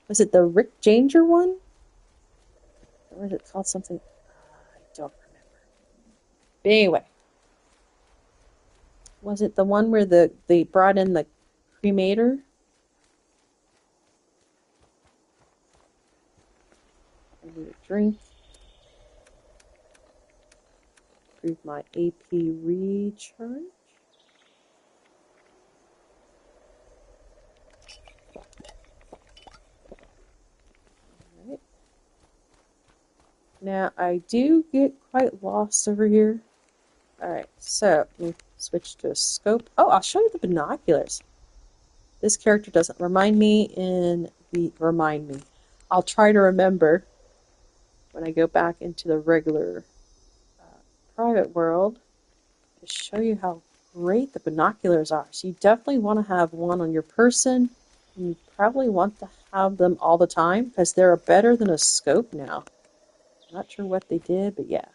was it the Rick Janger one? Or was it called something? I don't remember. But anyway, was it the one where they brought in the cremator? I need a drink. Improve my AP recharge. Alright. Now I do get quite lost over here. Alright, so let me switch to a scope. Oh, I'll show you the binoculars. This character doesn't remind me in the remind me. I'll try to remember when I go back into the regular private world to show you how great the binoculars are. So you definitely want to have one on your person. And you probably want to have them all the time because they're better than a scope now. I'm not sure what they did, but yeah.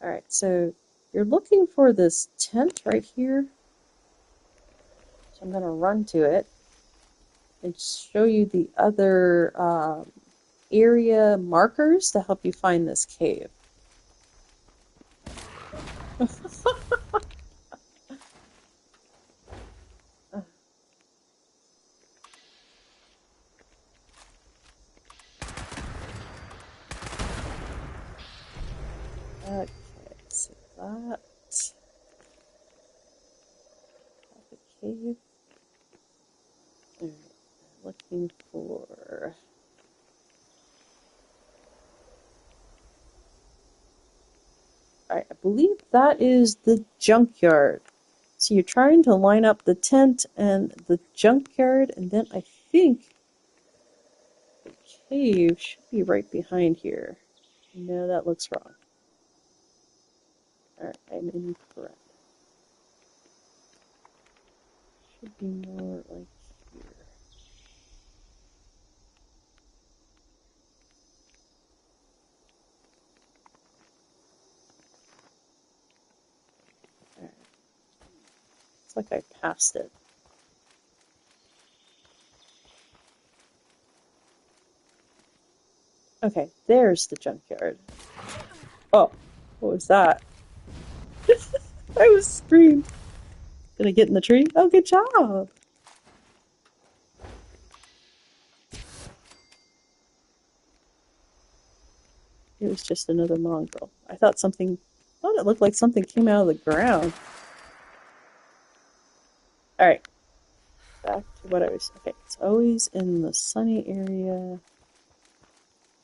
Alright, so you're looking for this tent right here. So I'm going to run to it and show you the other area markers to help you find this cave. Okay, so that's the cave. Alright, looking for... Alright, I believe that is the junkyard. So you're trying to line up the tent and the junkyard, and then I think the cave should be right behind here. No, that looks wrong. Alright, I'm incorrect. Should be more like here. Alright. It's like I passed it. Okay, there's the junkyard. Oh, what was that? I was screamed. Did I get in the tree? Oh, good job. It was just another mongrel. I thought it looked like something came out of the ground. Alright, back to what I was, okay, it's always in the sunny area.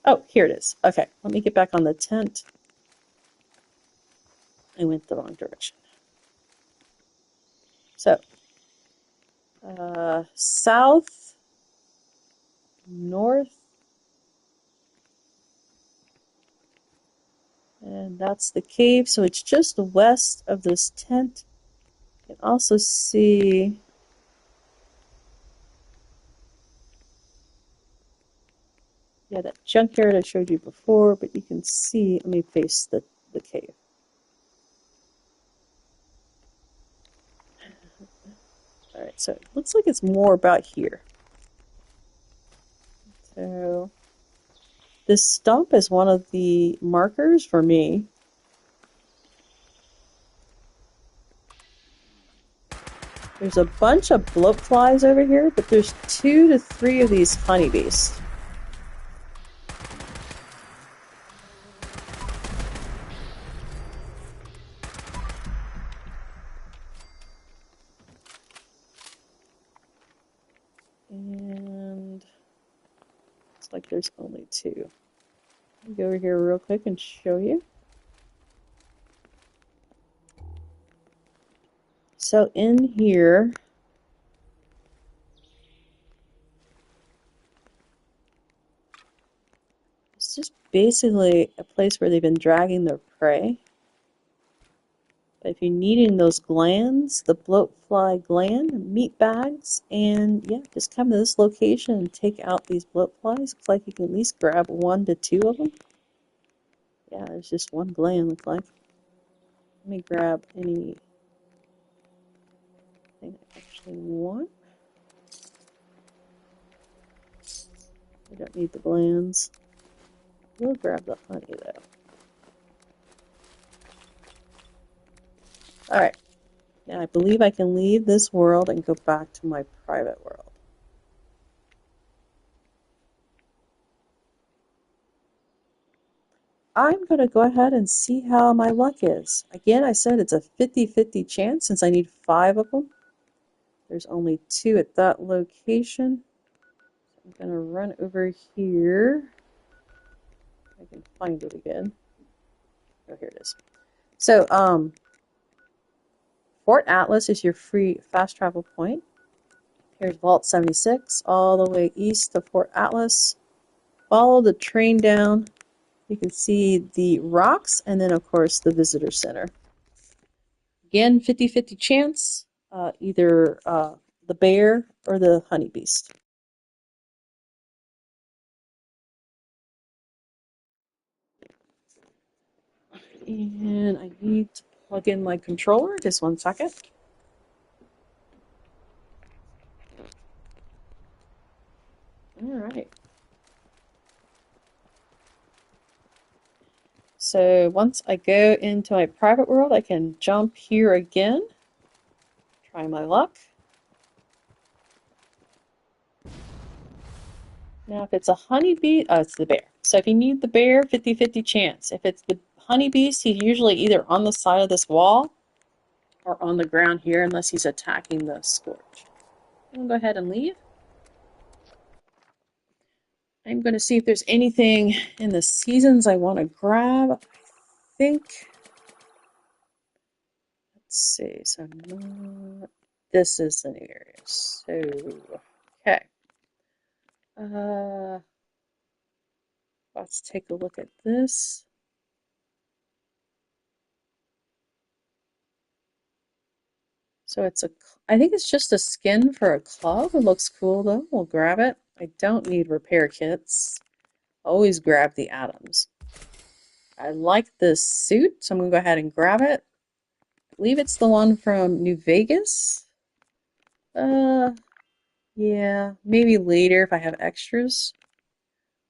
Oh, here it is. Okay, let me get back on the tent. I went the wrong direction. So, south, north, and that's the cave. So it's just west of this tent. You can also see, yeah, that junkyard I showed you before, but you can see, let me face the cave. All right, so it looks like it's more about here. So this stump is one of the markers for me. There's a bunch of bloatflies over here, but there's 2 to 3 of these honeybees. And looks like there's only 2. Let me go over here real quick and show you. So in here, it's just basically a place where they've been dragging their prey. But if you're needing those glands, the bloatfly gland, meat bags, and yeah, just come to this location and take out these bloatflies. Looks like you can at least grab 1 to 2 of them. Yeah, there's just 1 gland, looks like. Let me grab anything I actually want. I don't need the glands. We'll grab the honey though. Alright, now I believe I can leave this world and go back to my private world. I'm going to go ahead and see how my luck is. Again, I said it's a 50-50 chance since I need 5 of them. There's only 2 at that location. I'm going to run over here. I can find it again. Oh, here it is. So, Fort Atlas is your free fast travel point. Here's Vault 76, all the way east of Fort Atlas. Follow the train down. You can see the rocks and then, of course, the visitor center. Again, 50-50 chance, either the bear or the honey beast. And I need to plug in my controller. Just 1 second. All right. So once I go into my private world, I can jump here again. Try my luck. Now, if it's a honeybee, oh, it's the bear. So if you need the bear, 50-50 chance. If it's the honeybees, he's usually either on the side of this wall or on the ground here, unless he's attacking the scorch. I'm going to go ahead and leave. I'm going to see if there's anything in the seasons I want to grab. I think, let's see, so not, this is the new area. So, okay. Let's take a look at this. So I think it's just a skin for a club. It looks cool though. We'll grab it. I don't need repair kits. Always grab the atoms. I like this suit, so I'm gonna go ahead and grab it. I believe it's the one from New Vegas. Yeah, maybe later if I have extras.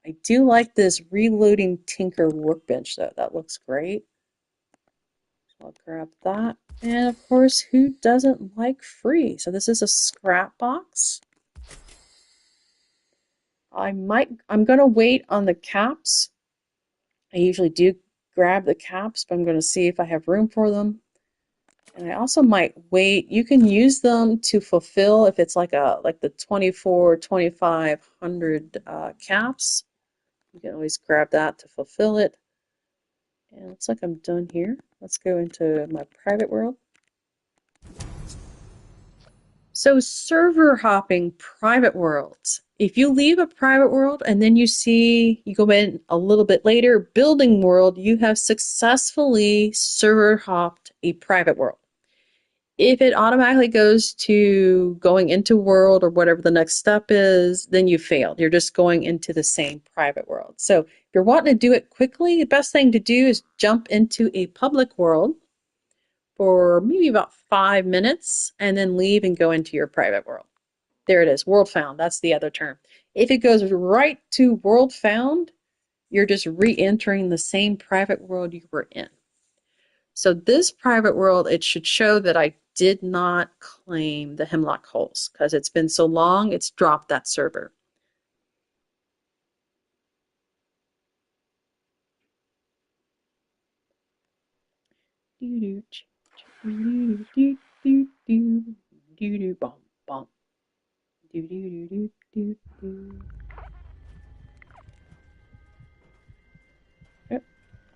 I do like this reloading Tinker workbench though. That looks great. So I'll grab that. And of course, who doesn't like free? So this is a scrap box. I'm gonna wait on the caps. I usually do grab the caps, but I'm gonna see if I have room for them. And I also might wait. You can use them to fulfill if it's like the 24, 2500 caps. You can always grab that to fulfill it. And it looks like I'm done here. Let's go into my private world. So server hopping private worlds. If you leave a private world and then you go in a little bit later, building world, you have successfully server hopped a private world. If it automatically goes to going into world or whatever the next step is, then you failed. You're just going into the same private world. So if you're wanting to do it quickly, the best thing to do is jump into a public world for maybe about 5 minutes and then leave and go into your private world. There it is, world found. That's the other term. If it goes right to world found, you're just re-entering the same private world you were in. So this private world, it should show that I did not claim the Hemlock Holes because it's been so long, it's dropped that server.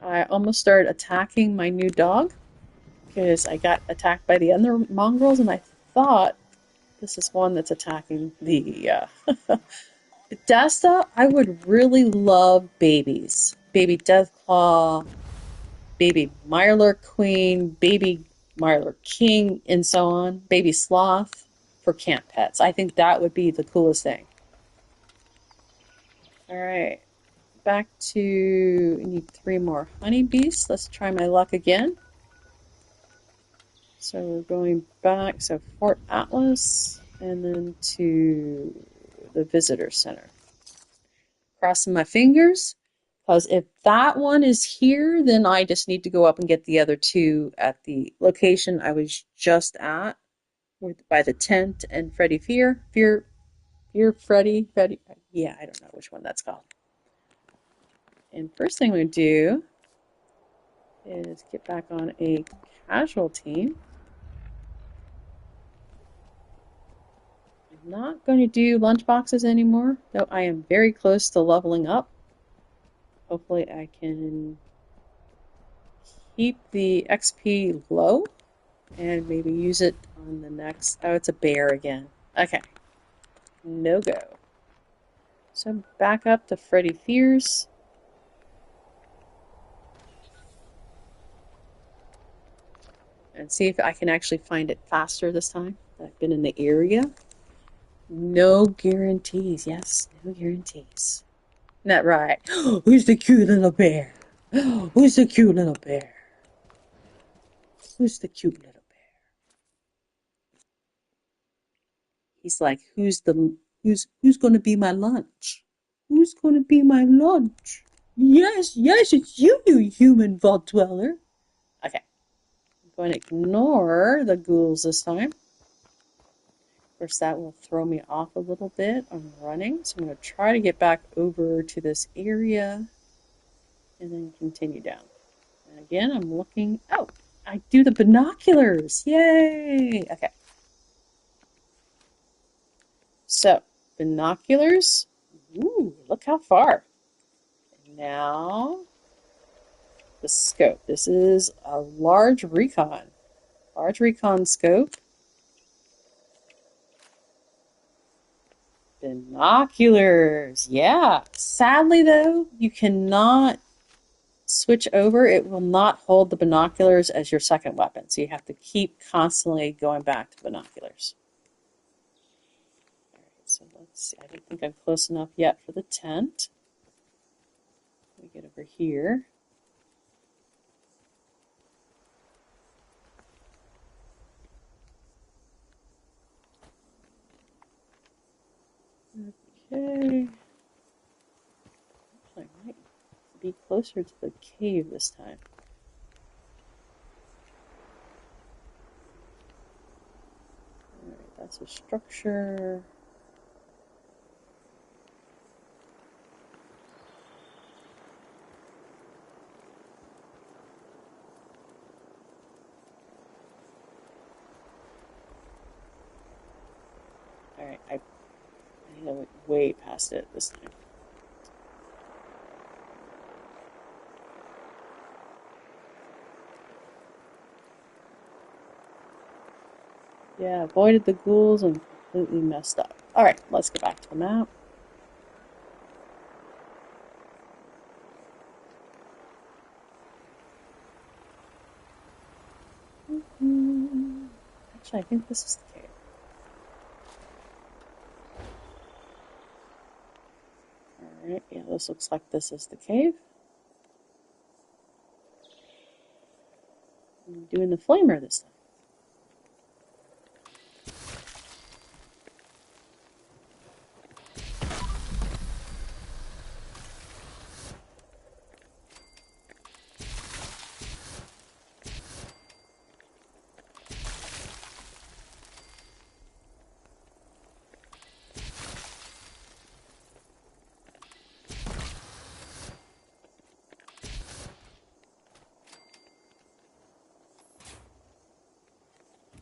I almost started attacking my new dog because I got attacked by the other mongrels, and I thought this is one that's attacking the Desta. I would really love babies. Baby Deathclaw, baby Mirelurk Queen, baby Mirelurk King, and so on. Baby Sloth for camp pets. I think that would be the coolest thing. All right, back to, I need 3 more honeybees. Let's try my luck again. So we're going back, so Fort Atlas, and then to the visitor center. Crossing my fingers, because if that one is here, then I just need to go up and get the other 2 at the location I was just at, by the tent and Freddy Freddy, yeah, I don't know which one that's called. And first thing I'm going to do is get back on a casual team. I'm not going to do lunchboxes anymore, though I am very close to leveling up. Hopefully I can keep the XP low and maybe use it on the next. Oh, it's a bear again. Okay, no go. So back up to Freddy Fears. And see if I can actually find it faster this time. I've been in the area. No guarantees. Yes, no guarantees. Isn't that right? Who's the cute little bear? Who's the cute little bear? Who's the cute little bear? He's like, who's gonna be my lunch? Who's gonna be my lunch? Yes, yes, it's you, you human vault dweller. Okay, I'm going to ignore the ghouls this time. Of course, that will throw me off a little bit. I'm running, so I'm going to try to get back over to this area and then continue down. And again, I'm looking. Oh, I do the binoculars. Yay! Okay. So, binoculars. Ooh, look how far. Now, the scope. This is a large recon. Large recon scope. Binoculars. Yeah. Sadly, though, you cannot switch over. It will not hold the binoculars as your second weapon. So you have to keep constantly going back to binoculars. All right, so let's see. I don't think I'm close enough yet for the tent. Let me get over here. Okay. I might be closer to the cave this time. All right, that's a structure. All right, I went way past it this time. Yeah, avoided the ghouls and completely messed up. Alright, let's get back to the map. Actually, I think this is the cave. Alright, yeah, this looks like this is the cave. I'm doing the flamer this time.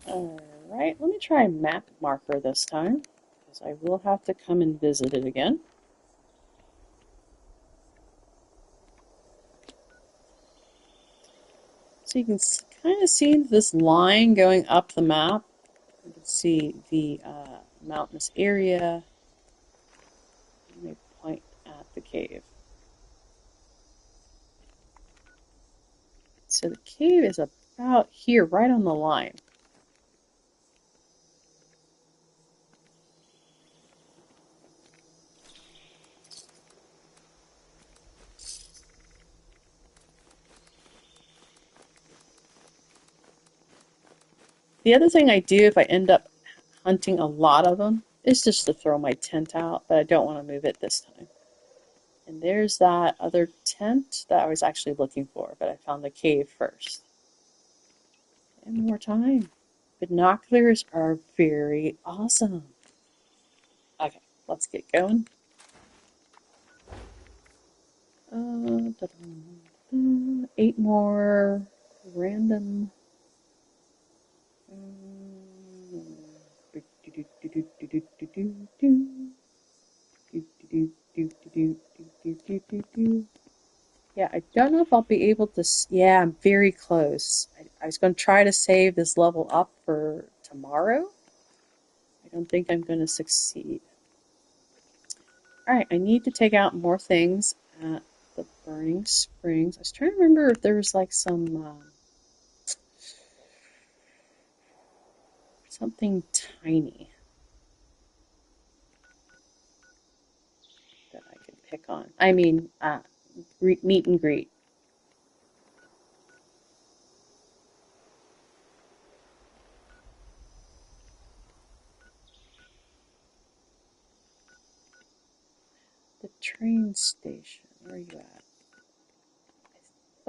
Alright, let me try map marker this time, because I will have to come and visit it again. So you can kind of see this line going up the map. You can see the mountainous area. Let me point at the cave. So the cave is about here, right on the line. The other thing I do if I end up hunting a lot of them is just to throw my tent out, but I don't want to move it this time. And there's that other tent that I was actually looking for, but I found the cave first. And more time. Binoculars are very awesome. Okay, let's get going. Da -da -da. 8 more random. Yeah, I don't know if I'll be able to. Yeah, I'm very close. I was going to try to save this level up for tomorrow. I don't think I'm going to succeed. Alright, I need to take out more things at the Burning Springs. I was trying to remember if there was like some something tiny that I could pick on. I mean, meet and greet. The train station. Where are you at?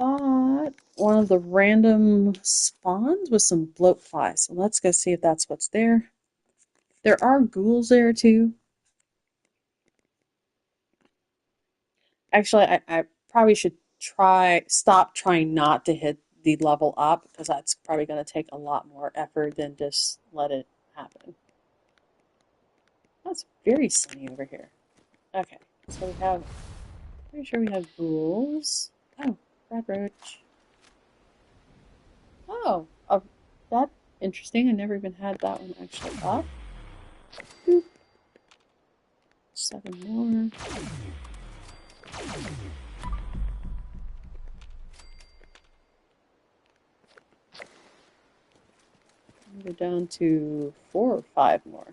I thought one of the random spawns was some bloat flies. So let's go see if that's what's there. There are ghouls there too. Actually, I probably should stop trying not to hit the level up because that's probably going to take a lot more effort than just let it happen. That's very sunny over here. Okay, so we have, pretty sure we have ghouls. Oh, red roach. Oh, that interesting. I never even had that one actually up. Boop. 7 more. We're down to 4 or 5 more.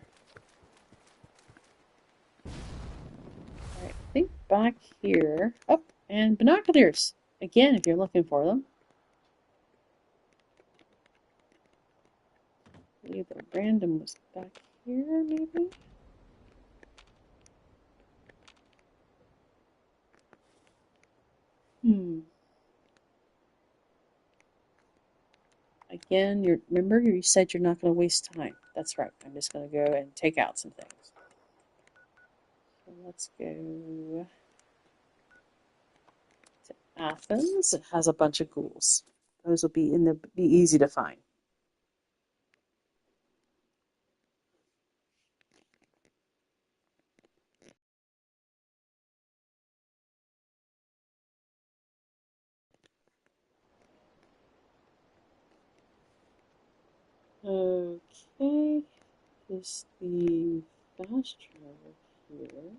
Alright, I think back here. Oh, and binoculars! Again, if you're looking for them. I believe the random was back here, maybe? Hmm. Again, remember you said you're not going to waste time. That's right. I'm just going to go and take out some things. So let's go to Athens. It has a bunch of ghouls. Those will be easy to find. Okay, is the fast travel here?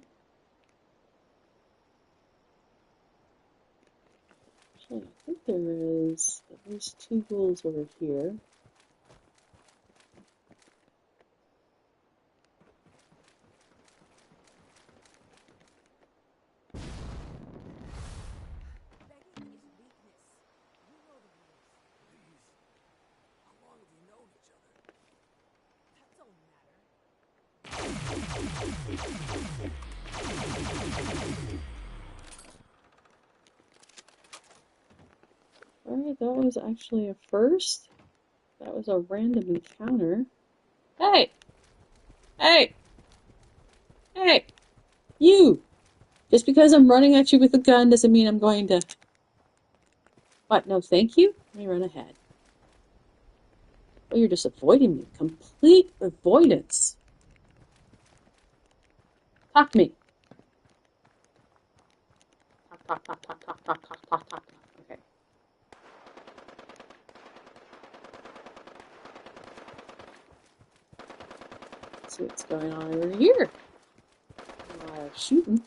Actually, I think there is at least two ghouls over here. Begging is weakness. You know the rules. Please. How long have we known each other? That don't matter. Alright, that was actually a first. That was a random encounter. Hey! Hey! Hey! You! Just because I'm running at you with a gun doesn't mean I'm going to... What? No, thank you? Let me run ahead. Oh, you're just avoiding me. Complete avoidance. Talk to me. Talk. Okay. Let's see what's going on over here. A lot of shooting.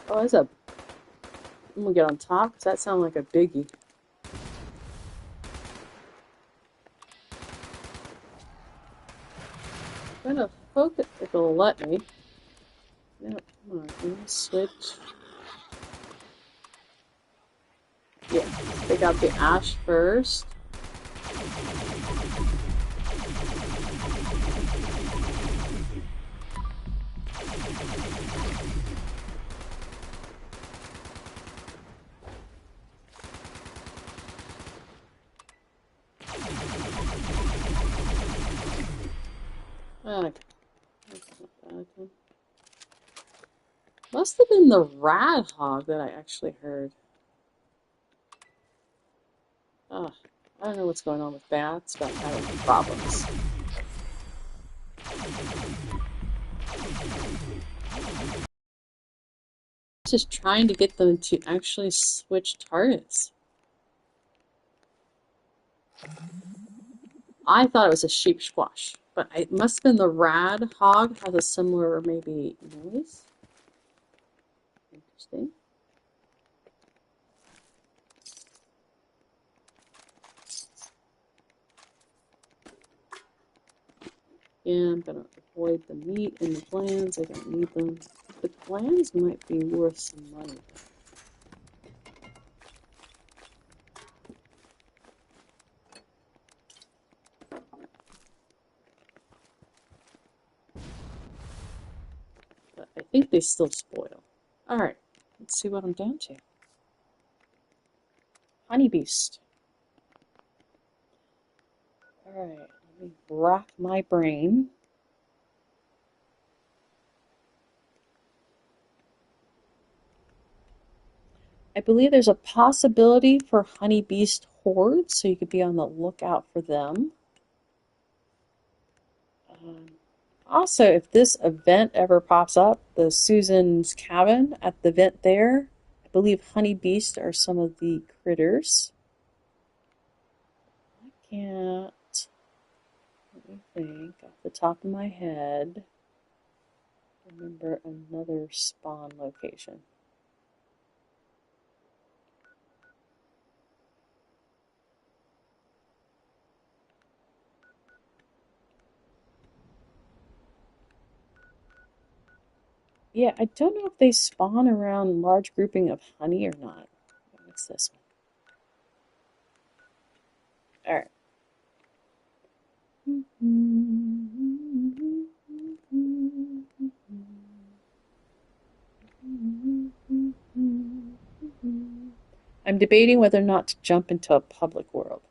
Oh, there's a... I'm gonna get on top because that sounds like a biggie. I'm gonna focus if it'll let me. No, come on, can you switch? Yeah, take out the ash first. Okay. That's not bad. Must have been the rad hog that I actually heard. Ugh, I don't know what's going on with bats, but I'm having problems. Just trying to get them to actually switch targets. I thought it was a sheep squash, but it must have been the rad hog has a similar maybe noise. Interesting. Yeah, I'm gonna avoid the meat and the glands. I don't need them. The glands might be worth some money. But I think they still spoil. Alright, let's see what I'm down to. Honey beast. Alright, let me rack my brain. I believe there's a possibility for honey beast hordes, so you could be on the lookout for them. Also, if this event ever pops up, the Susan's cabin at the vent there, I believe honey beasts are some of the critters. I can't, let me think, off the top of my head, remember another spawn location. Yeah, I don't know if they spawn around large grouping of honey or not. What's this one? Alright. I'm debating whether or not to jump into a public world.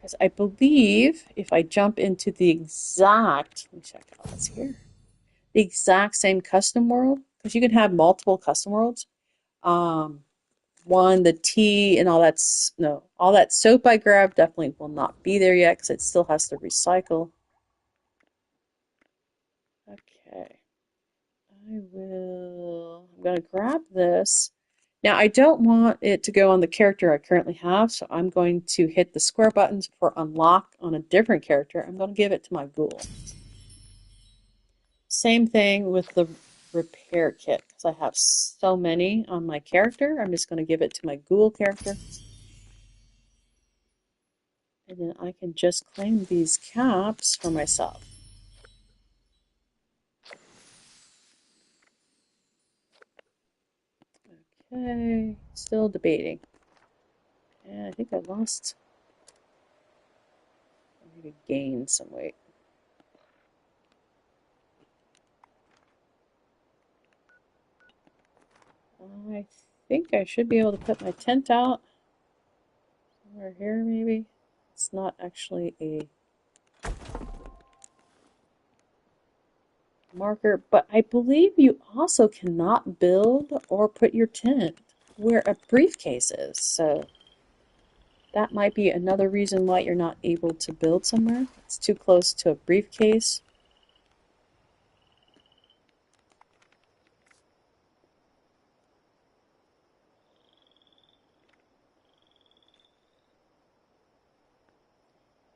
Because I believe if I jump into the exact, let me check out what's here, the exact same custom world, because you can have multiple custom worlds. One, the tea and all that's, no, all that soap I grabbed definitely will not be there yet because it still has to recycle. Okay. I'm going to grab this. Now, I don't want it to go on the character I currently have, so I'm going to hit the square buttons for unlock on a different character. I'm going to give it to my ghoul. Same thing with the repair kit, because I have so many on my character. I'm just going to give it to my ghoul character. And then I can just claim these caps for myself. Okay, still debating. And I think I lost, I need to gain some weight. I think I should be able to put my tent out somewhere here, maybe. It's not actually a marker, but I believe you also cannot build or put your tent where a briefcase is. So that might be another reason why you're not able to build somewhere. It's too close to a briefcase.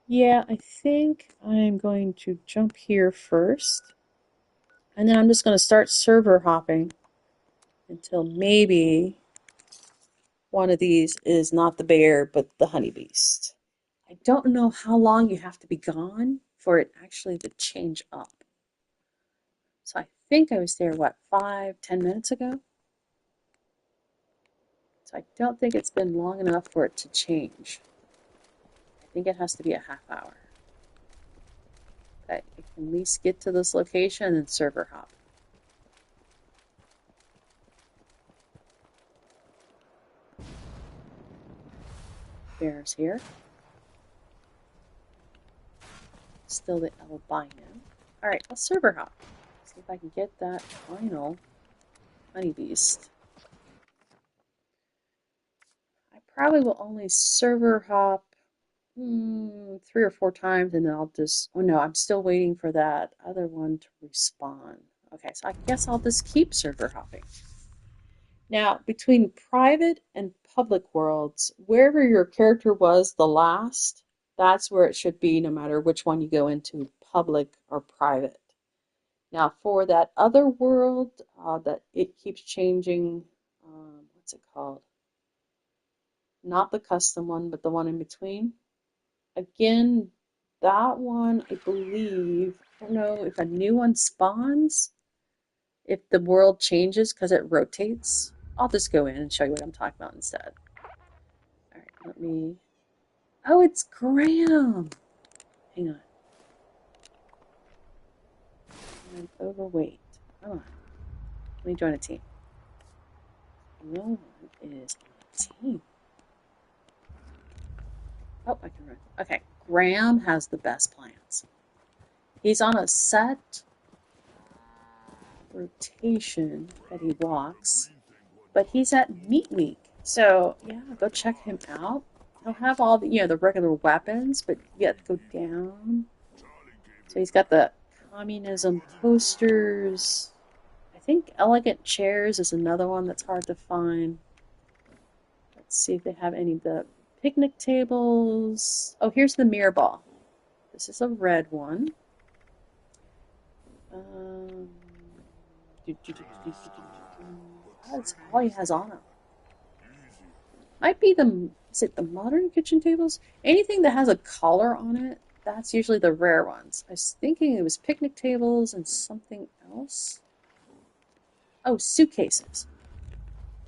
Yeah, I think I'm going to jump here first. And then I'm just going to start server hopping until maybe one of these is not the bear, but the honey beast. I don't know how long you have to be gone for it actually to change up. So I think I was there, what, 5, 10 minutes ago? So I don't think it's been long enough for it to change. I think it has to be a half hour. But I can at least get to this location and server hop. Bear's here. Still the albino. Alright, I'll server hop. See if I can get that final honey beast. I probably will only server hop 3 or 4 times, and then I'll just, oh no, I'm still waiting for that other one to respawn. Okay, so I guess I'll just keep server hopping. Now, between private and public worlds, wherever your character was the last, that's where it should be no matter which one you go into, public or private. Now, for that other world that it keeps changing, what's it called? Not the custom one, but the one in between. Again, that one, I believe, I don't know if a new one spawns, if the world changes because it rotates. I'll just go in and show you what I'm talking about instead. All right, let me, oh, it's Graham. Hang on. I'm overweight. Come on. Let me join a team. No one is on a team. Oh, I can run. Okay, Graham has the best plans. He's on a set rotation that he walks, but he's at Meat Week. So, yeah, go check him out. He'll have all the, the regular weapons, but you have to go down. So he's got the communism posters. I think elegant chairs is another one that's hard to find. Let's see if they have any of the picnic tables. Oh, here's the mirror ball. This is a red one. That's all he has on him. Might be the, is it the modern kitchen tables? Anything that has a collar on it, that's usually the rare ones. I was thinking it was picnic tables and something else. Oh, suitcases.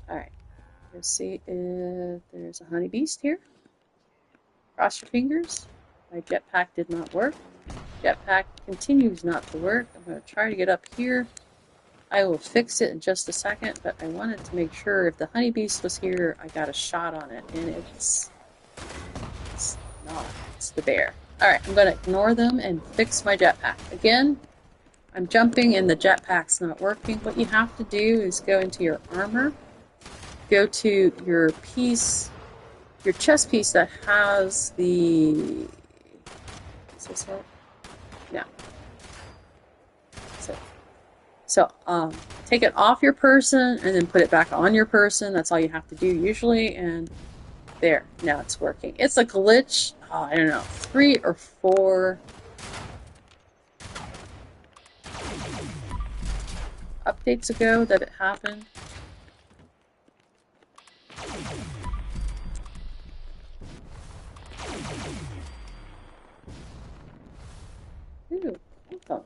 Alright, let's see if there's a honey beast here. Cross your fingers. My jetpack did not work. Jetpack continues not to work. I'm going to try to get up here. I will fix it in just a second, but I wanted to make sure if the honey beast was here, I got a shot on it, and it's not. It's the bear. Alright, I'm going to ignore them and fix my jetpack. Again, I'm jumping and the jetpack's not working. What you have to do is go into your armor, go to your piece, your chest piece that has the, is this it? No. So take it off your person and then put it back on your person. That's all you have to do usually. And there, now it's working. It's a glitch. Oh, I don't know, 3 or 4 updates ago that it happened. Ooh, oh.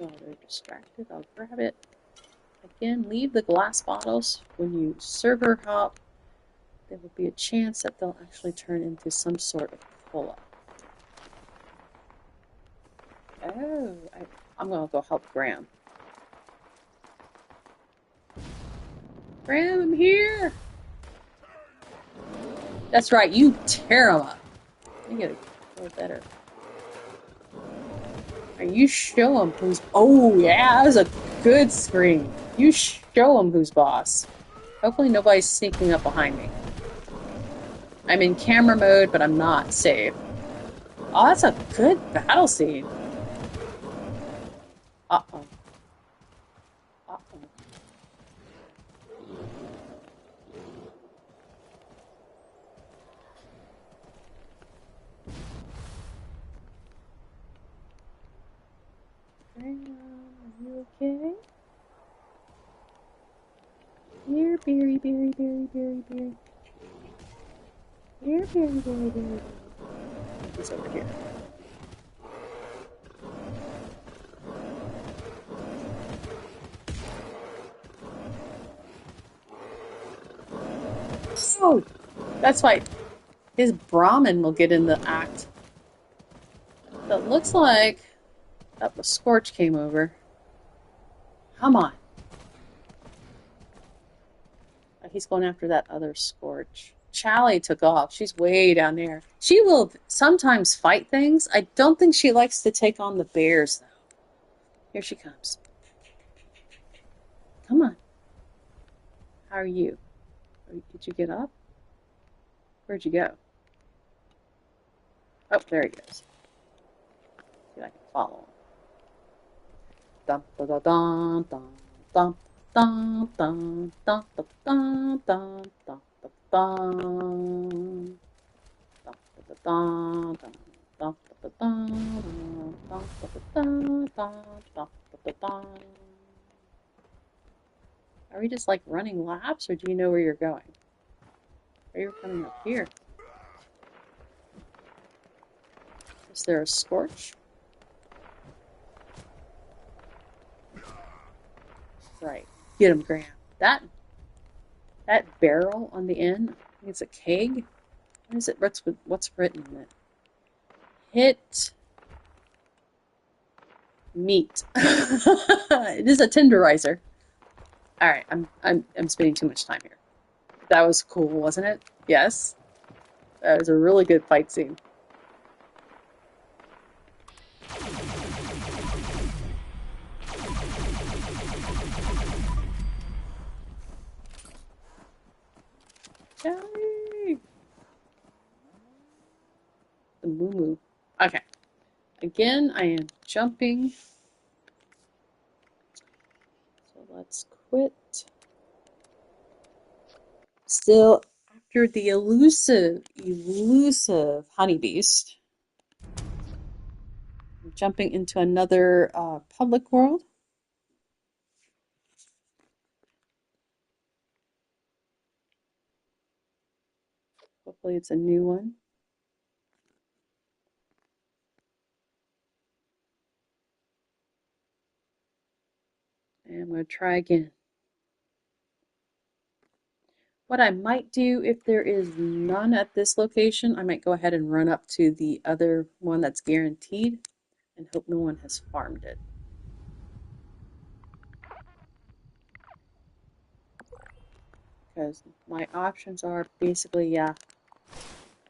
Oh, they're distracted. I'll grab it. Again, leave the glass bottles. When you server hop, there will be a chance that they'll actually turn into some sort of cola. Oh, I'm going to go help Graham. Graham, I'm here! That's right, you tear them up. You gotta go better. You show them who's... Oh, yeah, that was a good scream. You show them who's boss. Hopefully nobody's sneaking up behind me. I'm in camera mode, but I'm not safe. Oh, that's a good battle scene. Uh-oh. Uh-oh. Graham, are you okay? Here, Berry, Berry, Berry, Berry, Berry. Here, Berry, Berry, Berry. He's over here. Oh, that's why his Brahmin will get in the act. So it looks like the Scorch came over. Come on. He's going after that other Scorch. Chally took off. She's way down there. She will sometimes fight things. I don't think she likes to take on the bears, though. Here she comes. Come on. How are you? Did you get up? Where'd you go? Oh, there he goes. See if I can follow him. Dum da da dum dum dum dum dum dum dum dum dum dum dum dum. Are we just like running laps, or do you know where you're going? Or you're coming up here? Is there a Scorch? Right. Get him, Graham. That barrel on the end, I think it's a keg. What is it? What's written in it? Hit meat. It is a tenderizer. All right, I'm spending too much time here. That was cool, wasn't it? Yes. That was a really good fight scene. Yay! The moo moo. Okay. Again, I am jumping. So let's quit. Still after the elusive honey beast. I'm jumping into another public world. Hopefully it's a new one. And I'm going to try again. What I might do if there is none at this location, I might go ahead and run up to the other one that's guaranteed and hope no one has farmed it. Because my options are basically, yeah,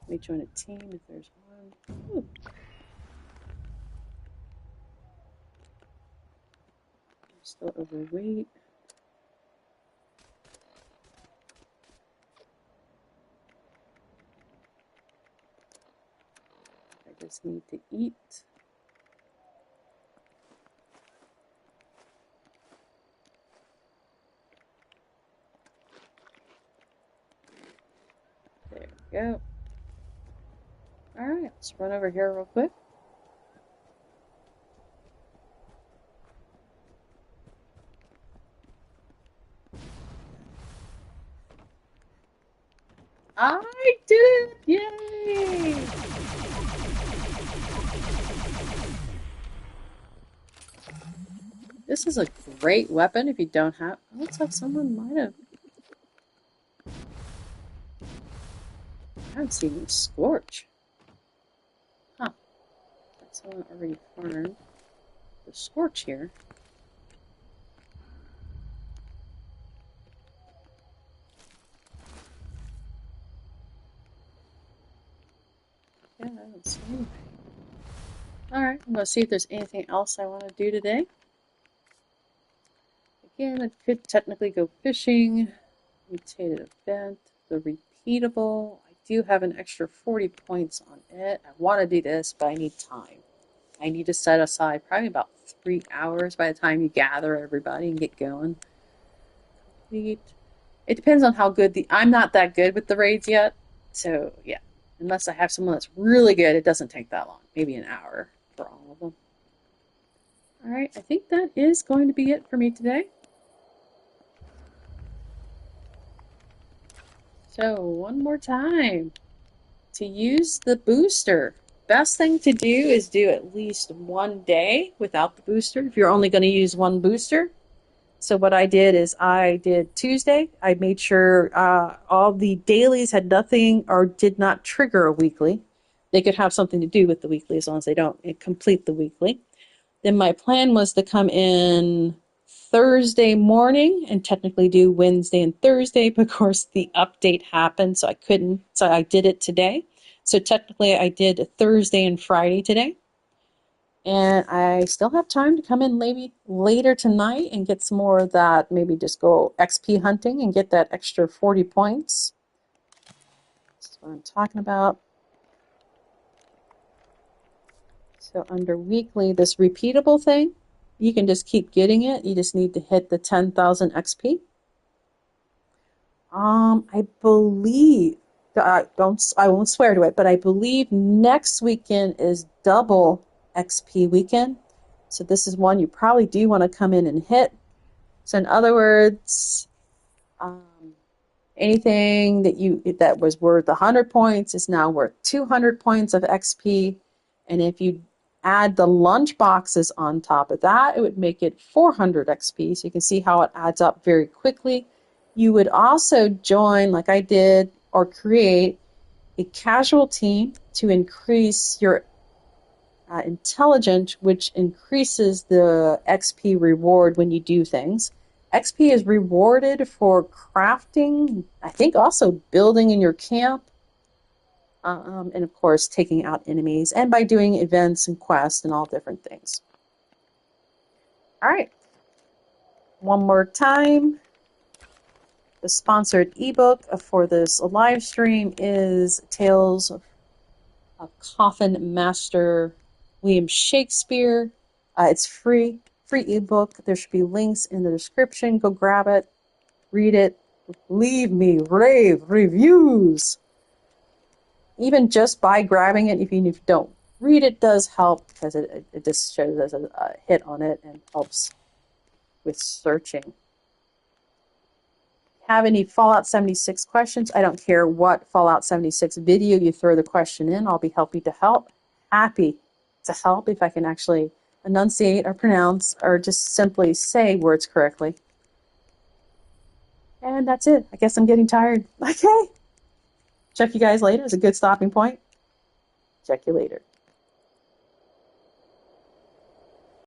let me join a team if there's one. Ooh. I'm still overweight. I just need to eat. There we go. All right, let's run over here real quick. I did it! Yay! This is a great weapon if you don't have. Oh, looks like someone might have. I haven't seen him scorch. Huh. That's someone already cornered the scorch here. Yeah, I haven't seen anything. Alright, I'm going to see if there's anything else I want to do today. Again, I could technically go fishing, mutated event, the repeatable. I do have an extra 40 points on it. I want to do this, but I need time. I need to set aside probably about 3 hours by the time you gather everybody and get going. Complete. It depends on how good I'm not that good with the raids yet, so yeah. Unless I have someone that's really good, it doesn't take that long. Maybe an hour for all of them. All right, I think that is going to be it for me today. So one more time, to use the booster, best thing to do is do at least one day without the booster if you're only going to use one booster. So what I did is I did Tuesday. I made sure all the dailies had nothing or did not trigger a weekly. They could have something to do with the weekly as long as they don't complete the weekly. Then my plan was to come in Thursday morning and technically do Wednesday and Thursday, but of course the update happened, so I couldn't. So I did it today. So technically I did Thursday and Friday today. And I still have time to come in maybe later tonight and get some more of that, maybe just go XP hunting and get that extra 40 points. That's what I'm talking about. So under weekly, this repeatable thing, you can just keep getting it. You just need to hit the 10,000 XP. I believe, I won't swear to it, but I believe next weekend is double XP weekend. So this is one you probably do want to come in and hit. So in other words, anything that was worth 100 points is now worth 200 points of XP. And if you add the lunch boxes on top of that, it would make it 400 XP. So you can see how it adds up very quickly. You would also join, like I did, or create a casual team to increase your intelligence, which increases the XP reward when you do things. XP is rewarded for crafting, I think also building in your camp, and of course taking out enemies, and by doing events and quests and all different things. All right, one more time. The sponsored ebook for this live stream is Tales of Coffinmaster William Shakespeare. It's free ebook. There should be links in the description. Go grab it, read it, leave me rave reviews. Even just by grabbing it, even if you don't read it, does help because it just shows us a hit on it and helps with searching. Have any Fallout 76 questions? I don't care what Fallout 76 video you throw the question in. I'll be happy to help. Happy to help if I can actually enunciate or pronounce or just simply say words correctly. And that's it. I guess I'm getting tired. Okay. Check you guys later. It's a good stopping point. Check you later.